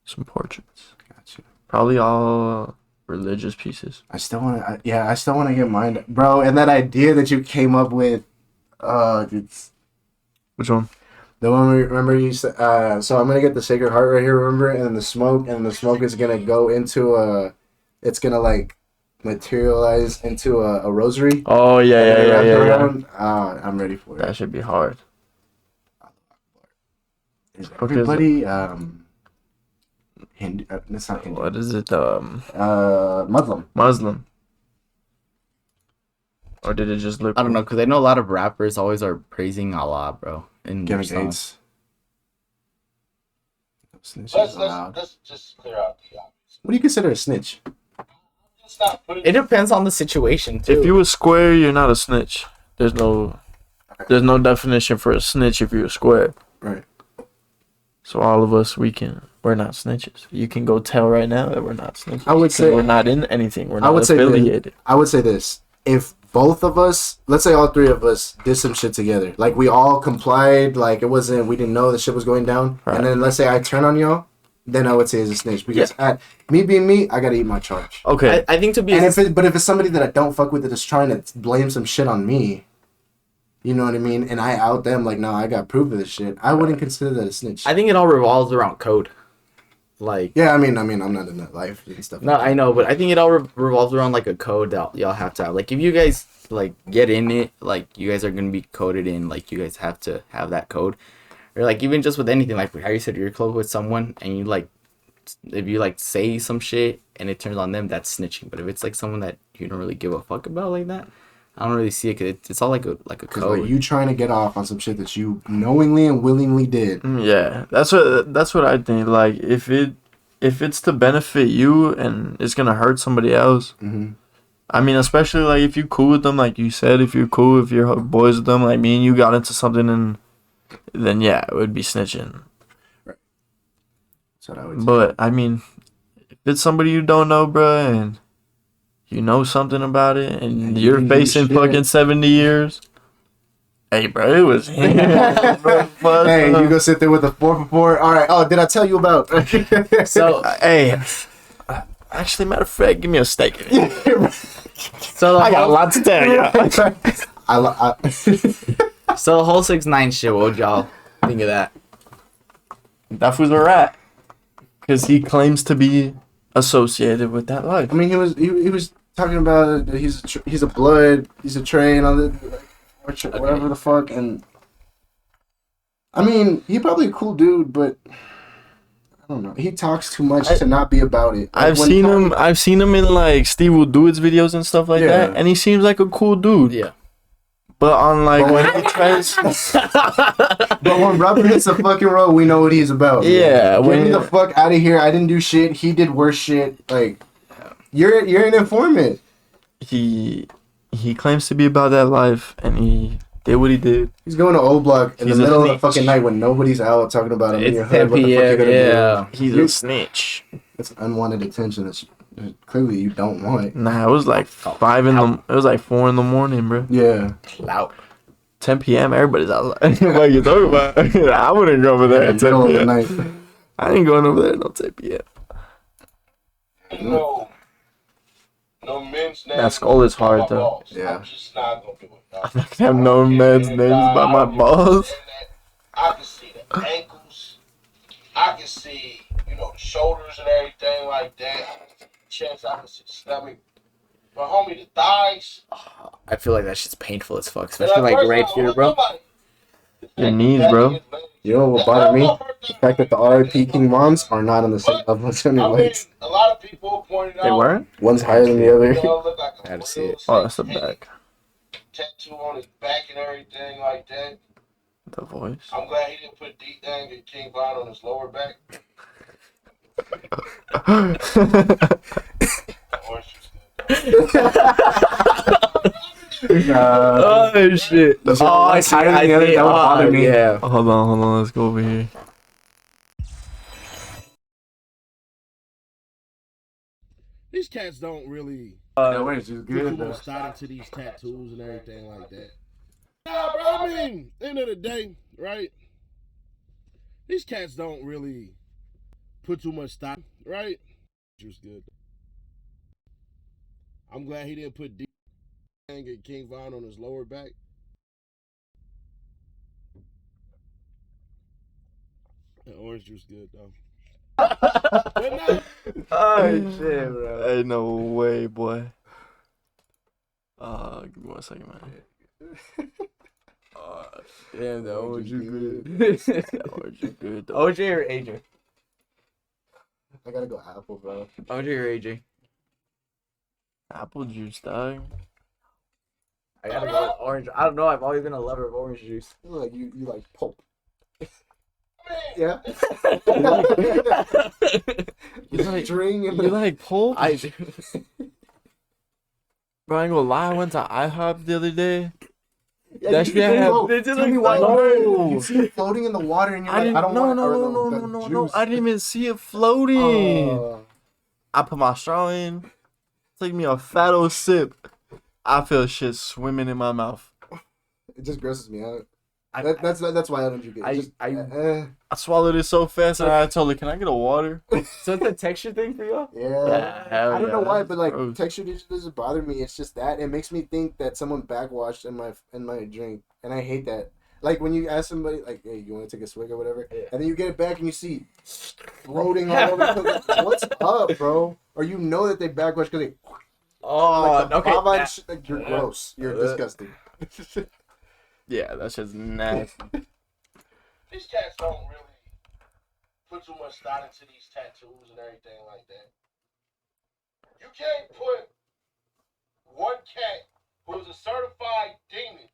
Speaker 2: Some portraits.
Speaker 3: Gotcha.
Speaker 2: Probably all religious pieces.
Speaker 3: I still want to, I still want to get mine, bro. And that idea that you came up with, it's
Speaker 2: Which one?
Speaker 3: the one we remember you said. So I'm gonna get the Sacred Heart right here, remember, and then the smoke is gonna go into it's gonna like materialize into a rosary.
Speaker 2: Oh, yeah.
Speaker 3: I'm ready for it.
Speaker 2: That should be hard.
Speaker 3: Is
Speaker 2: is it?
Speaker 3: everybody Hindu? It's not Hindu.
Speaker 2: What is it?
Speaker 3: Muslim.
Speaker 2: Muslim. Or did it just look?
Speaker 1: I don't know, because I know a lot of rappers always are praising Allah, bro. In their
Speaker 3: Kevin
Speaker 1: songs.
Speaker 3: Gates. Snitch is allowed.
Speaker 4: Let's just clear up. Yeah.
Speaker 3: What do you consider a snitch?
Speaker 4: Let's not put
Speaker 1: It depends on the situation too.
Speaker 2: If you a square, you're not a snitch. There's no definition for a snitch if you're a square.
Speaker 3: Right.
Speaker 2: So all of us, we're not snitches. You can go tell right now that we're not snitches.
Speaker 3: I would
Speaker 2: 'Cause
Speaker 3: say-
Speaker 2: we're not in anything. We're
Speaker 3: I
Speaker 2: not
Speaker 3: would say
Speaker 2: affiliated.
Speaker 3: I would say this: if both of us, let's say all three of us, did some shit together. Like, we all complied. Like, we didn't know the shit was going down.
Speaker 2: Right.
Speaker 3: And then let's say I turn on y'all, then I would say it's a snitch. Because at me being me, I gotta eat my charge.
Speaker 2: Okay.
Speaker 1: I think to be
Speaker 3: And if it's somebody that I don't fuck with that is trying to blame some shit on me, you know what I mean? And I out them like, no, I got proof of this shit. I wouldn't consider that a snitch.
Speaker 1: I think it all revolves around code. Like,
Speaker 3: Yeah, I mean, I'm not in that life and stuff.
Speaker 1: no, I know, but I think it all revolves around like a code that y'all have to have. Like, if you guys like get in it, like you guys are gonna be coded in. Like, you guys have to have that code, or like even just with anything. Like how you said, you're close with someone, and you like, if you like say some shit and it turns on them, that's snitching. But if it's like someone that you don't really give a fuck about like that, I don't really see it. Cause it's all like a
Speaker 3: Because
Speaker 1: code.
Speaker 3: like, you trying to get off on some shit that you knowingly and willingly did.
Speaker 2: Yeah, that's what I think. Like if it's to benefit you and it's gonna hurt somebody else.
Speaker 3: Mm-hmm.
Speaker 2: I mean, especially like if you cool with them, like you said, if you're cool, if you're boys with them, like me and you got into something, and then yeah, it would be snitching.
Speaker 3: That's what I would say.
Speaker 2: But I mean, if it's somebody you don't know, bruh, and you know something about it, and
Speaker 3: And you
Speaker 2: you're
Speaker 3: didn't do
Speaker 2: facing
Speaker 3: shit.
Speaker 2: fucking 70 years. Hey, bro, it was him.
Speaker 3: Hey, you go sit there with a 4 for 4. All right. Oh, did I tell you about?
Speaker 1: So
Speaker 2: Hey, actually, matter of fact, give me a steak.
Speaker 1: so the
Speaker 2: I got a
Speaker 1: whole,
Speaker 2: lot to tell you.
Speaker 1: so the whole 6ix9ine shit. What would y'all think of that?
Speaker 2: That was a rat. Because he claims to be associated with that life.
Speaker 3: I mean, he was talking about he's a blood, he's a train on the whatever the fuck, and I mean, he probably a cool dude, but I don't know. He talks too much to not be about it. Like,
Speaker 2: I've seen him in like Steve Will Do It's videos and stuff like
Speaker 3: Yeah.
Speaker 2: that, and he seems like a cool dude.
Speaker 1: Yeah.
Speaker 2: But on like
Speaker 3: But
Speaker 2: when
Speaker 3: when-
Speaker 2: he tries,
Speaker 3: But when rubber hits the fucking road, we know what he's about.
Speaker 2: Yeah,
Speaker 3: Get
Speaker 2: when-
Speaker 3: me the fuck out of here. I didn't do shit. He did worse shit. Like, you're an informant.
Speaker 2: he claims to be about that life, and he did what he did.
Speaker 3: He's going to O Block in
Speaker 2: He's
Speaker 3: the
Speaker 2: a
Speaker 3: middle of the
Speaker 2: snitch.
Speaker 3: fucking night when nobody's out talking about him in
Speaker 1: It's
Speaker 3: your hood.
Speaker 1: 10
Speaker 3: What the fuck you
Speaker 1: p.m.
Speaker 3: gonna
Speaker 1: Yeah.
Speaker 2: He's
Speaker 3: You-
Speaker 2: a snitch.
Speaker 3: do? It's unwanted attention that clearly you don't want.
Speaker 2: Nah, it was like 4 in the morning, bro.
Speaker 3: Yeah.
Speaker 1: Clout.
Speaker 2: 10 p.m. Everybody's outside. What you talking about? I wouldn't go over there at 10
Speaker 3: Middle of the
Speaker 2: p.m.
Speaker 3: night.
Speaker 2: I ain't going over there at no 10 p.m.
Speaker 5: No men's names.
Speaker 2: That skull is hard,
Speaker 5: by my
Speaker 2: though.
Speaker 5: balls.
Speaker 3: Yeah.
Speaker 5: I'm just not gonna do it.
Speaker 2: I'm not gonna have no men's names by my balls.
Speaker 5: I can see the ankles. I can see, the shoulders and everything like that. Chest, I can see the stomach. But homie, the thighs.
Speaker 1: I feel like that shit's painful as fuck, especially like right here, bro.
Speaker 2: Your knees, bro.
Speaker 3: You know what bothered me? The fact that the RIP King Moms are not on the same level as Tony
Speaker 5: I mean,
Speaker 3: Lights.
Speaker 5: a lot of people pointed out.
Speaker 2: They weren't?
Speaker 3: One's higher than the other.
Speaker 5: Look like
Speaker 1: I had to see it.
Speaker 2: Oh, that's the back.
Speaker 5: Tattoo on his back and everything like that.
Speaker 2: The voice.
Speaker 5: I'm glad he didn't put D-Thang and King Von on his lower back. Orange juice good, though.
Speaker 2: Oh, shit.
Speaker 3: The one's higher than the other. That would bother me.
Speaker 1: Yeah.
Speaker 2: Hold on. Let's go over here.
Speaker 5: These cats don't really
Speaker 3: Orange juice
Speaker 5: put too much thought into these tattoos and everything like that. Nah, bro, I mean, end of the day, right? These cats don't really put too much thought, right? Juice good. I'm glad he didn't put D and get King Von on his lower back. That orange juice good though. But no,
Speaker 1: Oh shit, bro.
Speaker 2: Ain't no way, boy. Give me 1 second, man.
Speaker 1: Damn, the
Speaker 3: OG good.
Speaker 2: Orange is good, though.
Speaker 1: OJ or AJ?
Speaker 3: I gotta go apple, bro.
Speaker 1: OJ or AJ?
Speaker 2: Apple juice, dog.
Speaker 1: I gotta go with orange. I don't know. I've always been a lover of orange juice.
Speaker 3: Like you like pulp. Yeah.
Speaker 2: You like,
Speaker 3: String and
Speaker 2: you like pulp?
Speaker 1: I do.
Speaker 2: Bro, I ain't gonna lie. I went to IHOP the other day.
Speaker 3: Yeah,
Speaker 2: That
Speaker 3: you-
Speaker 2: shit had-
Speaker 3: no,
Speaker 1: they did
Speaker 3: tell me
Speaker 1: like
Speaker 3: why
Speaker 2: no.
Speaker 3: you see it floating in the water and you're
Speaker 2: I
Speaker 3: like,
Speaker 2: didn't.
Speaker 3: I don't
Speaker 2: No,
Speaker 3: want
Speaker 2: no,
Speaker 3: or
Speaker 2: no,
Speaker 3: the-
Speaker 2: no,
Speaker 3: the
Speaker 2: no, no, no.
Speaker 3: juice.
Speaker 2: I didn't even see it floating.
Speaker 3: Oh.
Speaker 2: I put my straw in. Take me a fat old sip. I feel shit swimming in my mouth.
Speaker 3: It just grosses me out.
Speaker 1: I-
Speaker 3: That's why I don't drink it.
Speaker 2: I swallowed it so fast, and I told her, "Can I get a water?"
Speaker 1: So it's a texture thing for you?
Speaker 3: Yeah.
Speaker 2: Hell
Speaker 3: I don't know
Speaker 2: yeah,
Speaker 3: why, but like
Speaker 2: gross.
Speaker 3: texture doesn't bother me. It's just that it makes me think that someone backwashed in my drink, and I hate that. Like when you ask somebody, like, "Hey, you want to take a swig or whatever,"
Speaker 1: Yeah.
Speaker 3: and then you get it back and you see floating all over. The place. What's up, bro? Or you know that they backwashed because they
Speaker 1: Oh,
Speaker 3: like the
Speaker 1: okay.
Speaker 3: baba and shit, like, you're gross. You're disgusting.
Speaker 2: Yeah, that's just nasty.
Speaker 5: These cats don't really put too much thought into these tattoos and everything like that. You can't put one cat who's a certified demon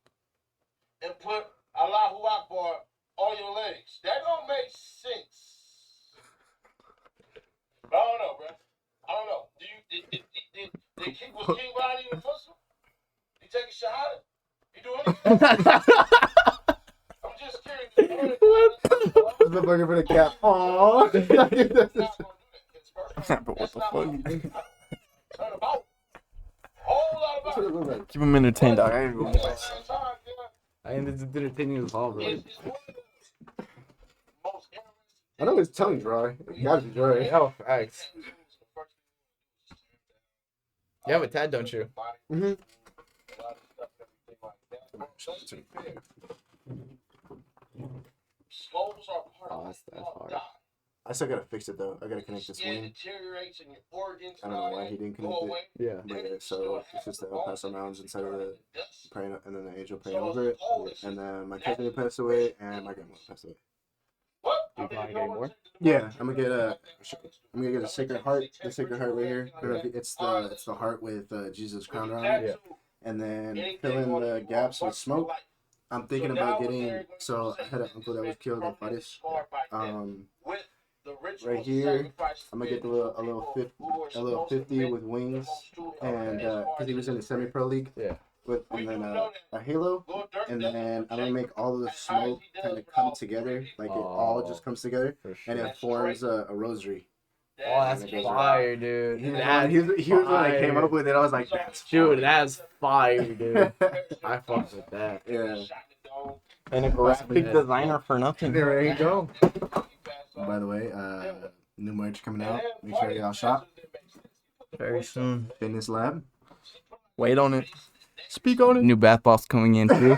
Speaker 5: and put Allahu Akbar on your legs. That don't make sense. I don't know, bro. I don't know. Was King Ronnie even Muslim? He take a shahada? He do anything? I'm just curious.
Speaker 3: This motherfucker for the cat. Aww.
Speaker 2: But what the fuck?
Speaker 5: Turn about. Whole lot about it.
Speaker 2: Keep him entertained, dog. I ain't gonna
Speaker 1: I mean, this is entertaining as hell, bro.
Speaker 5: It's one of the most interesting
Speaker 3: I know his tongue dry. It gotta be dry.
Speaker 1: Oh, facts. You have a tad, don't you?
Speaker 3: Mm-hmm.
Speaker 5: Skulls are part
Speaker 1: Oh,
Speaker 5: of
Speaker 1: that's
Speaker 5: the
Speaker 1: hard.
Speaker 5: die.
Speaker 3: I still gotta fix it though. I gotta connect this
Speaker 5: Skin
Speaker 3: wing.
Speaker 5: deteriorates and your organs
Speaker 3: I don't know why he didn't connect it.
Speaker 1: Yeah.
Speaker 3: But yeah, so it's just the El Paso Mountains inside of the praying, and then the angel praying over it. And then my cousin passed away, and my grandma passed away.
Speaker 5: What?
Speaker 1: Do you plan on getting more?
Speaker 3: Yeah, I'm gonna get a Sacred Heart. The Sacred Heart right here. I don't know if it's the heart with Jesus crowned around it.
Speaker 1: Yeah.
Speaker 3: And then fill in the gaps with smoke. I'm thinking about getting. So I had an uncle that was killed in Paris. Right here, I'm gonna get a little 50 with wings, and because he was in the semi-pro league.
Speaker 1: Yeah.
Speaker 3: And then a halo, and then I'm gonna make all of the smoke kind of come together, like it all just comes together,
Speaker 1: For sure.
Speaker 3: and it forms a rosary.
Speaker 1: Oh, that's fire, dude.
Speaker 3: He was
Speaker 1: That's
Speaker 3: the one that came
Speaker 1: fire.
Speaker 3: up with it. I was like, that's
Speaker 1: Dude, that's fire, dude. I fuck with that.
Speaker 3: yeah.
Speaker 2: And a graphic designer for nothing.
Speaker 3: There you go. By the way, new merch coming out. Make sure y'all shop.
Speaker 2: Very soon.
Speaker 3: Fitness Lab.
Speaker 2: Wait on it. Speak on it.
Speaker 1: New bath boss coming in too.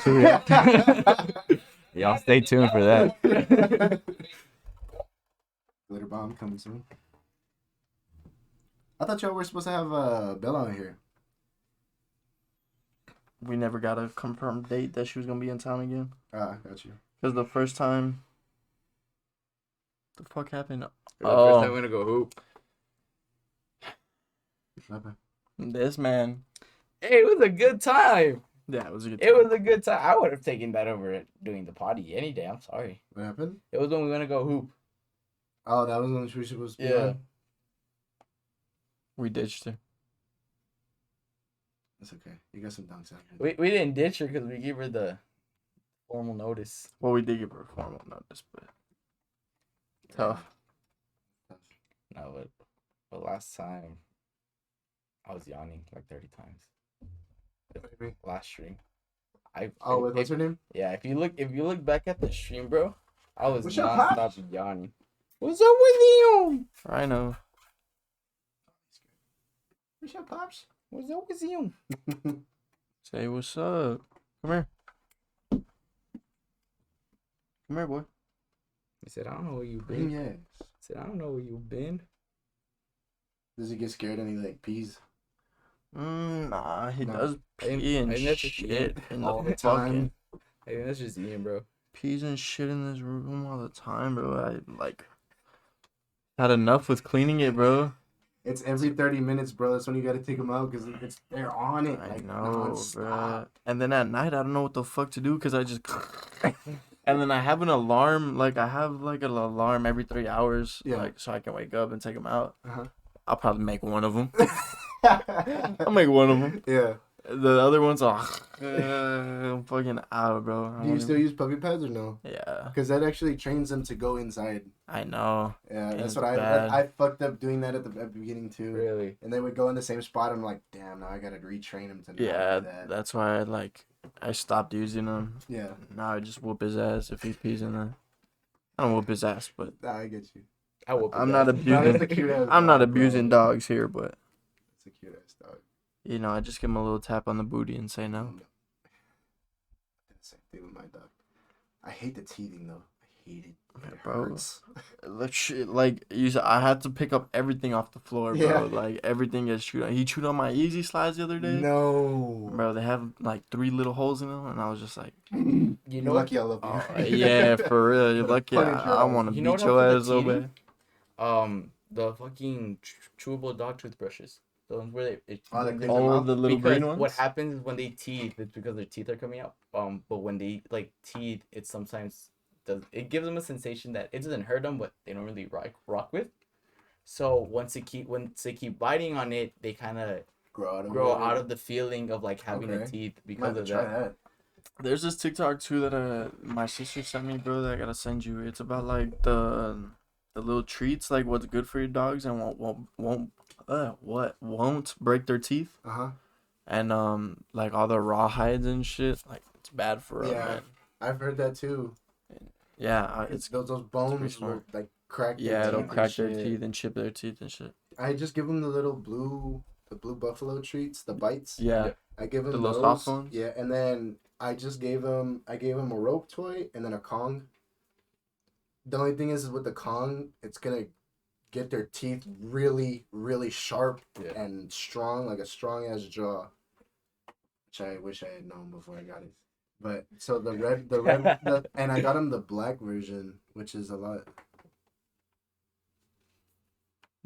Speaker 1: Y'all stay tuned for that.
Speaker 3: Glitter bomb coming soon. I thought y'all were supposed to have Bella on here.
Speaker 2: We never got a confirmed date that she was gonna be in town again.
Speaker 3: Ah, got you.
Speaker 2: Because the first time, the fuck happened?
Speaker 1: First time I'm gonna go hoop.
Speaker 3: Okay.
Speaker 2: This man.
Speaker 1: Hey, it was a good time.
Speaker 2: Yeah, it was a good.
Speaker 1: It was a good time. I would have taken that over it doing the potty any day. I'm sorry.
Speaker 3: What happened?
Speaker 1: It was when we went to go hoop.
Speaker 3: Oh, that was when she was supposed to be
Speaker 1: Yeah.
Speaker 3: on?
Speaker 2: We ditched her.
Speaker 3: That's okay. You got some dunks out here.
Speaker 1: We didn't ditch her because we gave her the formal notice.
Speaker 2: Well, we did give her a formal notice, but tough.
Speaker 1: No, but last time I was yawning like 30 times. Last stream.
Speaker 3: What's her name?
Speaker 1: Yeah, if you look back at the stream, bro, I was
Speaker 3: What's up,
Speaker 1: not
Speaker 3: Pops?
Speaker 1: stop yawning. What's up with you?
Speaker 2: I know.
Speaker 3: What's up, Pops?
Speaker 1: What's up with you?
Speaker 2: Say what's up. Come here. Come here, boy.
Speaker 1: He said, I don't know where you've
Speaker 3: Bring
Speaker 1: been.
Speaker 3: your
Speaker 1: He
Speaker 3: ass.
Speaker 1: said, I don't know where you've been.
Speaker 3: Does he get scared and he like pees?
Speaker 2: Nah, he
Speaker 3: No.
Speaker 2: does pee and
Speaker 1: And that's just
Speaker 2: shit in
Speaker 3: all
Speaker 2: the
Speaker 3: the time.
Speaker 2: fucking
Speaker 1: Hey, that's just Ian, bro.
Speaker 2: pees and shit in this room all the time, bro. I like had enough with cleaning it, bro.
Speaker 3: It's every 30 minutes, bro. That's when you gotta take them out because they're on it.
Speaker 2: I
Speaker 3: Like,
Speaker 2: know,
Speaker 3: nonstop.
Speaker 2: bro. And then at night, I don't know what the fuck to do because I just. And then I have an alarm. Like I have like an alarm every 3 hours,
Speaker 3: Yeah.
Speaker 2: like so I can wake up and take them out.
Speaker 3: Uh-huh.
Speaker 2: I'll probably make one of them. I'll make one of them.
Speaker 3: Yeah.
Speaker 2: The other ones are I'm fucking out, bro.
Speaker 3: Do you still use puppy pads or no?
Speaker 2: Yeah,
Speaker 3: Because that actually trains them to go inside.
Speaker 2: I know.
Speaker 3: Yeah,
Speaker 2: And
Speaker 3: that's
Speaker 2: it's
Speaker 3: what
Speaker 2: bad.
Speaker 3: I fucked up doing that at the beginning too.
Speaker 1: Really?
Speaker 3: And they would go in the same spot. I'm like, damn, now I gotta retrain him to not
Speaker 2: Yeah,
Speaker 3: do that.
Speaker 2: that's why I stopped using them.
Speaker 3: Yeah,
Speaker 2: Now I just whoop his ass if he pees in there. I don't whoop his ass, but
Speaker 3: nah, I get you.
Speaker 1: I will.
Speaker 2: I'm not
Speaker 3: That's a
Speaker 2: abusing.
Speaker 3: cute ass
Speaker 2: I'm not
Speaker 3: dog, bro.
Speaker 2: abusing dogs here, but
Speaker 3: It's a cute ass dog.
Speaker 2: you know, I just give him a little tap on the booty and say no.
Speaker 3: I did the same thing with my dog. I hate the teething though. I hate it. It
Speaker 2: Bro.
Speaker 3: hurts.
Speaker 2: Like you said, I had to pick up everything off the floor, bro.
Speaker 3: Yeah.
Speaker 2: Like everything gets chewed on. He chewed on my easy slides the other day.
Speaker 3: No.
Speaker 2: Bro, they have like 3 little holes in them, and I was just like,
Speaker 1: You
Speaker 3: You're
Speaker 1: know
Speaker 3: lucky I love you.
Speaker 2: oh, yeah, for real. You're lucky.
Speaker 3: Punish your
Speaker 2: I
Speaker 3: ass.
Speaker 2: want to
Speaker 1: You know
Speaker 2: beat
Speaker 1: what
Speaker 2: your
Speaker 1: helps with
Speaker 2: ass
Speaker 1: the
Speaker 2: so
Speaker 1: teething?
Speaker 2: bad.
Speaker 1: The fucking chewable dog toothbrushes. The ones where
Speaker 3: Oh, the
Speaker 1: when
Speaker 3: things
Speaker 1: they're-
Speaker 3: that
Speaker 2: All
Speaker 3: mouth?
Speaker 2: of the little
Speaker 1: because
Speaker 2: green ones.
Speaker 1: what happens is when they teeth, it's because their teeth are coming out. But when they like teeth, it sometimes does. It gives them a sensation that it doesn't hurt them, but they don't really rock with. So once they keep biting on it, they kind of grow out of the feeling of like having the
Speaker 3: Okay.
Speaker 1: teeth
Speaker 3: Might
Speaker 1: because
Speaker 3: have
Speaker 1: of
Speaker 3: to try
Speaker 1: that.
Speaker 3: that.
Speaker 2: There's this TikTok too that my sister sent me, bro. That I gotta send you. It's about like the little treats, like what's good for your dogs and won't break their teeth,
Speaker 3: Uh-huh.
Speaker 2: and like all the raw hides and shit. Like it's bad for them,
Speaker 3: Yeah.
Speaker 2: man.
Speaker 3: I've heard that too.
Speaker 2: Yeah,
Speaker 3: It's
Speaker 2: it's
Speaker 3: those bones will
Speaker 2: smart.
Speaker 3: like crack.
Speaker 2: yeah,
Speaker 3: their
Speaker 2: it'll
Speaker 3: teeth and
Speaker 2: crack their
Speaker 3: shit.
Speaker 2: teeth and chip their teeth and shit.
Speaker 3: I just give them the blue buffalo treats, the bites.
Speaker 2: Yeah,
Speaker 3: I give them
Speaker 2: The little
Speaker 3: those.
Speaker 2: soft ones?
Speaker 3: Yeah, and then I gave him a rope toy and then a Kong. The only thing is with the Kong, it's gonna get their teeth really, really sharp
Speaker 1: Yeah.
Speaker 3: and strong, like a strong ass jaw. Which I wish I had known before I got it. But so the red, and I got him the black version, which is a lot.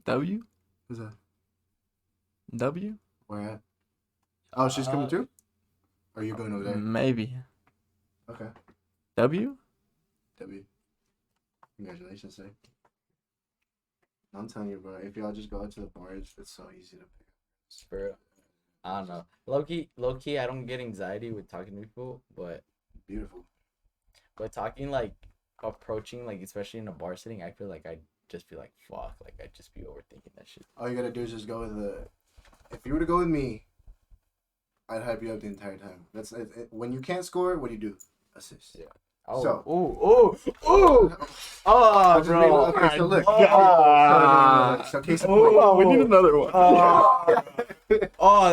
Speaker 2: W.
Speaker 3: Who's that?
Speaker 2: W.
Speaker 3: Where at? Oh, she's coming through. Or are you going over there?
Speaker 2: Maybe
Speaker 3: Okay.
Speaker 2: W.
Speaker 3: W. Congratulations, sir. I'm telling you, bro. If y'all just go out to the bars, it's so easy to pick.
Speaker 1: For real. I don't know. Low key, I don't get anxiety with talking to people, but
Speaker 3: Beautiful.
Speaker 1: talking like approaching like especially in a bar setting, I feel like I'd just be like fuck, like I'd just be overthinking that shit.
Speaker 3: All you gotta do is just go with the. If you were to go with me, I'd hype you up the entire time. That's it. When you can't score, what do you do? Assist.
Speaker 1: Yeah. Oh,
Speaker 3: So-
Speaker 1: oh, oh,
Speaker 3: Just leave it-
Speaker 1: bro.
Speaker 3: okay, so look.
Speaker 2: God.
Speaker 3: So case in
Speaker 1: Oh,
Speaker 3: point.
Speaker 2: we need another one.
Speaker 1: Oh,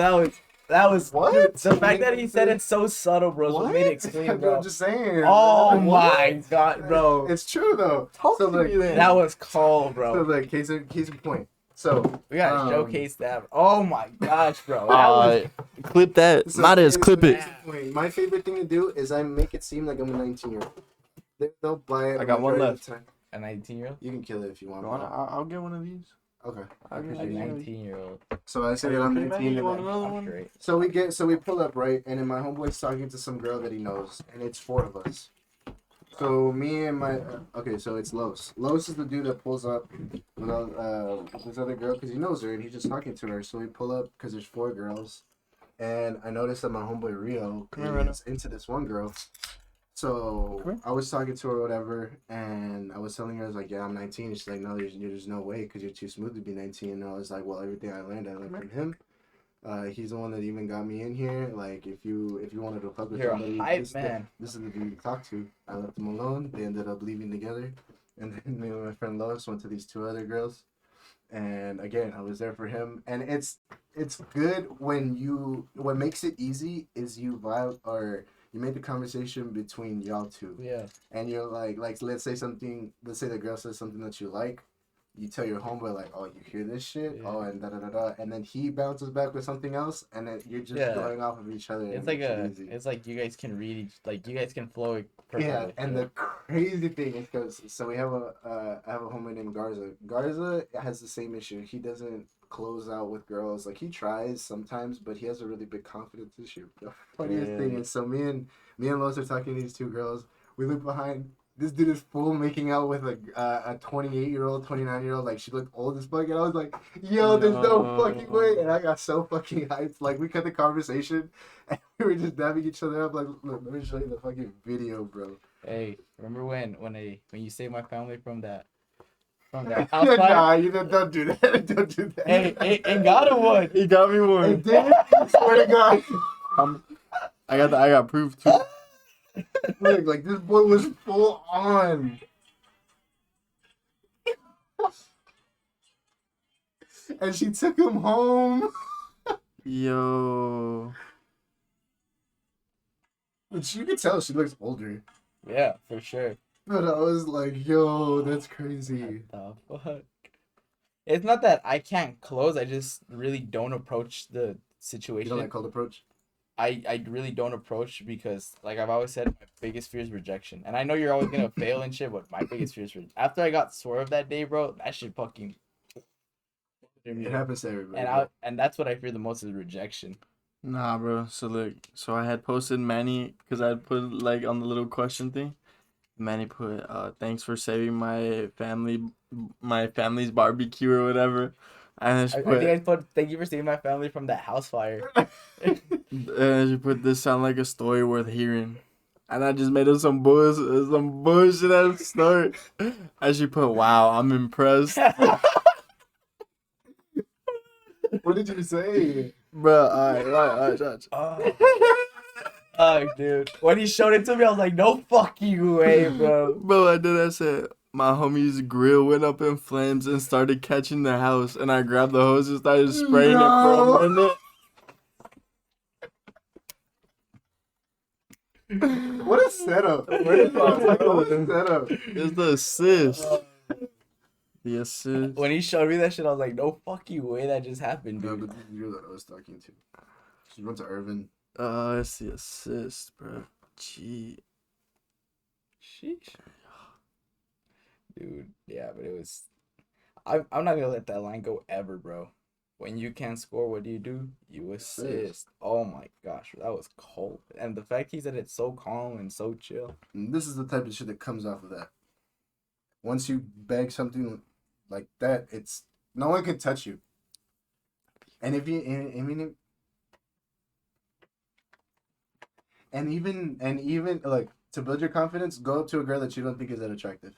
Speaker 1: that was
Speaker 3: What?
Speaker 1: Dude, the fact that he said it so subtle, bro. What made it explain, bro.
Speaker 3: I'm just saying.
Speaker 1: Oh
Speaker 3: What?
Speaker 1: my god, bro.
Speaker 3: It's true though.
Speaker 2: Talk
Speaker 3: so
Speaker 2: to
Speaker 3: like,
Speaker 2: me then.
Speaker 1: That was cold,
Speaker 3: so
Speaker 1: bro.
Speaker 3: like case in point. So
Speaker 1: We gotta showcase that. Oh my gosh, bro. That was
Speaker 2: Clip that.
Speaker 3: So
Speaker 2: Might as
Speaker 3: case-
Speaker 2: clip it.
Speaker 3: case in point, my favorite thing to do is I make it seem like I'm a 19-year-old. They'll buy it.
Speaker 2: I got one
Speaker 3: majority of the time.
Speaker 1: a 19-year-old.
Speaker 3: You can kill it if you want.
Speaker 2: You wanna- I'll get one of these.
Speaker 3: Okay. I
Speaker 2: I'll get
Speaker 1: A
Speaker 3: appreciate it.
Speaker 1: 19-year-old.
Speaker 3: So I say
Speaker 2: Are
Speaker 3: that
Speaker 2: you
Speaker 3: I'm
Speaker 2: okay, man?
Speaker 3: 19.
Speaker 2: You
Speaker 3: and
Speaker 2: want
Speaker 3: then-
Speaker 2: another
Speaker 1: I'm
Speaker 2: one?
Speaker 1: straight.
Speaker 3: So we pull up right, and then my homeboy's talking to some girl that he knows, and it's 4 of us. So me and my okay, so it's Los. Los is the dude that pulls up with this other girl because he knows her and he's just talking to her. So we pull up because there's 4 girls, and I noticed that my homeboy Rio
Speaker 2: Come here, Reno.
Speaker 3: is into this one girl. So
Speaker 2: Come here.
Speaker 3: I was talking to her or whatever, and I was telling her I was like, yeah, I'm 19. And she's like, no, there's no way because you're too smooth to be 19. And I was like, well, everything I learned from him. He's the one that even got me in here. Like, if you wanted to fuck with
Speaker 1: You're a
Speaker 3: somebody,
Speaker 1: hype man.
Speaker 3: this is the dude to talk to. I left them alone. They ended up leaving together, and then me and my friend Lois went to these 2 other girls. And again, I was there for him. And it's good when what makes it easy is you vibe or you make the conversation between y'all 2.
Speaker 1: Yeah.
Speaker 3: And you're like let's say the girl says something that you like. You tell your homeboy like, oh, you hear this shit?
Speaker 1: Yeah.
Speaker 3: Oh, and da da da da, and then he bounces back with something else, and then you're just
Speaker 1: Yeah.
Speaker 3: going off of each other.
Speaker 1: It's
Speaker 3: and
Speaker 1: like
Speaker 3: makes it easy.
Speaker 1: it's like you guys can read each, like you guys can flow perfectly.
Speaker 3: Yeah, and the crazy thing is because we have I have a homeboy named Garza. Garza has the same issue. He doesn't close out with girls. Like he tries sometimes, but he has a really big confidence issue. The funniest thing is, so me and Los are talking to these 2 girls. We look behind. this dude is full making out with a 28-year-old, 29-year-old. Like, she looked old as fuck. And I was like, yo, there's no fucking way. And I got so fucking hyped. Like, we cut the conversation and we were just dabbing each other up. Like, look, let me show you the fucking video, bro.
Speaker 1: Hey, remember when you saved my family from that house fire?
Speaker 3: Nah, don't do that. Don't do that.
Speaker 1: Hey, it got him one.
Speaker 2: He got me one.
Speaker 3: It did? I swear to God.
Speaker 2: I got proof too.
Speaker 3: Look, like, this boy was full on. And she took him home.
Speaker 2: Yo.
Speaker 3: Which you could tell she looks older.
Speaker 1: Yeah, for sure.
Speaker 3: But I was like, yo, that's crazy.
Speaker 1: The fuck? It's not that I can't close. I just really don't approach the
Speaker 3: You
Speaker 1: situation.
Speaker 3: don't like cold approach?
Speaker 1: I really don't approach because, like I've always said, my biggest fear is rejection. And I know you're always gonna fail and shit, but my biggest fear is after I got swerved that day, bro, that shit fucking.
Speaker 3: It happens to everybody.
Speaker 1: And that's what I fear the most is rejection.
Speaker 2: Nah, bro. So look, I had posted Manny because I had put like on the little question thing. Manny put, "Thanks for saving my family's barbecue or whatever." And
Speaker 1: I think I put, "Thank you for saving my family from that house fire."
Speaker 2: and she put, "This sound like a story worth hearing." And I just made up some bullshit ass story. And she put, "Wow, I'm impressed."
Speaker 3: What did you say?
Speaker 2: Bro, alright.
Speaker 1: Oh, dude. When he showed it to me, I was like, no fucking way, bro.
Speaker 2: Bro, I said, my homie's grill went up in flames and started catching the house. And I grabbed the hose and started spraying it for a minute.
Speaker 3: What a setup. What a setup.
Speaker 2: It's the assist. The assist.
Speaker 1: When he showed me that shit, I was like, no fucking way that just happened,
Speaker 3: No,
Speaker 1: dude.
Speaker 3: but you're that I was talking to. She went to Irvin.
Speaker 2: It's the assist, bro. Gee.
Speaker 1: Sheesh. Dude, yeah, but it was... I'm not gonna let that line go ever, bro. When you can't score, what do? You assist. Oh my gosh, that was cold. And the fact he said it's so calm and so chill.
Speaker 3: And this is the type of shit that comes off of that. Once you beg something like that, it's no one can touch you. And if you, I mean, and even like to build your confidence, go up to a girl that you don't think is that attractive.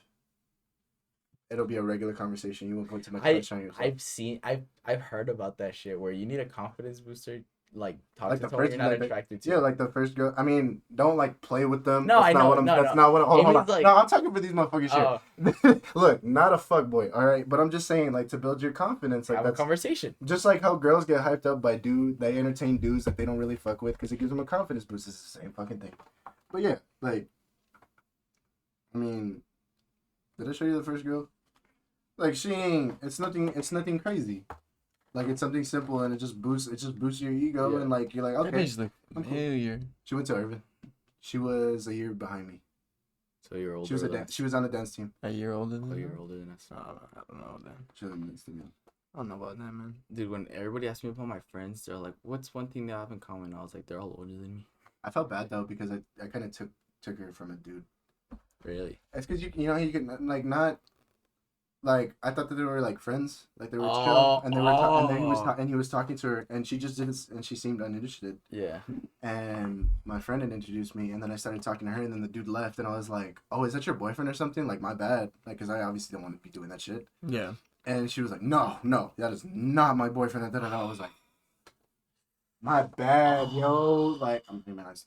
Speaker 3: It'll be a regular conversation. You won't put too much pressure on yourself.
Speaker 1: I've heard about that shit where you need a confidence booster, like talk
Speaker 3: Like
Speaker 1: to
Speaker 3: the
Speaker 1: someone
Speaker 3: first-
Speaker 1: you're not
Speaker 3: like the-
Speaker 1: attracted to.
Speaker 3: Yeah, like the first girl. I mean, don't like play with them.
Speaker 1: No,
Speaker 3: that's
Speaker 1: I
Speaker 3: not
Speaker 1: know,
Speaker 3: What I'm,
Speaker 1: no,
Speaker 3: that's
Speaker 1: no.
Speaker 3: not what. Hold
Speaker 1: It
Speaker 3: on.
Speaker 1: means, like-
Speaker 3: No, I'm talking for these motherfucking shit.
Speaker 1: Oh.
Speaker 3: Look, not a fuckboy, all right. But I'm just saying, like, to build your confidence, like
Speaker 1: Have a
Speaker 3: that's
Speaker 1: conversation.
Speaker 3: just like how girls get hyped up by dudes. They entertain dudes that they don't really fuck with because it gives them a confidence boost. It's the same fucking thing. But yeah, like, I mean, did I show you the first girl? Like, she ain't. It's nothing crazy. Like, it's something simple and it just boosts your ego.
Speaker 1: Yeah.
Speaker 3: And like, you're like,
Speaker 2: That
Speaker 3: okay.
Speaker 2: bitch look
Speaker 3: I'm cool.
Speaker 2: familiar.
Speaker 3: She went to Irvin. She was a year behind me.
Speaker 1: So you're older.
Speaker 3: She was
Speaker 1: than
Speaker 3: She was on the dance team.
Speaker 2: A year older than
Speaker 1: Oh,
Speaker 2: you?
Speaker 1: you're older than us.
Speaker 2: I don't know then.
Speaker 3: She was on the dance team.
Speaker 2: I don't know about that, man.
Speaker 1: Dude, when everybody asked me about my friends, they're like, "What's one thing they have in common?" I was like, "They're all older than me."
Speaker 3: I felt bad though because I kind of took her from a dude.
Speaker 1: Really?
Speaker 3: It's because you know you can like not like I thought that they were like friends, like they were
Speaker 1: Oh,
Speaker 3: chill, and they were and then
Speaker 1: oh.
Speaker 3: he was talking to her, and she just didn't, and she seemed uninterested.
Speaker 1: Yeah.
Speaker 3: And my friend had introduced me, and then I started talking to her, and then the dude left, and I was like, "Oh, is that your boyfriend or something?" Like, my bad, like, because I obviously don't want to be doing that shit.
Speaker 2: Yeah.
Speaker 3: And she was like, "No, that is not my boyfriend." And I was like, "My bad, yo." Like,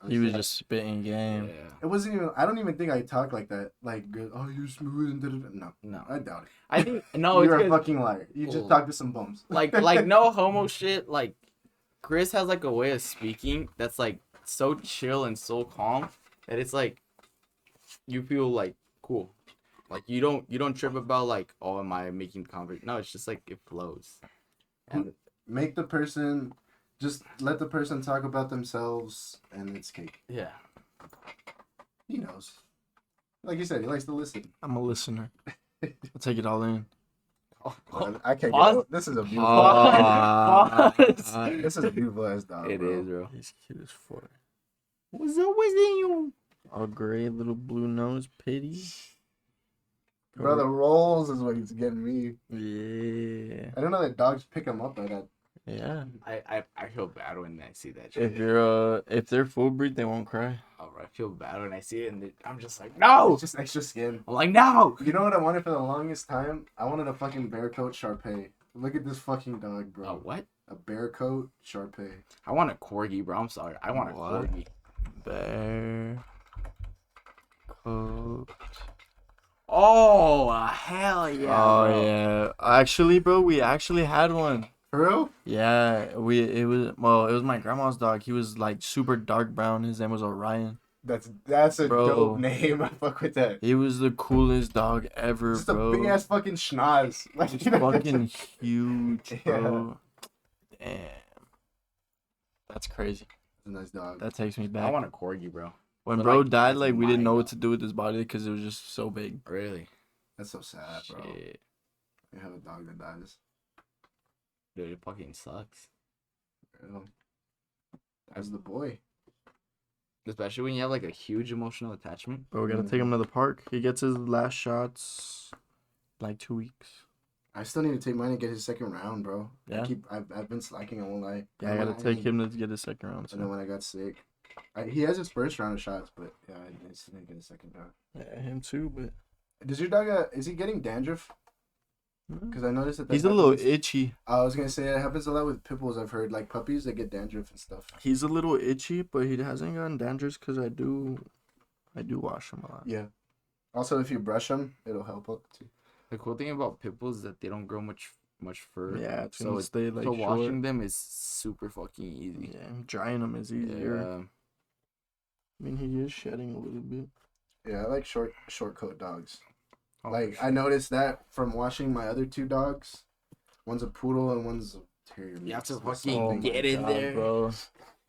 Speaker 2: He was just spitting game.
Speaker 1: Yeah.
Speaker 3: It wasn't even. I don't even think I talk like that. Like, oh, you're smooth and da-da-da. No,
Speaker 1: No.
Speaker 3: I doubt it.
Speaker 1: I think no.
Speaker 3: You're
Speaker 1: It's
Speaker 3: a
Speaker 1: 'cause,
Speaker 3: fucking liar. You just
Speaker 1: Oh.
Speaker 3: talk to some bums.
Speaker 1: like no homo shit. Like Chris has like a way of speaking that's like so chill and so calm that it's like you feel like cool. Like you don't trip about like, oh, am I making conversation? No, it's just like it flows. And
Speaker 3: Make the person. Just let the person talk about themselves, and it's cake.
Speaker 1: yeah.
Speaker 3: He knows. Like you said, he likes to listen.
Speaker 2: I'm a listener. I'll take it all in.
Speaker 3: I can't
Speaker 1: Pause.
Speaker 3: get. This is a beautiful.
Speaker 1: Pause.
Speaker 3: This is a beautiful ass dog.
Speaker 1: It
Speaker 3: bro.
Speaker 1: is, bro.
Speaker 2: He's cute as fuck.
Speaker 1: What's up with you?
Speaker 2: All gray, little blue nose, pity.
Speaker 3: Bro, the rolls is what he's getting me.
Speaker 2: Yeah.
Speaker 3: I don't know that dogs pick him up like that.
Speaker 2: Yeah.
Speaker 1: I feel bad when I see that shit.
Speaker 2: If they're full breed, they won't cry.
Speaker 1: Oh, I feel bad when I see it, and I'm just like, no.
Speaker 3: It's just extra skin.
Speaker 1: I'm like, no.
Speaker 3: You know what I wanted for the longest time? I wanted a fucking bear coat Shar. Look at this fucking dog, bro.
Speaker 1: What?
Speaker 3: A bear coat Shar.
Speaker 1: I want a corgi, bro. I'm sorry. I want a
Speaker 2: What?
Speaker 1: corgi.
Speaker 2: Bear coat.
Speaker 1: Oh, hell yeah.
Speaker 2: Oh
Speaker 1: bro.
Speaker 2: yeah. Actually, bro, we actually had one.
Speaker 3: For real?
Speaker 2: Yeah, it was my grandma's dog. He was like super dark brown. His name was Orion.
Speaker 3: That's a
Speaker 2: Bro.
Speaker 3: dope name. I fuck with that.
Speaker 2: He was the coolest dog ever,
Speaker 3: Just
Speaker 2: bro.
Speaker 3: a big ass fucking schnoz. Like, you know,
Speaker 2: Fucking huge, bro. Damn. That's crazy.
Speaker 3: a nice dog.
Speaker 2: That takes me
Speaker 1: I
Speaker 2: back.
Speaker 1: want a corgi, bro.
Speaker 2: When
Speaker 1: but,
Speaker 2: bro
Speaker 1: like,
Speaker 2: died,
Speaker 1: that's
Speaker 2: like we didn't know
Speaker 1: mine,
Speaker 2: what to do with his body because it was just so big.
Speaker 1: Really?
Speaker 3: That's so sad, bro.
Speaker 1: Shit.
Speaker 3: You have a dog that dies.
Speaker 1: Dude, it fucking sucks.
Speaker 3: Bro. That's the boy.
Speaker 1: Especially when you have like a huge emotional attachment.
Speaker 2: Bro, we gotta take him to the park. He gets his last shots like 2 weeks.
Speaker 3: I still need to take mine and get his second round, bro.
Speaker 2: Yeah?
Speaker 3: I've been slacking, I won't lie.
Speaker 2: Yeah, I gotta take him to get his second round.
Speaker 3: And then
Speaker 2: So.
Speaker 3: when I got sick, he has his first round of shots, but yeah, I still need to get a second round.
Speaker 2: Yeah, him too, but
Speaker 3: Does your dog, is he getting dandruff? Because I noticed that
Speaker 2: he's a little
Speaker 3: happens-
Speaker 2: itchy.
Speaker 3: I was gonna say it happens a lot with pit bulls. I've heard like puppies that get dandruff and stuff.
Speaker 2: He's a little itchy, but he hasn't gotten dandruff because I do wash him a lot.
Speaker 3: Yeah. Also, if you brush them, it'll help up too.
Speaker 1: The cool thing about pit bulls is that they don't grow much fur.
Speaker 2: Yeah, it's
Speaker 1: so
Speaker 2: gonna stay like short.
Speaker 1: washing them is super fucking easy.
Speaker 2: Yeah, drying them is easier.
Speaker 1: Yeah.
Speaker 2: I mean, he is shedding a little bit.
Speaker 3: Yeah, I like short coat dogs.
Speaker 1: Oh,
Speaker 3: Like
Speaker 1: for
Speaker 3: I
Speaker 1: sure.
Speaker 3: noticed that from washing my other two dogs. One's a poodle and one's a terrier.
Speaker 1: You have to
Speaker 3: mix.
Speaker 1: fucking
Speaker 3: Oh my
Speaker 1: get in
Speaker 3: God,
Speaker 1: there.
Speaker 2: bro.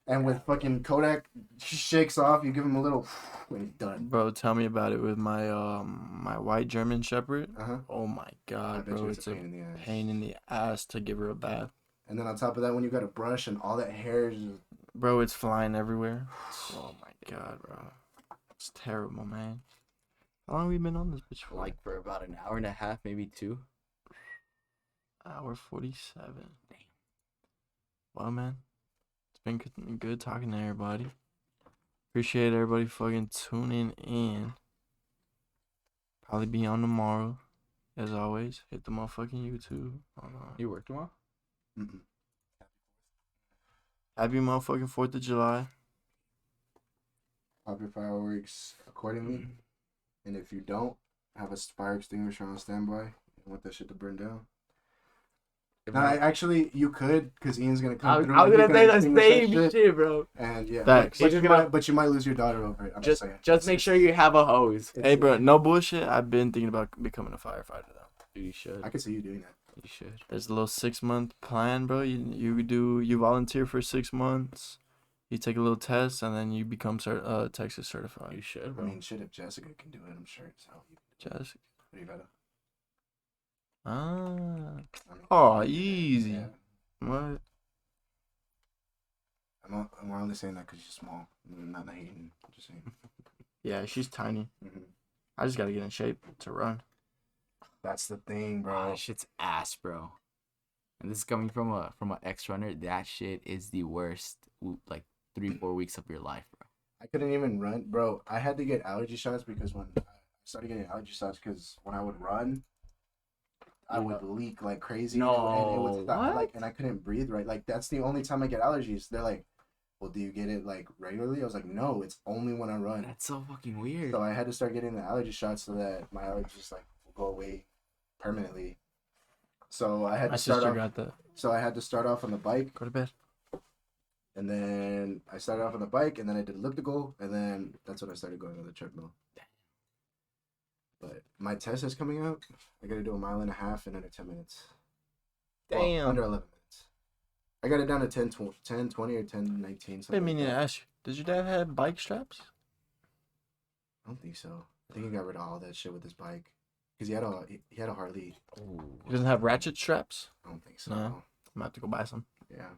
Speaker 3: And with fucking Kodak, he shakes off. You give him a little when he's done.
Speaker 2: Bro, tell me about it with my my white German Shepherd.
Speaker 3: Uh-huh.
Speaker 2: Oh my
Speaker 3: I
Speaker 2: god,
Speaker 3: bet
Speaker 2: bro,
Speaker 3: you
Speaker 2: it's a
Speaker 3: pain in the ass.
Speaker 2: pain in the ass to give her a bath.
Speaker 3: And then on top of that, when you got a brush and all that hair is just,
Speaker 2: Bro, it's flying everywhere. Oh my god, bro. It's terrible, man. How long have we been on this bitch for?
Speaker 1: Like for about an hour and a half, maybe 2.
Speaker 2: Hour 47. Damn. Well, man, it's been good talking to everybody. Appreciate everybody fucking tuning in. Probably be on tomorrow. As always, hit the motherfucking YouTube.
Speaker 1: You work tomorrow?
Speaker 3: mm-mm.
Speaker 2: Happy motherfucking 4th of July.
Speaker 3: Pop your fireworks accordingly. And if you don't, have a fire extinguisher on standby. You want that shit to burn down.
Speaker 1: If
Speaker 3: No,
Speaker 1: not-
Speaker 3: you could, because Ian's gonna come
Speaker 1: I was
Speaker 3: through.
Speaker 1: gonna
Speaker 3: and
Speaker 1: say
Speaker 3: he's
Speaker 1: the
Speaker 3: extinguish that
Speaker 1: same shit, bro.
Speaker 3: And yeah,
Speaker 2: Facts.
Speaker 3: but you might lose your daughter over it. I'm
Speaker 1: Just
Speaker 3: saying.
Speaker 1: make sure you have a hose.
Speaker 2: Hey, bro, no bullshit. I've been thinking about becoming a firefighter, though.
Speaker 1: You should.
Speaker 3: I can see you doing that.
Speaker 1: You should.
Speaker 2: There's a little 6-month plan, bro. You volunteer for 6 months. You take a little test, and then you become Texas
Speaker 1: You
Speaker 2: certified.
Speaker 1: should,
Speaker 3: I
Speaker 1: bro.
Speaker 3: mean, shit, if Jessica can do it, I'm sure it's how you
Speaker 2: Jessica.
Speaker 3: do better.
Speaker 2: Ah.
Speaker 3: I mean,
Speaker 2: Oh, easy.
Speaker 3: yeah.
Speaker 2: What?
Speaker 3: I'm only saying that because she's small. I'm not hating. I'm just saying.
Speaker 2: Yeah, she's tiny.
Speaker 3: hmm
Speaker 2: I just gotta get in shape to run.
Speaker 3: That's the thing,
Speaker 1: Bro,
Speaker 3: bro.
Speaker 1: that shit's ass, bro. And this is coming from an ex runner. That shit is the worst. Like 3-4 weeks of your life, bro.
Speaker 3: I couldn't even run, bro. I had to get allergy shots because when I started getting allergy shots, because when I would run, I would leak like crazy. and it would stop,
Speaker 1: what?
Speaker 3: like, and I couldn't breathe right. Like that's the only time I get allergies. They're like, "Well, do you get it like regularly?" I was like, "No, it's only when I run."
Speaker 1: That's so fucking weird.
Speaker 3: So I had to start getting the allergy shots so that my allergies like will go away permanently. So I had
Speaker 2: My
Speaker 3: to start
Speaker 2: sister
Speaker 3: off.
Speaker 2: got that.
Speaker 3: So I had to start off on the bike,
Speaker 2: Go to bed.
Speaker 3: and then I started off on the bike, and then I did elliptical, and then that's when I started going on the treadmill. But my test is coming out. I gotta do a 1.5 miles in under 10 minutes. Well,
Speaker 2: Damn.
Speaker 3: under 11 minutes. I got it down to 10, 20 or 10, 19.
Speaker 2: I've
Speaker 3: Something
Speaker 2: been meaning
Speaker 3: like
Speaker 2: to
Speaker 3: that.
Speaker 2: ask you. Did your dad have bike straps?
Speaker 3: I don't think so. I think he got rid of all that shit with his bike. Because he had a Harley.
Speaker 2: He doesn't have ratchet straps?
Speaker 3: I don't think so.
Speaker 2: No. I'm gonna have to go buy some.
Speaker 3: Yeah.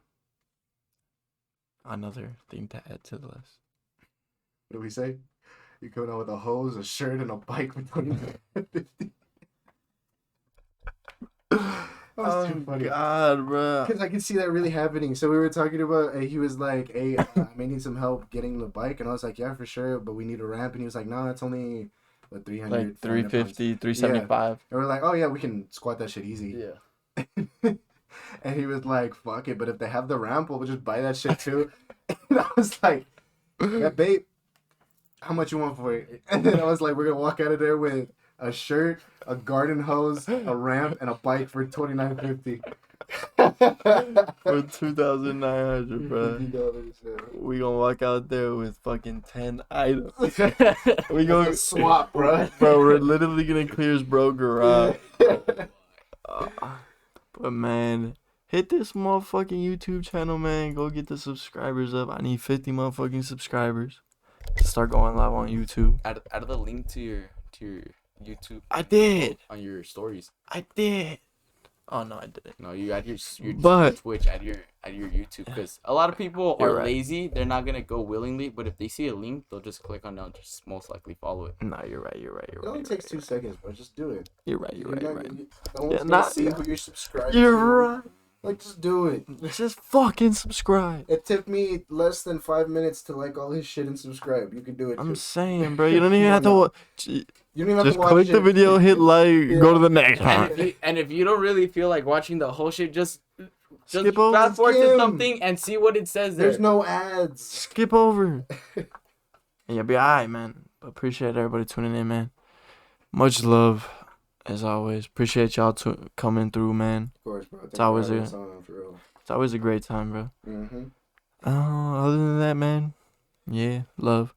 Speaker 2: Another thing to add to the list.
Speaker 3: What do we say? You coming out with a hose, a shirt, and a bike for 2050. That was too funny.
Speaker 2: God, bro.
Speaker 3: Because I could see that really happening. So we were talking about, he was like, hey, I may need some help getting the bike. And I was like, yeah, for sure. But we need a ramp. And he was like, no, it's only, what, 300?
Speaker 2: Like
Speaker 3: 400 pounds."
Speaker 2: 350, 375.
Speaker 3: And we're like, oh, yeah, we can squat that shit easy.
Speaker 1: Yeah.
Speaker 3: And he was like, fuck it. But if they have the ramp, we'll just buy that shit too. And I was like, yeah, babe, how much you want for it? And then I was like, we're going to walk out of there with a shirt, a garden hose, a ramp, and a bike for $29.50.
Speaker 2: For 2,900, bro. We gonna walk out there with fucking 10 items. We gonna
Speaker 3: swap, bro.
Speaker 2: Bro, we're literally gonna clear his bro garage. But man, hit this motherfucking YouTube channel, man. Go get the subscribers up. I need 50 motherfucking subscribers to start going live on YouTube.
Speaker 1: Add the link to your YouTube.
Speaker 2: I did.
Speaker 1: On your stories.
Speaker 2: I did. Oh no, I didn't.
Speaker 1: No, you add your
Speaker 2: But-
Speaker 1: Twitch, add your YouTube, because a lot of people
Speaker 2: You're
Speaker 1: are
Speaker 2: right.
Speaker 1: lazy. They're not gonna go willingly, but if they see a link, they'll just click on it and just most likely follow it.
Speaker 2: No, you're right. You're right. You're
Speaker 3: It
Speaker 2: right.
Speaker 3: only takes 2 seconds, bro. Just do it.
Speaker 2: You're right. You're right. You're right.
Speaker 3: No one's
Speaker 2: Yeah,
Speaker 3: gonna
Speaker 2: not-
Speaker 3: see who you're subscribed
Speaker 2: You're
Speaker 3: to.
Speaker 2: right.
Speaker 3: Like, just do it.
Speaker 2: Just fucking subscribe.
Speaker 3: It took me less than 5 minutes to like all his shit and subscribe. You can do it
Speaker 2: I'm
Speaker 3: too.
Speaker 2: saying, bro. You don't even have to watch.
Speaker 3: You don't even have
Speaker 2: Just
Speaker 3: to watch
Speaker 2: click the
Speaker 3: it.
Speaker 2: video, hit like, go to the next
Speaker 1: And
Speaker 2: one.
Speaker 1: if you don't really feel like watching the whole shit, just
Speaker 2: Skip over.
Speaker 1: fast forward to
Speaker 3: Skim.
Speaker 1: something and see what it says there.
Speaker 3: There's no ads.
Speaker 2: Skip over. And you'll be alright, man. But appreciate everybody tuning in, man. Much love, as always. Appreciate y'all coming through, man.
Speaker 3: Of course, bro.
Speaker 2: It's always a-
Speaker 3: for real.
Speaker 2: It's always a great time, bro.
Speaker 3: Mm-hmm.
Speaker 2: Other than that, man, yeah, love.